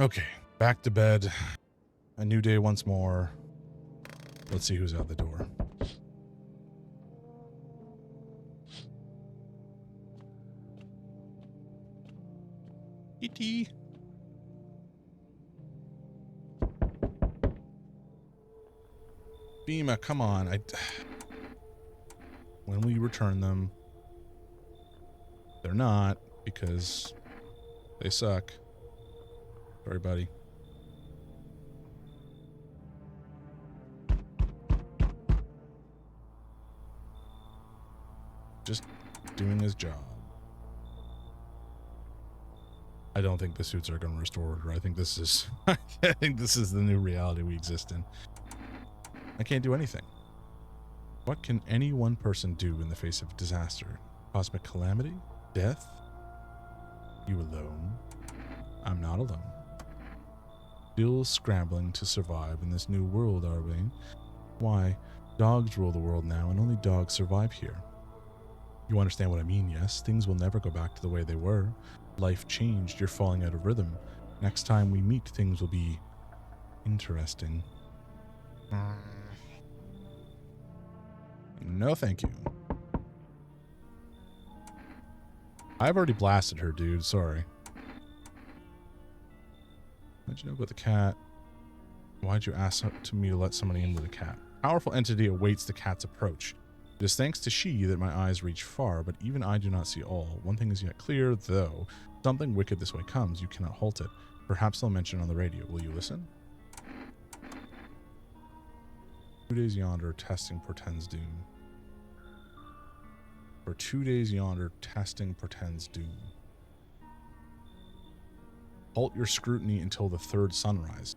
S1: Okay, back to bed. A new day once more. Let's see who's out the door. E.T. Bima, come on. When will you return them? They're not, because they suck. Sorry, buddy. Just doing his job. I don't think the suits are going to restore order. I think this is I think this is the new reality we exist in. I can't do anything. What can any one person do in the face of disaster? Cosmic calamity? Death? You alone? I'm not alone. Still scrambling to survive in this new world, are we? Why, dogs rule the world now, and only dogs survive here. You understand what I mean, yes? Things will never go back to the way they were. Life changed, you're falling out of rhythm. Next time we meet, things will be interesting. No, thank you. I've already blasted her, dude. Sorry. What'd you know about the cat? Why'd you ask to me to let somebody in with a cat? Powerful entity awaits the cat's approach. It is thanks to she that my eyes reach far, but even I do not see all. One thing is yet clear, though. Something wicked this way comes. You cannot halt it. Perhaps they'll mention on the radio. Will you listen? 2 days yonder, testing portends doom. For 2 days yonder, testing portends doom. Halt your scrutiny until the third sunrise.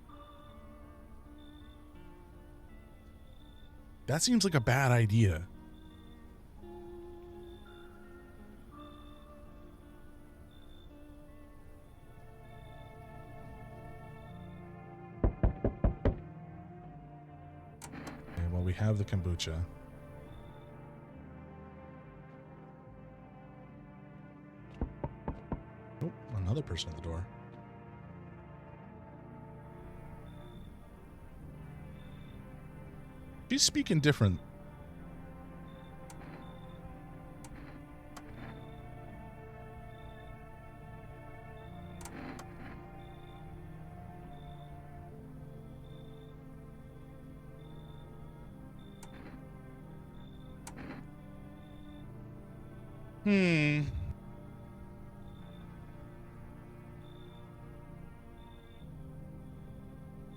S1: That seems like a bad idea. Okay, well, we have the kombucha. Oh, another person at the door. She's speaking different.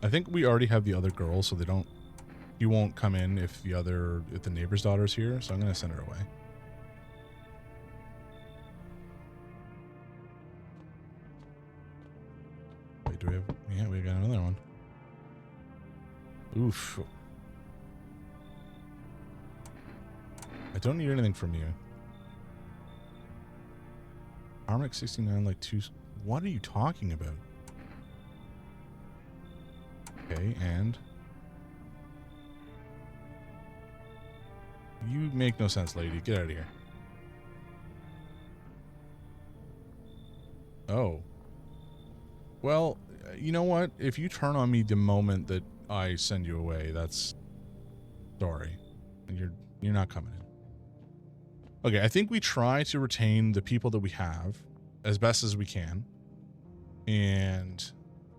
S1: I think we already have the other girl, so you won't come in if the neighbor's daughter's here, so I'm gonna send her away. Wait, do we have, yeah, we got another one. Oof. I don't need anything from you. Armix 69, like 2, what are you talking about? Okay, and you make no sense, lady. Get out of here. Oh. Well, you know what? If you turn on me the moment that I send you away, that's... Sorry. You're not coming in. Okay, I think we try to retain the people that we have as best as we can. And...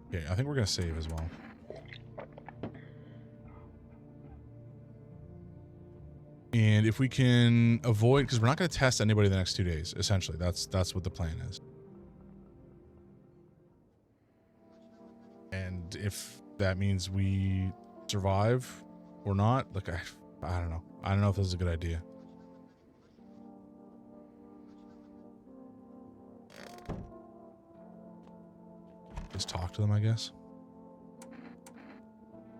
S1: Okay, I think we're going to save as well. And if we can avoid, because we're not going to test anybody the next 2 days, essentially. That's what the plan is. And if that means we survive or not, like, I don't know. I don't know if this is a good idea. Just talk to them, I guess.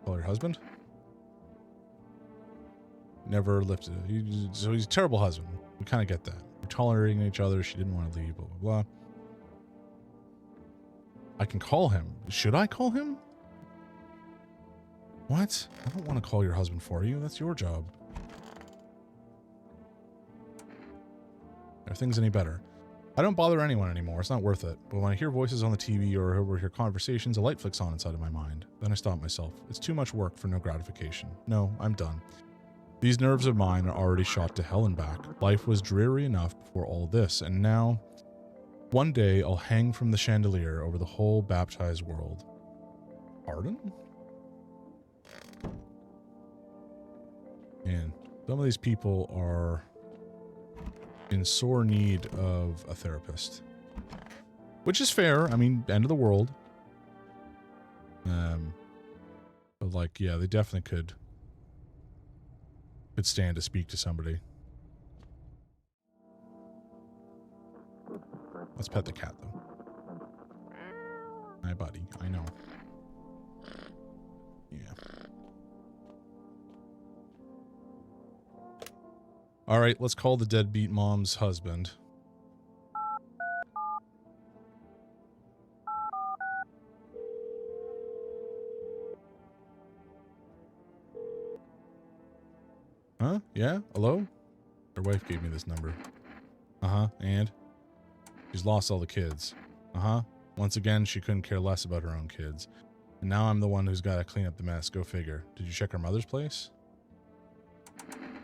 S1: Call your husband? Never lifted it. So he's a terrible husband. We kind of get that. We're tolerating each other. She didn't want to leave, blah, blah, blah. I can call him. Should I call him? What? I don't want to call your husband for you. That's your job. Are things any better? I don't bother anyone anymore. It's not worth it. But when I hear voices on the TV or overhear conversations, a light flicks on inside of my mind. Then I stop myself. It's too much work for no gratification. No, I'm done. These nerves of mine are already shot to hell and back. Life was dreary enough before all this, and now, one day I'll hang from the chandelier over the whole baptized world. Pardon? Man, some of these people are in sore need of a therapist. Which is fair. I mean, end of the world. But like, yeah, they definitely could stand to speak to somebody. Let's pet the cat, though. Hi, buddy. I know. Yeah. All right, let's call the deadbeat mom's husband. Huh? Yeah? Hello? Her wife gave me this number. Uh-huh, and? She's lost all the kids. Uh-huh. Once again, she couldn't care less about her own kids. And now I'm the one who's got to clean up the mess. Go figure. Did you check her mother's place?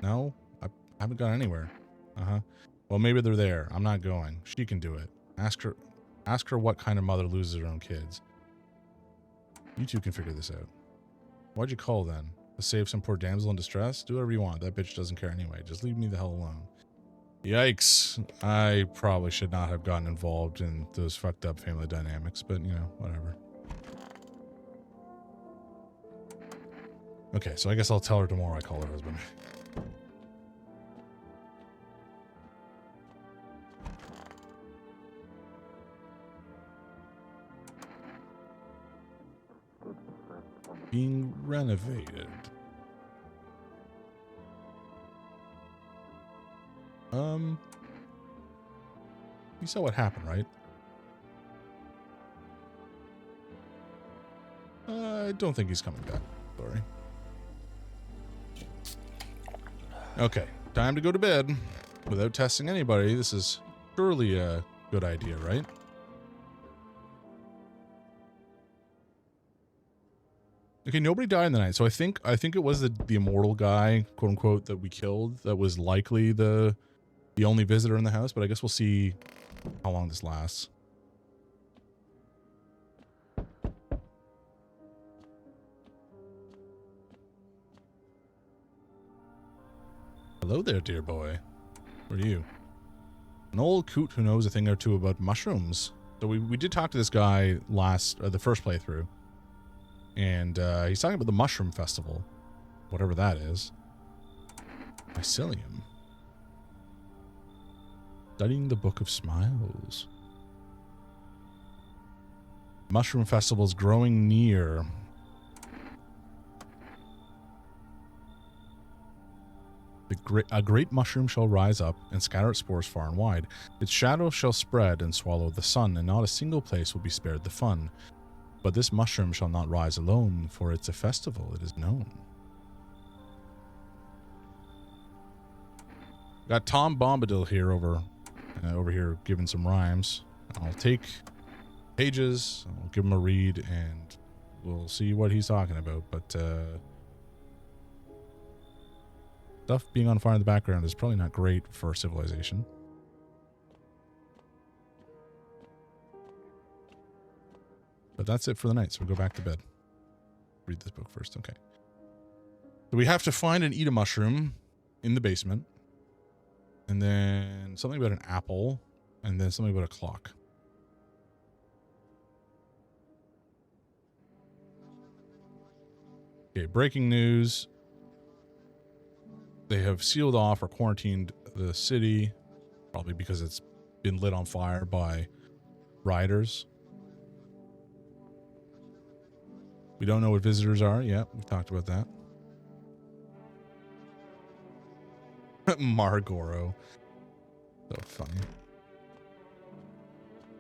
S1: No? I haven't gone anywhere. Uh-huh. Well, maybe they're there. I'm not going. She can do it. Ask her what kind of mother loses her own kids. You two can figure this out. Why'd you call then? To save some poor damsel in distress? Do whatever you want. That bitch doesn't care anyway. Just leave me the hell alone. Yikes. I probably should not have gotten involved in those fucked up family dynamics, but, you know, whatever. Okay, so I guess I'll tell her tomorrow I call her husband. Being renovated. You saw what happened, right? I don't think he's coming back. Sorry. Okay, time to go to bed without testing anybody. This is surely a good idea, right? Okay, nobody died in the night, so I think it was the immortal guy, quote unquote, that we killed. That was likely the only visitor in the house. But I guess we'll see how long this lasts. Hello there, dear boy. Who are you? An old coot who knows a thing or two about mushrooms. So we did talk to this guy the first playthrough. And he's talking about the mushroom festival. Whatever that is. Mycelium. Studying the Book of Smiles. Mushroom festival's growing near. A great mushroom shall rise up and scatter its spores far and wide. Its shadow shall spread and swallow the sun, and not a single place will be spared the fun. But this mushroom shall not rise alone, for it's a festival, it is known. Got Tom Bombadil here over here giving some rhymes. I'll take pages, I'll give him a read, and we'll see what he's talking about. But stuff being on fire in the background is probably not great for civilization. But that's it for the night, so we'll go back to bed. Read this book first, okay. So we have to find and eat a mushroom in the basement. And then something about an apple. And then something about a clock. Okay, breaking news. They have sealed off or quarantined the city. Probably because it's been lit on fire by rioters. We don't know what visitors are. Yeah, we talked about that. Margoro. So funny.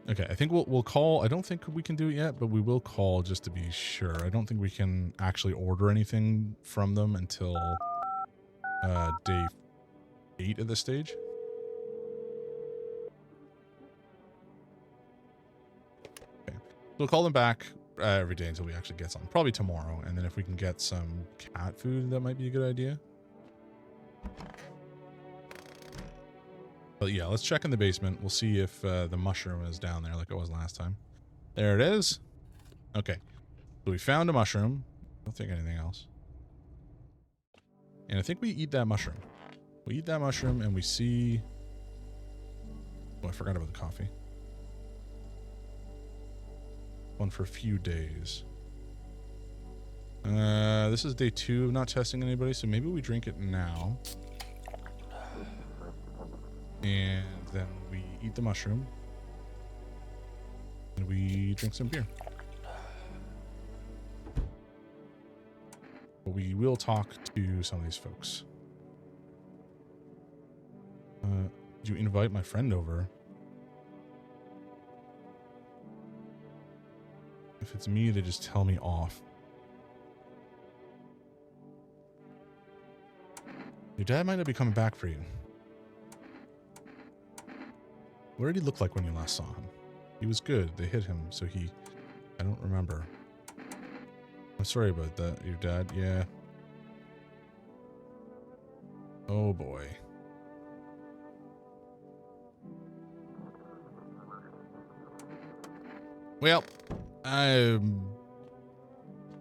S1: Okay, I think we'll call. I don't think we can do it yet, but we will call just to be sure. I don't think we can actually order anything from them until day 8 at this stage. Okay, we'll call them back every day until we actually get some. Probably tomorrow, and then if we can get some cat food, that might be a good idea. But yeah, let's check in the basement. We'll see if the mushroom is down there like it was last time. There it is. Okay. So we found a mushroom. Don't think anything else. And I think we eat that mushroom. We eat that mushroom and we see... Oh, I forgot about the coffee. One for a few days. This is day 2 of not testing anybody, so maybe we drink it now. And then we eat the mushroom. And we drink some beer. But we will talk to some of these folks. Did you invite my friend over? If it's me, they just tell me off. Your dad might not be coming back for you. What did he look like when you last saw him? He was good. They hit him, so he... I don't remember. I'm sorry about that. Your dad, yeah. Oh boy. Well, I'm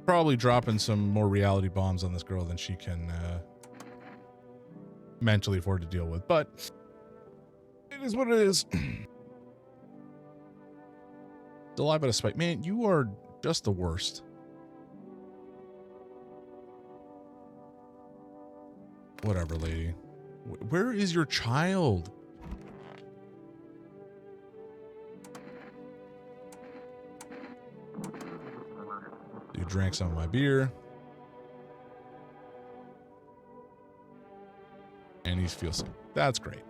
S1: probably dropping some more reality bombs on this girl than she can mentally afford to deal with, but it is what it is. Still alive out of spite. Man, you are just the worst. Whatever, lady. Where is your child? You drank some of my beer. And he feels sick. That's great.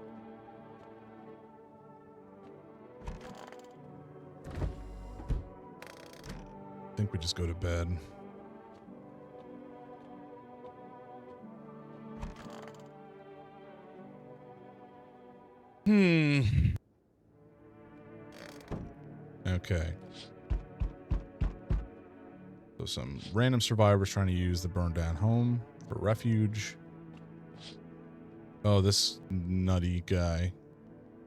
S1: we just go to bed. Okay. So some random survivors trying to use the burned down home for refuge. Oh, this nutty guy.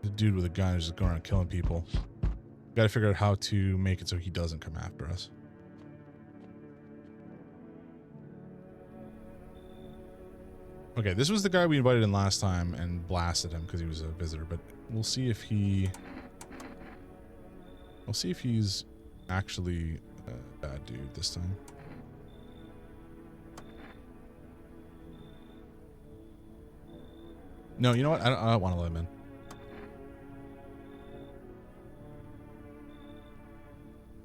S1: The dude with a gun is just going around killing people. Got to figure out how to make it so he doesn't come after us. Okay, this was the guy we invited in last time and blasted him because he was a visitor, but we'll see if he... We'll see if he's actually a bad dude this time. No, you know what? I don't want to let him in.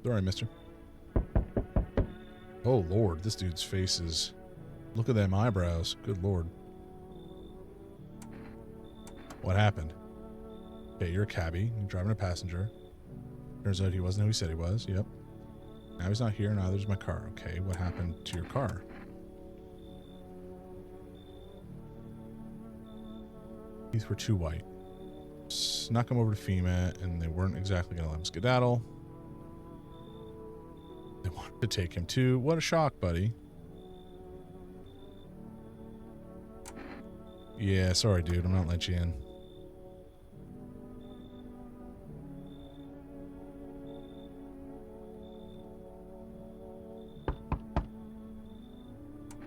S1: Sorry, mister. Oh, Lord. This dude's face is... Look at them eyebrows. Good Lord. What happened? Okay, you're a cabbie. You're driving a passenger. Turns out he wasn't who he said he was. Yep. Now he's not here. Now there's my car. Okay, what happened to your car? Teeth were too white. Snuck him over to FEMA, and they weren't exactly going to let him skedaddle. They wanted to take him too. What a shock, buddy. Yeah, sorry, dude. I'm not letting you in.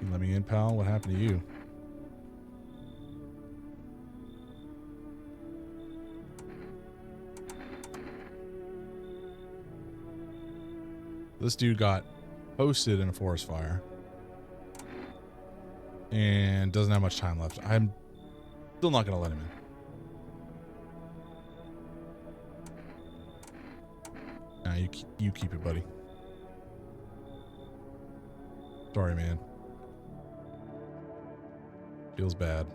S1: You let me in, pal? What happened to you? This dude got posted in a forest fire and doesn't have much time left. I'm still not going to let him in. Nah, you keep it, buddy. Sorry, man. Feels bad.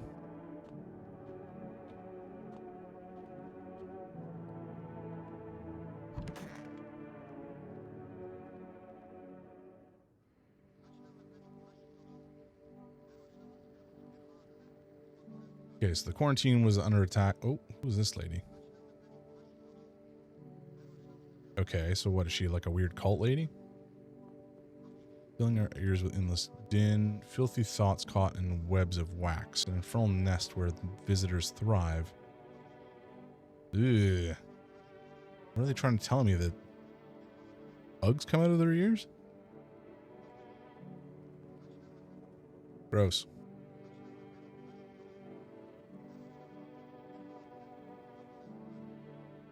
S1: Okay, so the quarantine was under attack. Oh, who's this lady? Okay, so what is she, like a weird cult lady? Filling our ears with endless din, filthy thoughts caught in webs of wax, an infernal nest where visitors thrive. Ugh. What are they trying to tell me, that bugs come out of their ears? Gross.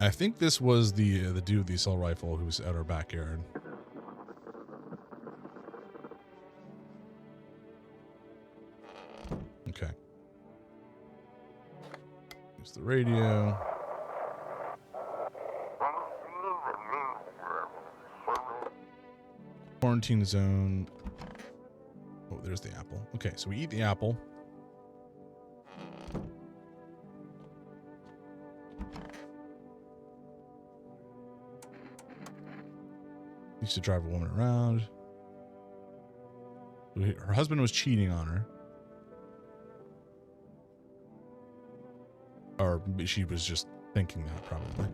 S1: I think this was the dude with the assault rifle who was out our backyard. Okay. Use the radio. Quarantine zone. Oh, there's the apple. Okay, so we eat the apple. Used to drive a woman around. Her husband was cheating on her. Or she was just thinking that, probably.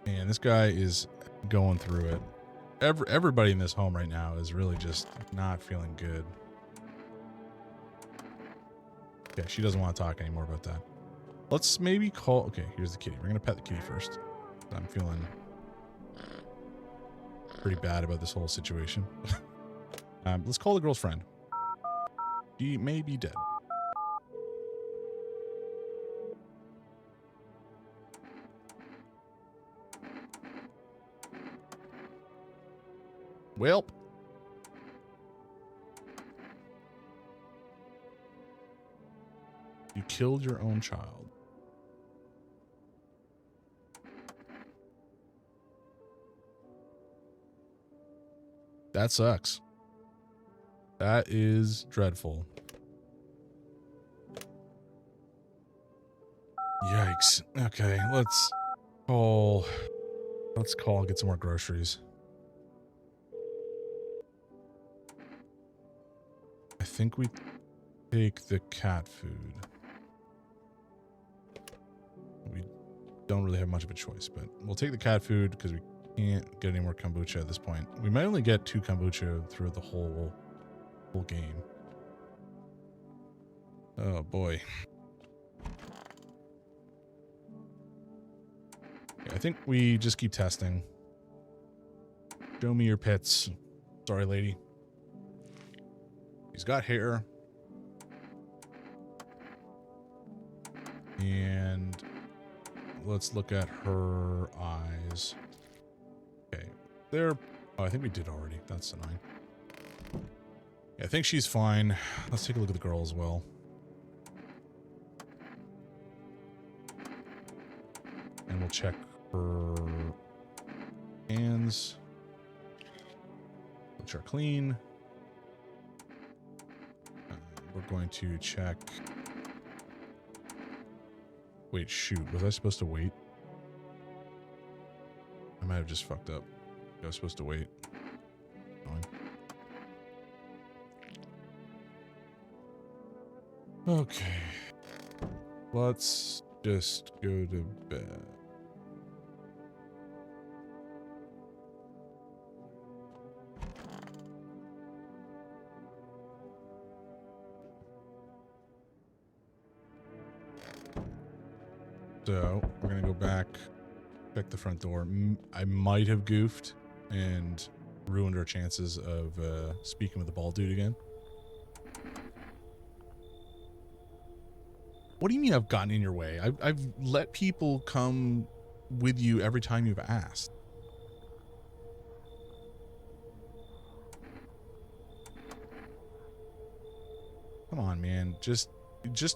S1: Man, this guy is going through it. Everybody in this home right now is really just not feeling good. Okay, she doesn't want to talk anymore about that. Let's maybe call... Okay, here's the kitty. We're going to pet the kitty first. I'm feeling pretty bad about this whole situation. Let's call the girl's friend. She may be dead. Welp. You killed your own child. That sucks. That is dreadful. Yikes. Okay, let's call and get some more groceries. I think we take the cat food. We don't really have much of a choice, but we'll take the cat food because we can't get any more kombucha at this point. We might only get 2 kombucha through the whole game. Oh boy. Yeah, I think we just keep testing. Show me your pets. Sorry, lady. He's got hair. And let's look at her eyes. Okay. There. Oh, I think we did already. That's a 9. Yeah, I think she's fine. Let's take a look at the girl as well. And we'll check her hands. Which are clean. We're going to check. Wait, shoot. Was I supposed to wait? I might have just fucked up. I was supposed to wait. Fine. Okay. Let's just go to bed. So, we're going to go back, check the front door. I might have goofed and ruined our chances of speaking with the bald dude again. What do you mean I've gotten in your way? I've let people come with you every time you've asked. Come on, man. Just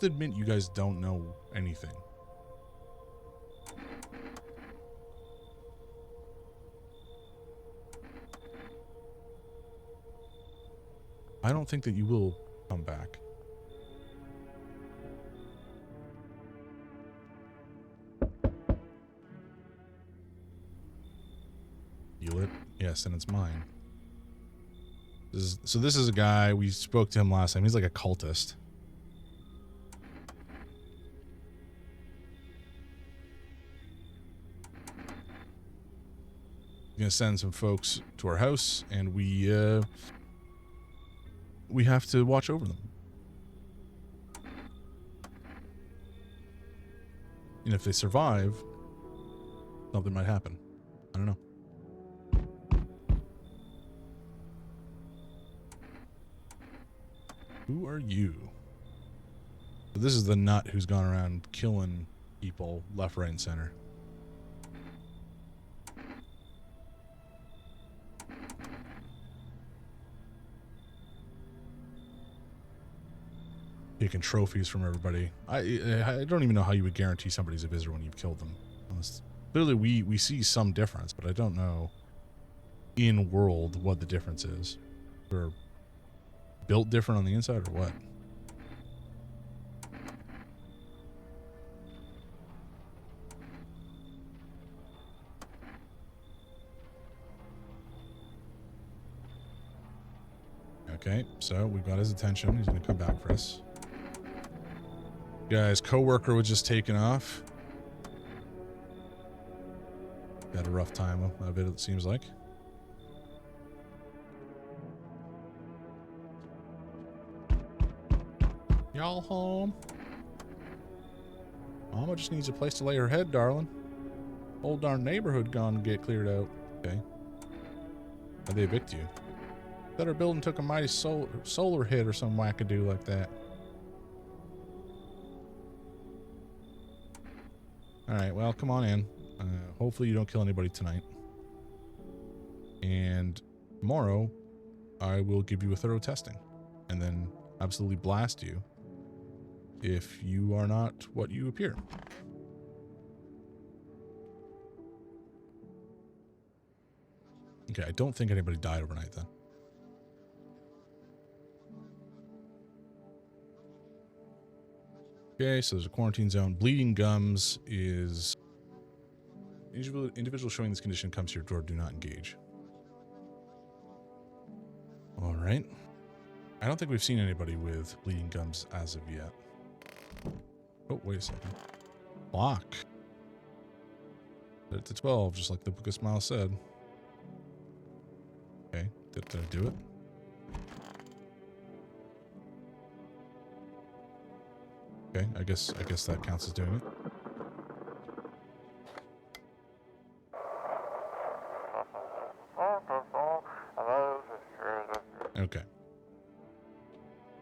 S1: admit you guys don't know anything. I don't think that you will come back. Feel it? Yes, and it's mine. So this is a guy, we spoke to him last time. He's like a cultist. We're gonna send some folks to our house, and we have to watch over them. And if they survive, something might happen. I don't know. Who are you? So this is the nut who's gone around killing people left, right, and center. Taking trophies from everybody. I don't even know how you would guarantee somebody's a visitor when you've killed them. Clearly we see some difference, but I don't know in world what the difference is. We're built different on the inside or what? Okay, so we got his attention. He's gonna come back for us. Guy's co-worker was just taken off. Got a rough time of it seems like. Y'all home? Mama just needs a place to lay her head, darling. Whole darn neighborhood gone to get cleared out. Okay. How'd they evict you? Thought our building took a mighty solar hit or some wackadoo like that. Alright, well, come on in. Hopefully you don't kill anybody tonight. And tomorrow, I will give you a thorough testing. And then absolutely blast you if you are not what you appear. Okay, I don't think anybody died overnight then. Okay, so there's a quarantine zone. Bleeding gums is individual showing this condition comes to your door. Do not engage. All right. I don't think we've seen anybody with bleeding gums as of yet. Oh, wait a second. Block. Set it to 12, just like the Book of Smiles said. Okay, did I do it? Okay, I guess that counts as doing it. Okay.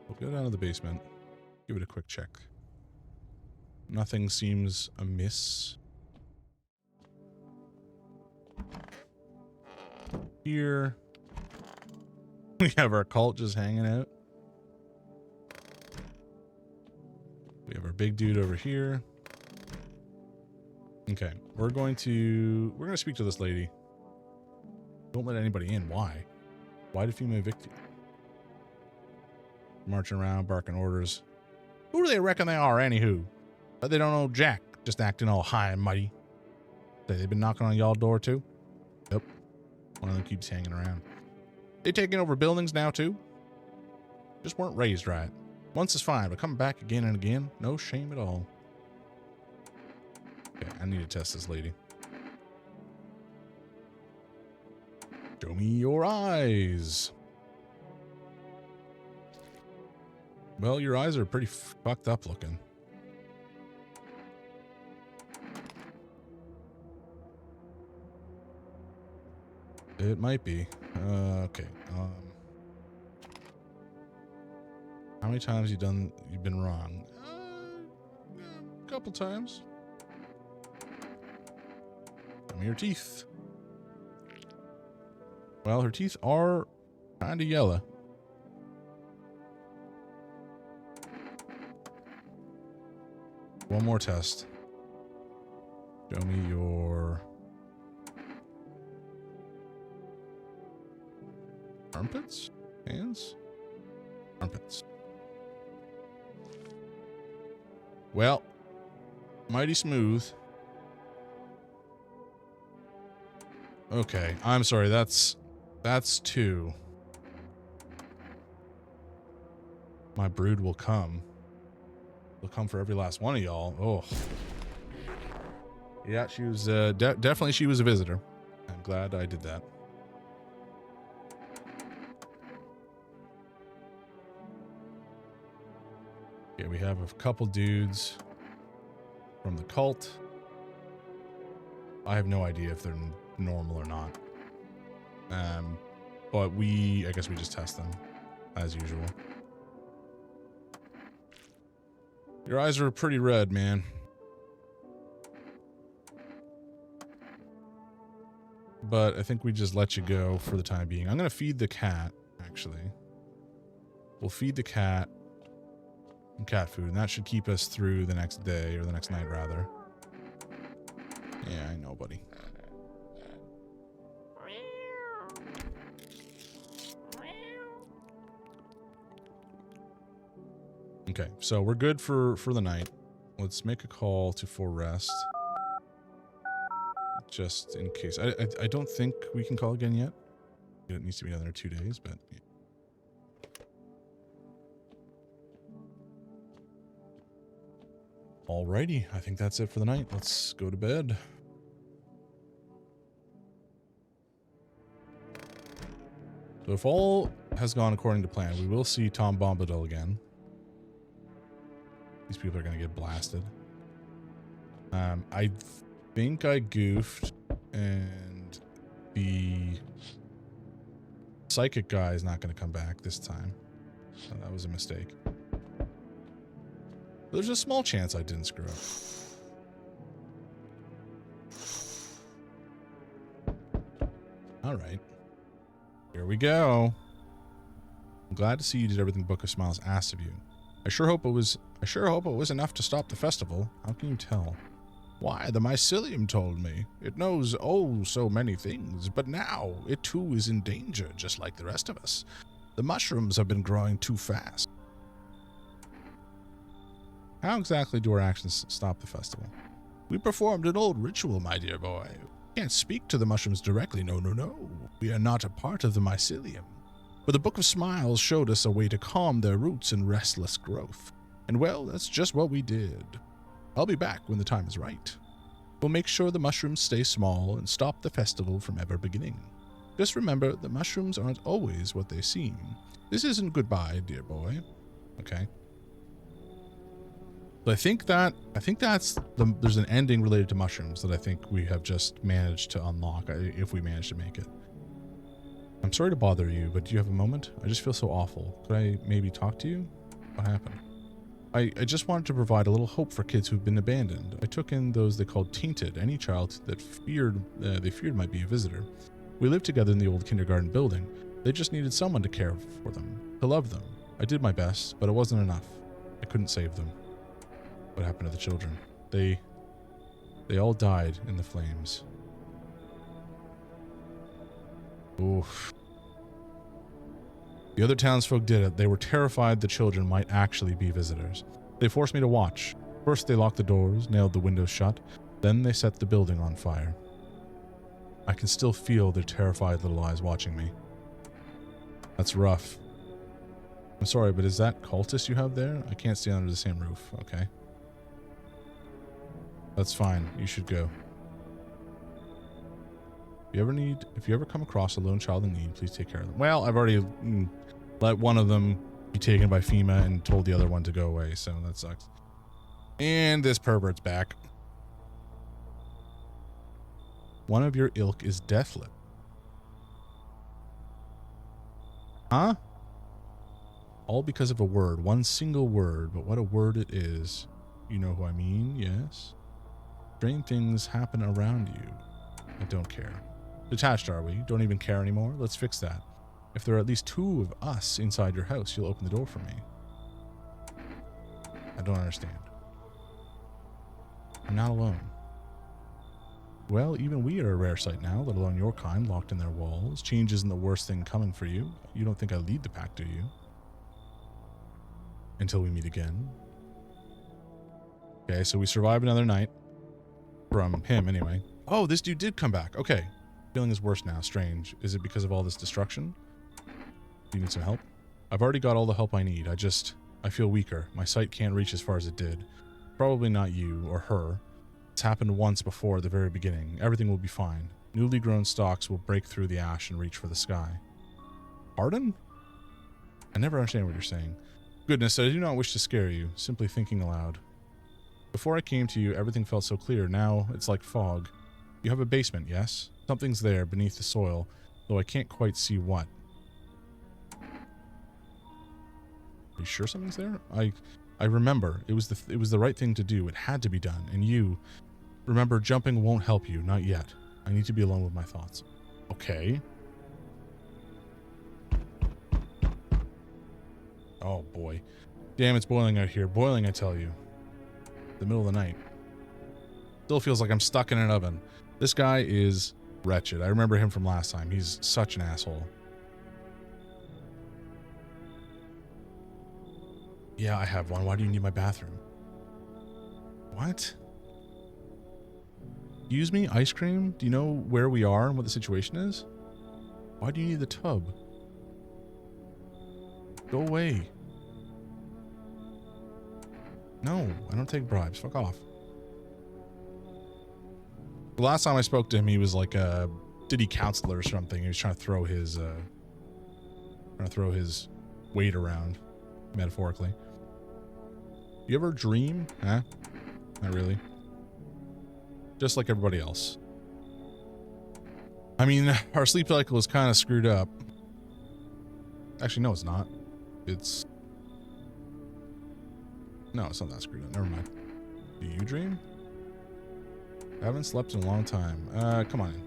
S1: We'll go down to the basement. Give it a quick check. Nothing seems amiss. Here. We have our cult just hanging out. We have our big dude over here. Okay, we're gonna speak to this lady. Don't let anybody in. Why? Why did female evict you? Marching around, barking orders. Who do they reckon they are, anywho? But they don't know jack. Just acting all high and mighty. They've been knocking on y'all door too? Yep. One of them keeps hanging around. They taking over buildings now too? Just weren't raised right. Once is fine, but coming back again and again, no shame at all. Okay, I need to test this lady. Show me your eyes. Well, your eyes are pretty fucked up looking. It might be. Okay. How many times you've been wrong? A couple times. Show me your teeth. Well, her teeth are kind of yellow. One more test. Show me your armpits? Hands? Armpits. Well, mighty smooth. Okay, I'm sorry, that's 2. My brood will come. Will come for every last one of y'all. Oh. Yeah, she was, definitely she was a visitor. I'm glad I did that. Okay, we have a couple dudes from the cult. I have no idea if they're normal or not. But I guess we just test them as usual. Your eyes are pretty red, man. But I think we just let you go for the time being. I'm going to feed the cat, actually. We'll feed the cat cat food, and that should keep us through the next day, or the next night, rather. Yeah, I know, buddy. Okay, so we're good for the night. Let's make a call to rest. Just in case. I don't think we can call again yet. It needs to be another 2 days, but... Yeah. Alrighty, I think that's it for the night. Let's go to bed. So if all has gone according to plan, we will see Tom Bombadil again. These people are going to get blasted. I think I goofed, and the psychic guy is not going to come back this time. So that was a mistake. But there's a small chance I didn't screw up. Alright. Here we go. I'm glad to see you did everything Book of Smiles asked of you. I sure hope it was enough to stop the festival. How can you tell? Why, the mycelium told me. It knows, oh, so many things, but now it too is in danger, just like the rest of us. The mushrooms have been growing too fast. How exactly do our actions stop the festival? We performed an old ritual, my dear boy. We can't speak to the mushrooms directly, no, no, no. We are not a part of the mycelium. But the Book of Smiles showed us a way to calm their roots and restless growth. And well, that's just what we did. I'll be back when the time is right. We'll make sure the mushrooms stay small and stop the festival from ever beginning. Just remember, the mushrooms aren't always what they seem. This isn't goodbye, dear boy. Okay. So I think that's there's an ending related to mushrooms that I think we have just managed to unlock, if we manage to make it. I'm sorry to bother you, but do you have a moment? I just feel so awful. Could I maybe talk to you? What happened? I just wanted to provide a little hope for kids who've been abandoned. I took in those they called tainted, any child that they feared might be a visitor. We lived together in the old kindergarten building. They just needed someone to care for them, to love them. I did my best, but it wasn't enough. I couldn't save them. What happened to the children? They all died in the flames. Oof. The other townsfolk did it. They were terrified the children might actually be visitors. They forced me to watch. First they locked the doors, nailed the windows shut, then they set the building on fire. I can still feel their terrified little eyes watching me. That's rough. I'm sorry, but is that cultist you have there? I can't stay under the same roof, okay? That's fine. You should go. If you ever come across a lone child in need, please take care of them. Well, I've already let one of them be taken by FEMA and told the other one to go away, so that sucks. And this pervert's back. One of your ilk is deathlit. Huh? All because of a word. One single word, but what a word it is. You know who I mean, yes? Strange things happen around you. I don't care. Detached, are we? Don't even care anymore? Let's fix that. If there are at least 2 of us inside your house, you'll open the door for me. I don't understand. I'm not alone. Well, even we are a rare sight now, let alone your kind, locked in their walls. Change isn't the worst thing coming for you. You don't think I lead the pack, do you? Until we meet again. Okay, so we survived another night. From him, anyway. Oh, this dude did come back. Okay. Feeling is worse now. Strange. Is it because of all this destruction? Do you need some help? I've already got all the help I need. I feel weaker. My sight can't reach as far as it did. Probably not you or her. It's happened once before at the very beginning. Everything will be fine. Newly grown stalks will break through the ash and reach for the sky. Pardon? I never understand what you're saying. Goodness, I do not wish to scare you. Simply thinking aloud. Before I came to you, everything felt so clear. Now, it's like fog. You have a basement, yes? Something's there, beneath the soil, though I can't quite see what. Are you sure something's there? I remember. It was the right thing to do. It had to be done. And you... Remember, jumping won't help you. Not yet. I need to be alone with my thoughts. Okay. Oh, boy. Damn, it's boiling out here. Boiling, I tell you. The middle of the night. Still feels like I'm stuck in an oven. This guy is wretched. I remember him from last time. He's such an asshole. Yeah, I have one. Why do you need my bathroom? What? Excuse me? Ice cream? Do you know where we are and what the situation is? Why do you need the tub? Go away. No, I don't take bribes. Fuck off. The last time I spoke to him, he was like a city councilor or something. He was trying to throw his weight around, metaphorically. You ever dream? Huh? Not really. Just like everybody else. I mean, our sleep cycle is kind of screwed up. Actually, no, it's not. No, it's not that screwed up. Never mind. Do you dream? I haven't slept in a long time. Come on in.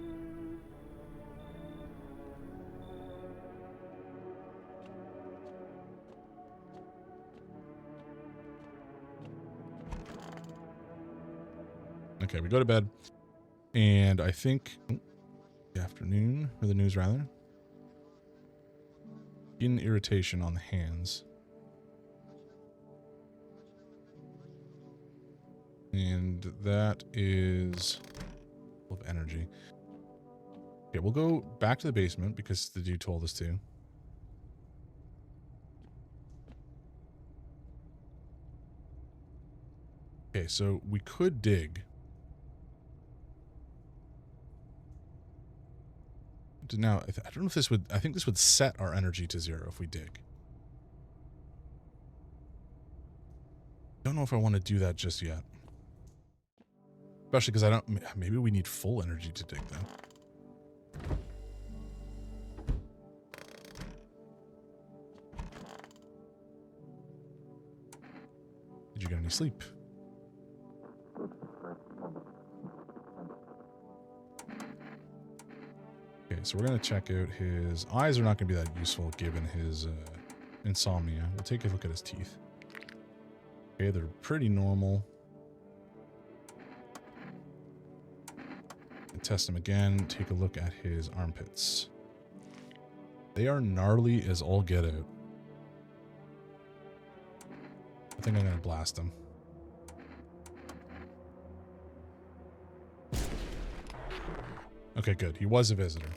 S1: Okay, we go to bed. And I think... the afternoon, or the news rather. Skin irritation on the hands. And that is full of energy. Okay, we'll go back to the basement because the dude told us to. Okay, so we could dig. Now, I don't know if this would... I think this would set our energy to 0 if we dig. Don't know if I want to do that just yet. Especially because I don't... Maybe we need full energy to dig, though. Did you get any sleep? Okay, so we're going to check out his... Eyes are not going to be that useful given his insomnia. We'll take a look at his teeth. Okay, they're pretty normal. And test him again. Take a look at his armpits. They are gnarly as all get out. I think I'm going to blast him. Okay, good. He was a visitor.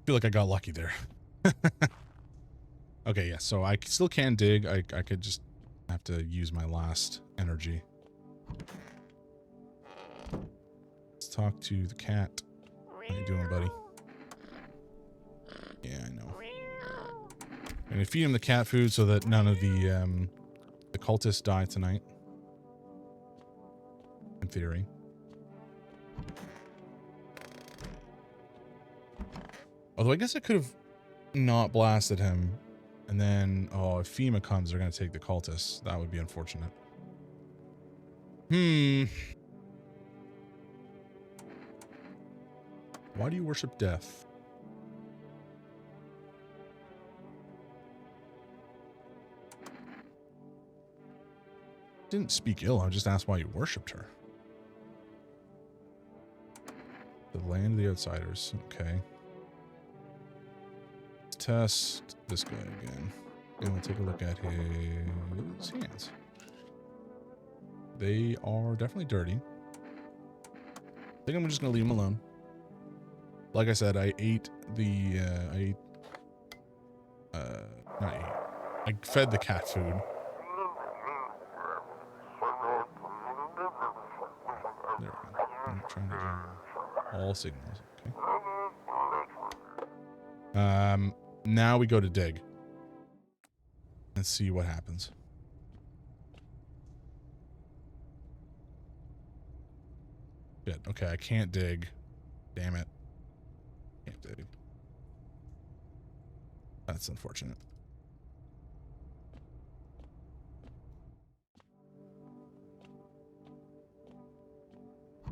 S1: Feel like I got lucky there. Okay, yeah, so I still can dig. I could just have to use my last energy. Let's talk to the cat. How you doing, buddy? Yeah, I know. I'm gonna feed him the cat food so that none of the cultists die tonight. In theory. Although I guess I could have not blasted him. And then, oh, if FEMA comes, they're going to take the cultists. That would be unfortunate. Why do you worship death? Didn't speak ill. I just asked why you worshipped her. The land of the outsiders. Okay. Let's test this guy again. And we'll take a look at his hands. They are definitely dirty. I think I'm just going to leave him alone. Like I said, I ate the... not ate. I fed the cat food. There we go. I'm trying to do all signals. Okay. Now we go to dig. Let's see what happens. Shit. Okay, I can't dig. Damn it. Can't dig. That's unfortunate.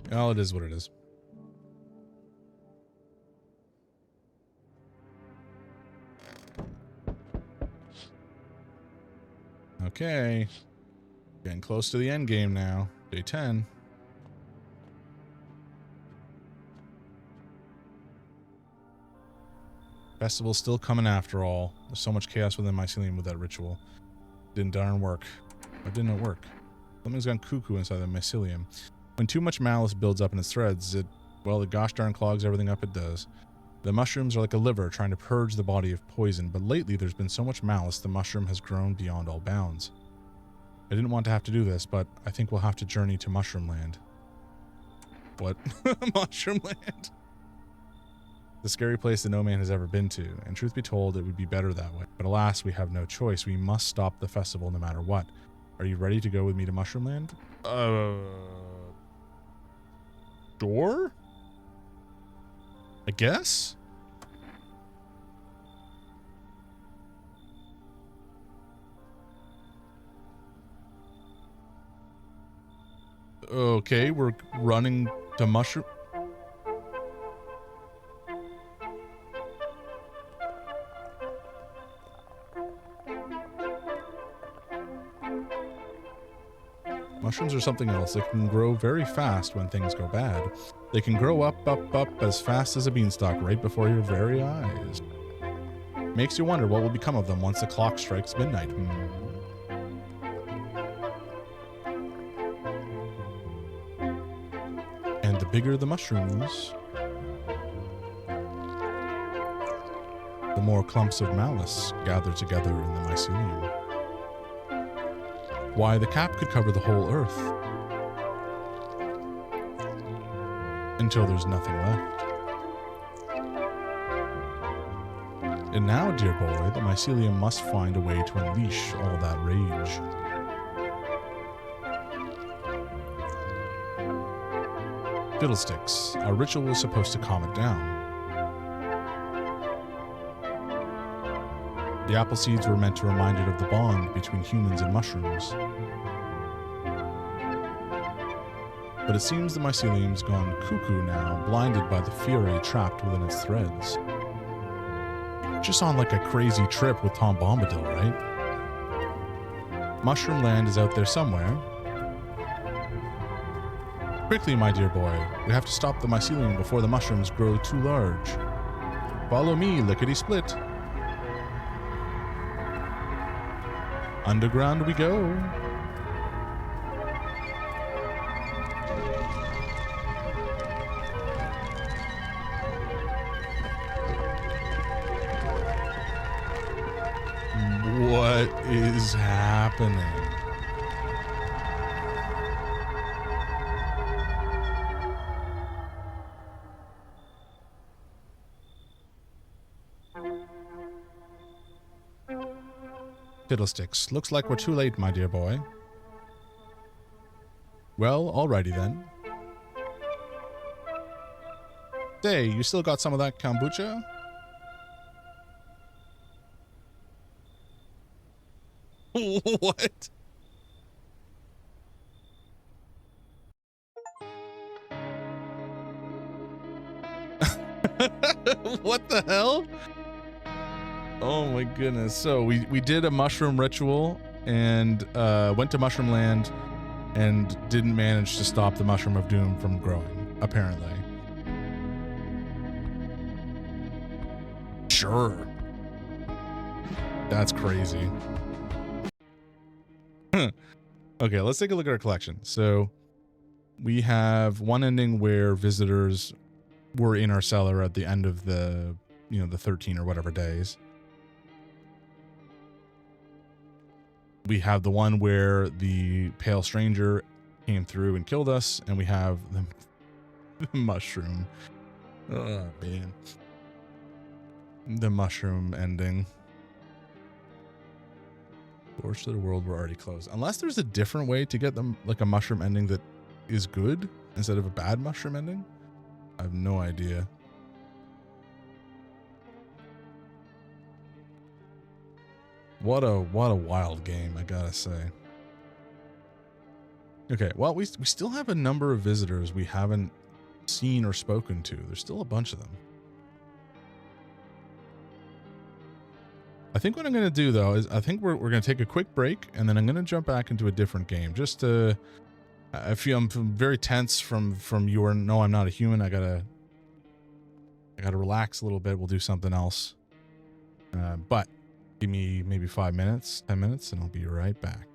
S1: Well, it is what it is. Okay. Getting close to the end game now. Day 10. Festival's still coming after all. There's so much chaos within mycelium with that ritual. Didn't darn work. Or didn't it work? Something's gone cuckoo inside the mycelium. When too much malice builds up in its threads, it gosh darn clogs everything up it does. The mushrooms are like a liver trying to purge the body of poison, but lately there's been so much malice the mushroom has grown beyond all bounds. I didn't want to have to do this, but I think we'll have to journey to Mushroom Land. What? Mushroom Land? The scary place that no man has ever been to, and truth be told, it would be better that way. But alas, we have no choice. We must stop the festival no matter what. Are you ready to go with me to Mushroom Land? Door? I guess? Okay, we're running to Mushroom... Mushrooms are something else. They can grow very fast when things go bad. They can grow up as fast as a beanstalk right before your very eyes. Makes you wonder what will become of them once the clock strikes midnight. bigger the mushrooms, the more clumps of malice gather together in the mycelium. Why, the cap could cover the whole earth until there's nothing left. And now, dear boy, the mycelium must find a way to unleash all that rage. Fiddlesticks, our ritual was supposed to calm it down. The apple seeds were meant to remind it of the bond between humans and mushrooms. But it seems the mycelium's gone cuckoo now, blinded by the fury trapped within its threads. Just on like a crazy trip with Tom Bombadil, right? Mushroom Land is out there somewhere. Quickly, my dear boy, we have to stop the mycelium before the mushrooms grow too large. Follow me, lickety-split. Underground we go. What is happening? Fiddlesticks. Looks like we're too late, my dear boy. Well, alrighty then. Say, you still got some of that kombucha? What? What the hell? Oh my goodness. So we did a mushroom ritual and went to Mushroom Land and didn't manage to stop the Mushroom of Doom from growing, apparently. Sure. That's crazy. Okay, let's take a look at our collection. So we have one ending where visitors were in our cellar at the end of the, you know, the 13 or whatever days. We have the one where the pale stranger came through and killed us, and we have the mushroom. Oh man. The mushroom ending. Doors to the world were already closed. Unless there's a different way to get them, like a mushroom ending that is good instead of a bad mushroom ending. I have no idea. What a wild game, I gotta say. Okay, well, we still have a number of visitors we haven't seen or spoken to. There's still a bunch of them. I think what I'm going to do, though, is I think we're going to take a quick break, and then I'm going to jump back into a different game. Just to... I'm very tense from your no, I'm not a human. I gotta relax a little bit. We'll do something else. But give me maybe 5 minutes, 10 minutes, and I'll be right back.